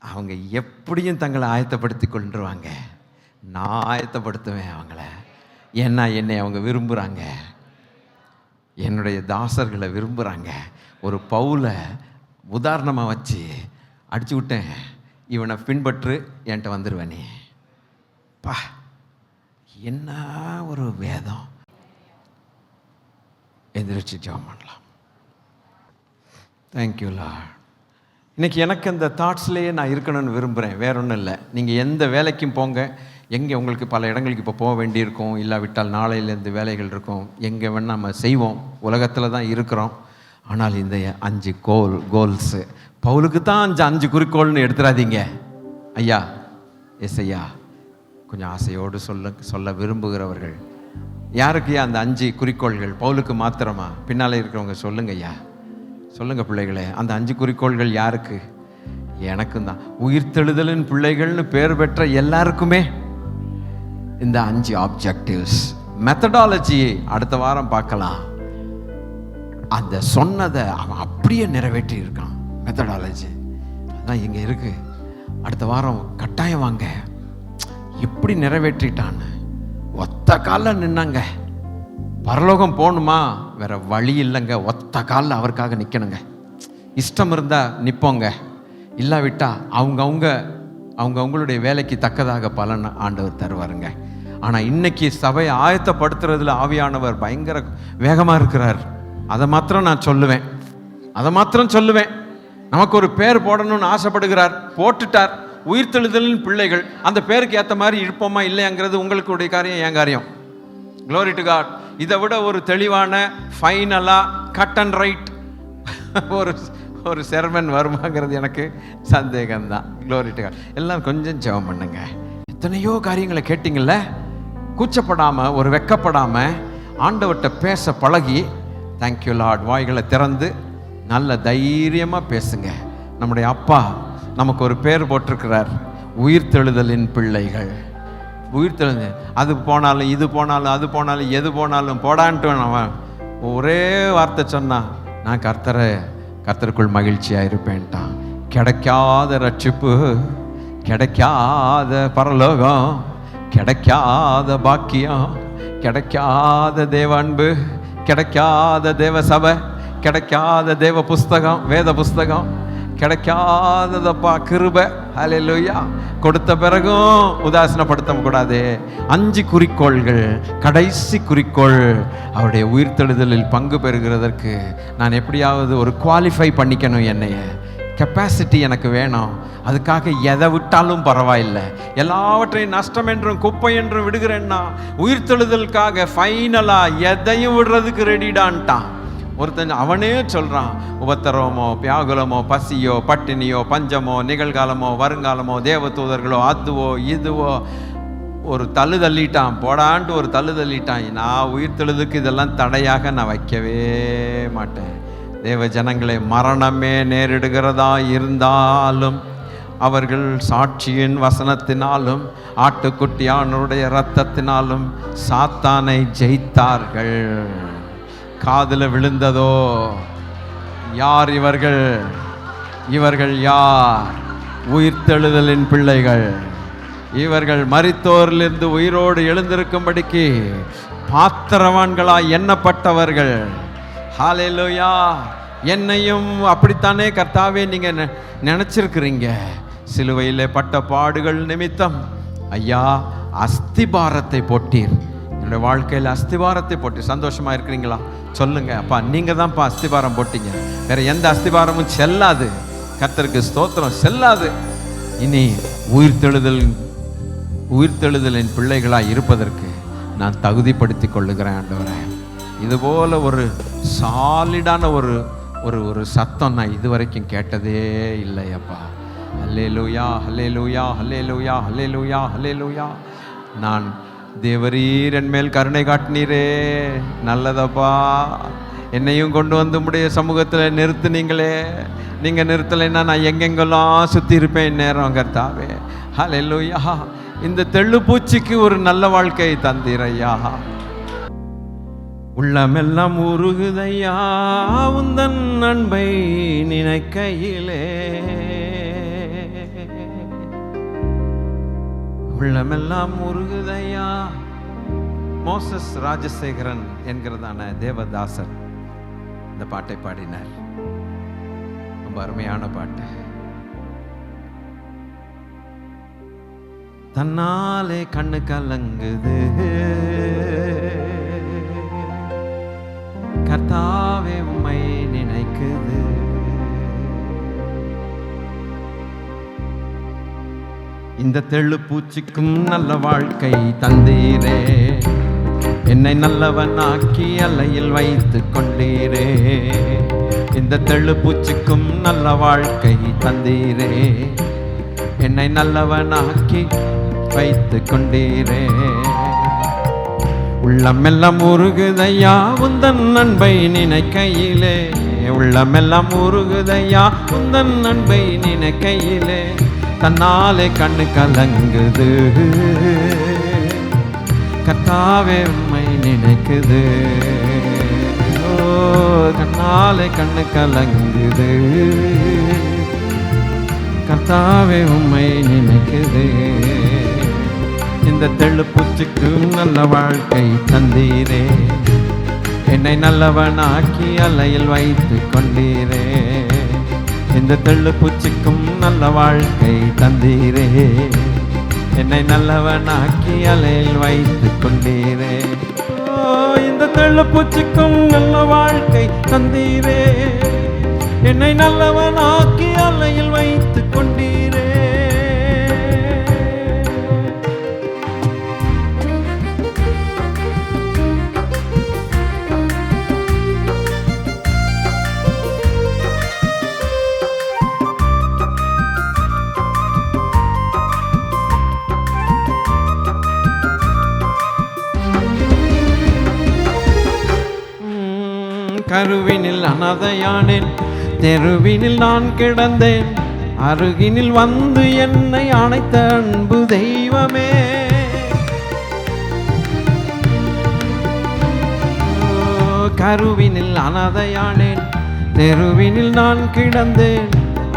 A: அவங்க எப்படியும் தங்களை ஆயத்தப்படுத்தி கொண்டுருவாங்க. நான் ஆயத்தப்படுத்துவேன் அவங்கள. ஏன்னா என்னை அவங்க விரும்புகிறாங்க, என்னுடைய தாசர்களை விரும்புகிறாங்க. ஒரு பவுலை உதாரணமாக வச்சு அடிச்சு விட்டேன், இவனை பின்பற்று, என்கிட்ட வந்துடுவேனே. பா, என்ன ஒரு வேதம். எதிர்த்து ஜெபம் பண்ணலாம். Thank you Lord. இன்றைக்கி எனக்கு அந்த தாட்ஸ்லேயே நான் இருக்கணும்னு விரும்புகிறேன், வேற ஒன்றும் இல்லை. நீங்கள் எந்த வேலைக்கும் போங்க, எங்கே உங்களுக்கு பல இடங்களுக்கு இப்போ போக வேண்டியிருக்கும், இல்லாவிட்டால் நாளையிலேருந்து வேலைகள் இருக்கும், எங்கே வேணால் நம்ம செய்வோம், உலகத்தில் தான் இருக்கிறோம். ஆனால் இந்த 5 கோல்ஸு பவுலுக்கு தான் 5 குறிக்கோள்னு எடுத்துடாதீங்க ஐயா. எஸ் ஐயா, கொஞ்சம் ஆசையோடு சொல்ல விரும்புகிறவர்கள் யாருக்கு அந்த 5 குறிக்கோள்கள்? பவுலுக்கு மாத்திரமா? பின்னால் இருக்கிறவங்க சொல்லுங்க ஐயா, சொல்லுங்க பிள்ளைகளே. அந்த 5 குறிக்கோள்கள் யாருக்கு? எனக்கும் தான். உயிர்த்தெழுதலின் பிள்ளைகள்னு பேர் பெற்ற எல்லாருக்குமே இந்த 5 ஆப்ஜெக்டிவ்ஸ். மெத்தடாலஜி அடுத்த வாரம் பார்க்கலாம். அந்த சொன்னதை அவன் அப்படியே நிறைவேற்றி இருக்கான். மெத்தடாலஜி அதான் இங்கே இருக்கு. அடுத்த வாரம் கட்டாயம் வாங்க. எப்படி நிறைவேற்றிட்டான்னு ஒத்த காலில் நின்னாங்க. பரலோகம் போகணுமா? வேற வழி இல்லைங்க. ஒத்த காலில் அவருக்காக நிற்கணுங்க. இஷ்டம் இருந்தால் நிற்போங்க, இல்லாவிட்டா அவங்களுடைய வேலைக்கு தக்கதாக பலன் ஆண்டவர் தருவாருங்க. ஆனால் இன்னைக்கு சபையை ஆயத்தப்படுத்துறதுல ஆவியானவர் பயங்கர வேகமாக இருக்கிறார். அதை மாத்திரம் நான் சொல்லுவேன். நமக்கு ஒரு பேர் போடணும்னு ஆசைப்படுகிறார், போட்டுட்டார். உயிர்த்தெழுதலின் பிள்ளைகள். அந்த பேருக்கு ஏற்ற மாதிரி இருப்போமா இல்லையாங்கிறது உங்களுடைய காரியம், என் காரியம். Glory to God. இதை விட ஒரு தெளிவான ஃபைனலாக கட் அண்ட் ரைட் ஒரு செர்மன் வருமாங்கிறது எனக்கு சந்தேகம்தான். Glory to God. எல்லாம் கொஞ்சம் ஜெபம் பண்ணுங்க. எத்தனையோ காரியங்களை கேட்டீங்கல்ல, கூச்சப்படாமல், ஒரு வெக்கப்படாமல் ஆண்டவர்கிட்ட பேச பழகி, தேங்க்யூ லார்ட், வாய்களை திறந்து நல்ல தைரியமாக பேசுங்க. நம்முடைய அப்பா நமக்கு ஒரு பேர் போட்டிருக்கிறார், உயிர்த்தெழுதலின் பிள்ளைகள். உயிர்த்தெழுந்து அது போனாலும் இது போனாலும் அது போனாலும் எது போனாலும் போடான்ட்டு அவன் ஒரே வார்த்தை சொன்னான், நான் கர்த்தருக்குள் மகிழ்ச்சியாக இருப்பேன்ட்டான். கிடைக்காத ரட்சிப்பு, கிடைக்காத பரலோகம், கிடைக்காத பாக்கியம், கிடைக்காத தேவ அன்பு, கிடைக்காத தேவ சபை, கிடைக்காத தேவ புஸ்தகம், வேத புஸ்தகம், கிடைக்காததப்பா கிருபை. ஹல்லேலூயா. கொடுத்த பிறகும் உதாசீனப்படுத்த கூடாது. 5 குறிக்கோள்கள். கடைசி குறிக்கோள், அவருடைய உயிர்த்தெழுதலில் பங்கு பெறுகிறதற்கு நான் எப்படியாவது ஒரு குவாலிஃபை பண்ணிக்கணும். என்னைய கெப்பாசிட்டி எனக்கு வேணும். அதுக்காக எதை விட்டாலும் பரவாயில்லை, எல்லாவற்றையும் நஷ்டம் என்றும் குப்பை என்றும் விடுகிறேன்னா, உயிர்த்தெழுதலுக்காக ஃபைனலாக எதையும் விடுறதுக்கு ரெடிடான்ட்டான். ஒருத்தன் அவனே சொல்கிறான், உபத்திரவமோ வியாகுலமோ பசியோ பட்டினியோ பஞ்சமோ நிகழ்காலமோ வருங்காலமோ தேவதூதர்களோ அதுவோ இதுவோ ஒரு தள்ளு தள்ளிட்டான். போடான்ட்டு ஒரு தள்ளு தள்ளிட்டான். நான் உயிர்த்தெழுதுக்கு இதெல்லாம் தடையாக நான் வைக்கவே மாட்டேன். தேவ ஜனங்களை, மரணமே நேரிடுகிறதா இருந்தாலும் அவர்கள் சாட்சியின் வசனத்தினாலும் ஆட்டுக்குட்டியானுடைய இரத்தத்தினாலும் சாத்தானை ஜெயித்தார்கள். காதில் விழுந்ததோ, யார் இவர்கள்? இவர்கள் யார்? உயிர்த்தெழுதலின் பிள்ளைகள். இவர்கள் மரித்தோரிலிருந்து உயிரோடு எழுந்திருக்கும்படிக்கு பாத்திரவான்களாய் எண்ணப்பட்டவர்கள். ஹல்லேலூயா. என்னையும் அப்படித்தானே கர்த்தாவே நீங்க நினைச்சிருக்கிறீங்க. சிலுவையிலே பட்ட பாடுகள் நிமித்தம் ஐயா அஸ்திபாரத்தை போட்டீர். என்னுடைய வாழ்க்கையில் அஸ்திபாரத்தை போட்டு சந்தோஷமா இருக்கிறீங்களா? சொல்லுங்க. அப்பா, நீங்க தான்ப்பா அஸ்திபாரம் போட்டீங்க. வேற எந்த அஸ்திபாரமும் செல்லாது. கர்த்தருக்கு ஸ்தோத்திரம், செல்லாது. இனி உயிர்த்தெழுதலின் பிள்ளைகளாய் இருப்பதற்கு நான் தகுதிப்படுத்திக் கொள்ளுகிறேன் ஆண்டவரே. இதுபோல ஒரு சாலிடான ஒரு சத்தம் நான் இதுவரைக்கும் கேட்டதே இல்லையப்பா. ஹல்லேலூயா, ஹல்லேலூயா, ஹல்லேலூயா, ஹல்லேலூயா, ஹல்லேலூயா. நான் தேவரீர் என் மேல் கருணை காட்டினீரே, நல்லதப்பா. என்னையும் கொண்டு வந்து உம்முடைய சமூகத்தில் நிறுத்துனீங்களே. நீங்கள் நிறுத்தலைன்னா நான் எங்கெங்கெல்லாம் சுற்றி இருப்பேன் நேரம் கர்த்தாவே. ஹல்லேலூயா. இந்த தெள்ளுப்பூச்சிக்கு ஒரு நல்ல வாழ்க்கை தந்தீரையா. உள்ளமெல்லாம் உருகுதையா உந்தன் அன்பை நினைக்கையிலே. உள்ளமெல்லாம் உருகுதையா. மோசஸ் ராஜசேகரன் என்கிறதான தேவதாசர் இந்த பாட்டை பாடினார். ரொம்ப அருமையான பாட்டு. தன்னாலே கண்ணு கலங்குது கர்த்தாவே உம்மை நினைக்குது. இந்த தெள்ளுப்பூச்சிக்கும் நல்ல வாழ்க்கை தந்தீரே. என்னை நல்லவனாக்கி அலையில் வைத்து கொண்டீரே. இந்த தெள்ளுப்பூச்சிக்கும் நல்ல வாழ்க்கை தந்தீரே. என்னை நல்லவனாக்கி வைத்து கொண்டீரே. உள்ளமெல்லாம் உருகுதையா உந்தன் அன்பை நினைக்கையிலே. உள்ளமெல்லாம் உருகுதையா உந்தன் அன்பை நினைக்கையிலே. தன்னாலே கண்ணு கலங்குது கர்த்தாவே உம்மை நினைக்குது. ஓ, தன்னாலே கண்ணு கலங்குது கர்த்தாவே உம்மை நினைக்குது. இந்த தெள்ளுப்பூச்சிக்கு நல்ல வாழ்க்கை தந்தீரே. என்னை நல்லவனாக்கி அலையில் வைத்து கொண்டீரே. இந்த தெள்ளு பூச்சிக்கும் நல்ல வாழ்க்கை தந்தீரே. என்னை நல்லவனாக்கி அலையில் வைத்து கொண்டீரே. இந்த தெள்ளு பூச்சிக்கும் நல்ல வாழ்க்கை தந்தீரே. என்னை நல்லவனாக்கி அலையில் வைத்து கொண்டீரே. கருவினில் அனாதையானேன், தெருவினில் நான் கிடந்தேன். அருகினில் வந்து என்னை அணைத்த அன்பு தெய்வமே. கருவினில் அனாதையானேன், தெருவினில் நான் கிடந்தேன்.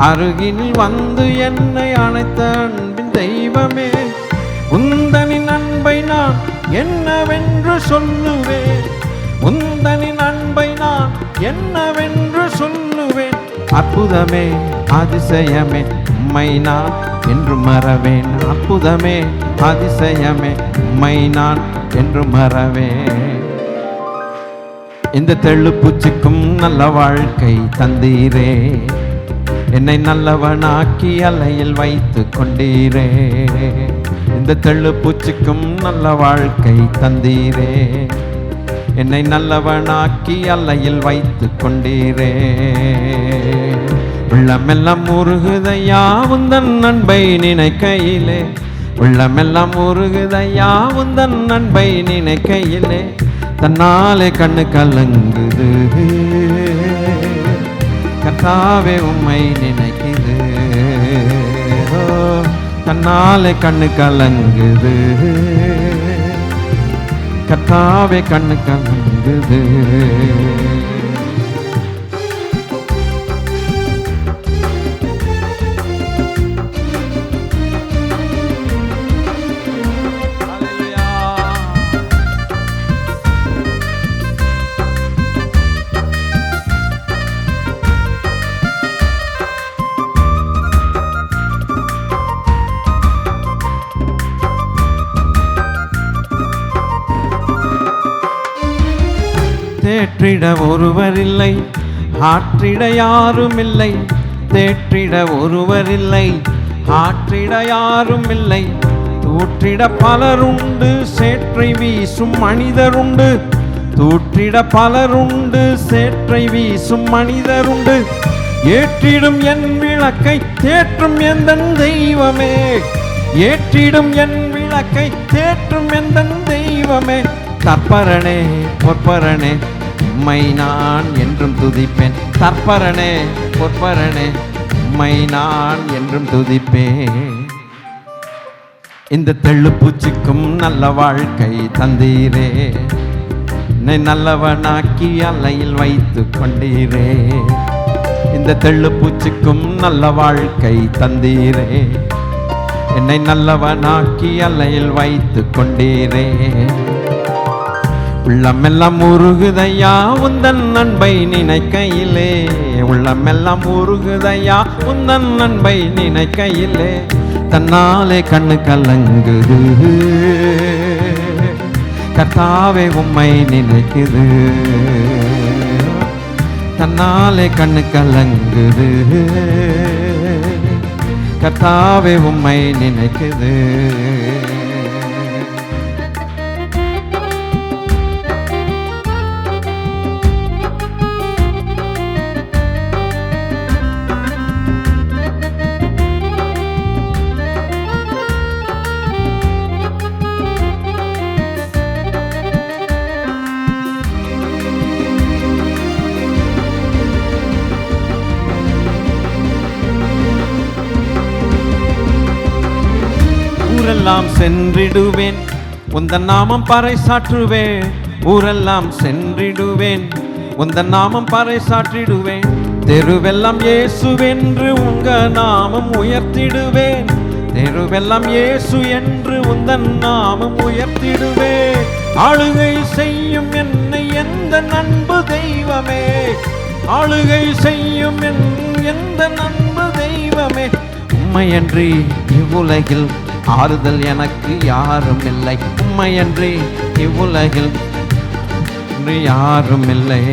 A: அருகினில் வந்து என்னை அணைத்த அன்பின் தெய்வமே. உந்தனின் அன்பை நான் என்னவென்று சொல்லுவேன். உந்தனின் அன்பை நான் என்னவென்று சொல்லுவேன். அற்புதமே அதிசயமே உம்மை நான் என்று மறவேன். அற்புதமே அதிசயமே உம்மை நான் என்று மறவேன். இந்த தெள்ளு பூச்சிக்கும் நல்ல வாழ்க்கை தந்தீரே. என்னை நல்லவனாக்கி அலையில் வைத்து கொண்டீரே. இந்த தெள்ளு பூச்சிக்கும் நல்ல வாழ்க்கை தந்தீரே. என்னை நல்லவனாக்கி அலையில் வைத்து கொண்டீரே. உள்ளமெல்லாம் உருகுதையா உந்தன் அன்பை நினைக்கையிலே. உள்ளமெல்லாம் உருகுதையா உந்தன் அன்பை நினைக்கையிலே. தன்னாலே கண்ணு கலங்குது கர்த்தாவே உம்மை நினைக்குது. தன்னாலே கண்ணு கலங்குது கர்த்தாவே கண்ணு கலங்குது. தேற்றிட ஒருவரில்லை, ஆற்றிட யாரும் இல்லை. தேற்றிட ஒருவரில்லை, ஆற்றிட யாரும் இல்லை. தூற்றிட பலருண்டு, சேற்றை வீசும் மனிதருண்டு. தூற்றிட பலருண்டு, சேற்றை வீசும் மனிதருண்டு. ஏற்றிடும் என் விளக்கை தேற்றும் எந்தன் தெய்வமே. ஏற்றிடும் என் விளக்கை தேற்றும் எந்தன் தெய்வமே. தற்பரனே பொற்பரனே உம்மை நான் என்றும் துதிப்பேன். தற்பரனே பொற்பரனே உம்மை நான் என்றும் துதிப்பேன். இந்த தெள்ளு பூச்சிக்கும் நல்ல வாழ்க்கை தந்தீரே. என்னை நல்லவனாக்கி அலையில் வைத்து கொண்டீரே. இந்த தெள்ளு பூச்சிக்கும் நல்ல வாழ்க்கை தந்தீரே. என்னை நல்லவனாக்கி அலையில் வைத்து கொண்டீரே. உள்ளமெல்லாம் உருகுதையா உந்தன் அன்பை நினைக்கையிலே. உள்ளமெல்லாம் உருகுதையா உந்தன் அன்பை நினைக்கையிலே. தன்னாலே கண்ணு கலங்குது கர்த்தாவே உம்மை நினைக்குது. தன்னாலே கண்ணு கலங்குது கர்த்தாவே உம்மை நினைக்குது. ஊரெல்லாம் சென்றிடுவேன், உந்தன் நாமம் பறைசாற்றுவேன். ஊரெல்லாம் சென்றிடுவேன், உந்தன் நாமம் பறைசாற்றிடுவேன். தெருவெல்லாம் இயேசுவென்று உங்க நாமம் உயர்த்திடுவேன். தெருவெல்லாம் இயேசு என்று உந்தன் நாமம் உயர்த்திடுவேன். ஆளுகை செய்யும் என்னை எந்த அன்பு தெய்வமே, ஆளுகை செய்யும் எந்த அன்பு தெய்வமே, உம்மையன்றி இவ்வுலகில் ஆறுதல் எனக்கு யாரும் இல்லை, உம்மையன்றி இவ்வுலகில் யாரும் இல்லை.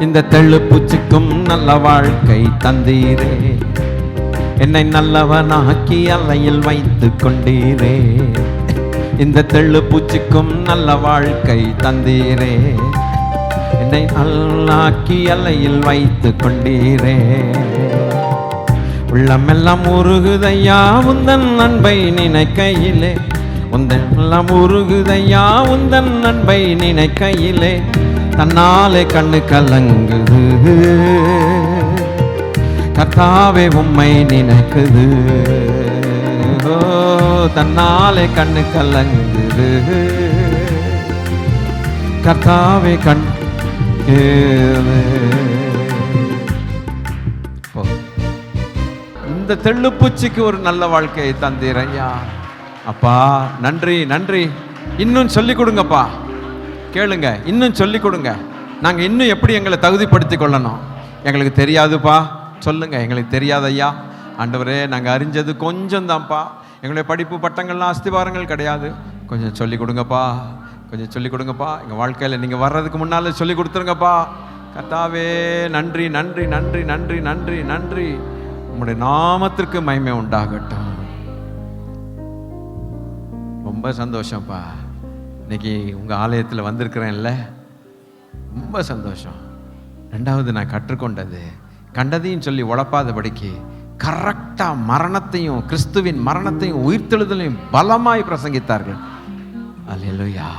A: இந்த தெள்ளு பூச்சிக்கும் நல்ல வாழ்க்கை தந்தீரே, என்னை நல்லவனாக்கி அலையில் வைத்து கொண்டீரே. இந்த தெள்ளு பூச்சிக்கும் நல்ல வாழ்க்கை தந்தீரே, என்னை நல்லாக்கி அலையில் வைத்து கொண்டீரே. உள்ளமெல்லாம் உருகுதையா உந்தன் அன்பை நினைக்கையிலே, உந்தெல்லாம் உருகுதையா உந்தன் அன்பை நினைக்கையிலே, தன்னாலே கண்ணு கலங்குது கர்த்தாவே உம்மை நினைக்குது. ஓ தன்னாலே கண்ணு கலங்குது கர்த்தாவே கண். இந்த தெள்ளுப்பூச்சிக்கு ஒரு நல்ல வாழ்க்கையை தந்தீரையா அப்பா, நன்றி நன்றி. இன்னும் சொல்லிக் கொடுங்கப்பா, கேளுங்க, இன்னும் சொல்லிக் கொடுங்க. நாங்கள் இன்னும் எப்படி எங்களை தகுதிப்படுத்தி கொள்ளணும், எங்களுக்கு தெரியாதுப்பா, சொல்லுங்க. எங்களுக்கு தெரியாது ஐயா, ஆண்டவரே நாங்கள் அறிஞ்சது கொஞ்சம் தான்ப்பா, எங்களுடைய படிப்பு பட்டங்கள்லாம் அஸ்திவாரங்கள் கிடையாது, கொஞ்சம் சொல்லிக் கொடுங்கப்பா, கொஞ்சம் சொல்லிக் கொடுங்கப்பா. எங்கள் வாழ்க்கையில் நீங்கள் வர்றதுக்கு முன்னால் சொல்லிக் கொடுத்துருங்கப்பா. கர்த்தாவே நன்றி நன்றி நன்றி நன்றி நன்றி நன்றி. உங்களுடைய நாமத்திற்கு மகிமை உண்டாகட்டும். ரொம்ப சந்தோஷம்ப்பா, இன்னைக்கு உங்கள் ஆலயத்தில் வந்திருக்கிறேன்ல, ரொம்ப சந்தோஷம். ரெண்டாவது நான் கற்றுக்கொண்டது, கண்டதையும் சொல்லி உழப்பாதபடிக்கு கரெக்டாக மரணத்தையும் கிறிஸ்துவின் மரணத்தையும் உயிர்த்தெழுதலையும் பலமாய் பிரசங்கித்தார்கள். அல்லேலூயா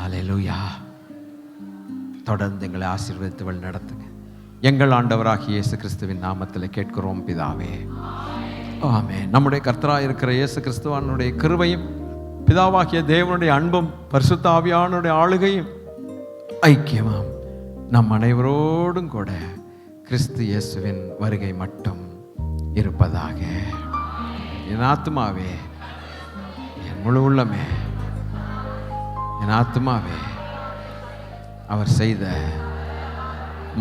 A: அல்லேலூயா. தொடர்ந்து எங்களை ஆசீர்வதித்து வழி நடத்துங்க. எங்கள் ஆண்டவராகிய இயேசு கிறிஸ்துவின் நாமத்தில் கேட்கிறோம் பிதாவே, ஆமென். நம்முடைய கர்த்தராக இருக்கிற இயேசு கிறிஸ்துவனுடைய கிருபையும் பிதாவாகிய தேவனுடைய அன்பும் பரிசுத்த ஆவியானுடைய ஆளுகையும் ஐக்கியமாம் நம் அனைவரோடும் கூட கிறிஸ்து இயேசுவின் வருகை மட்டும் இருப்பதாக. என் ஆத்துமாவே, என் முழு உள்ளமே, என் ஆத்துமாவே அவர் செய்த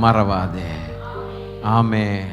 A: மறவாதே. ஆமென்.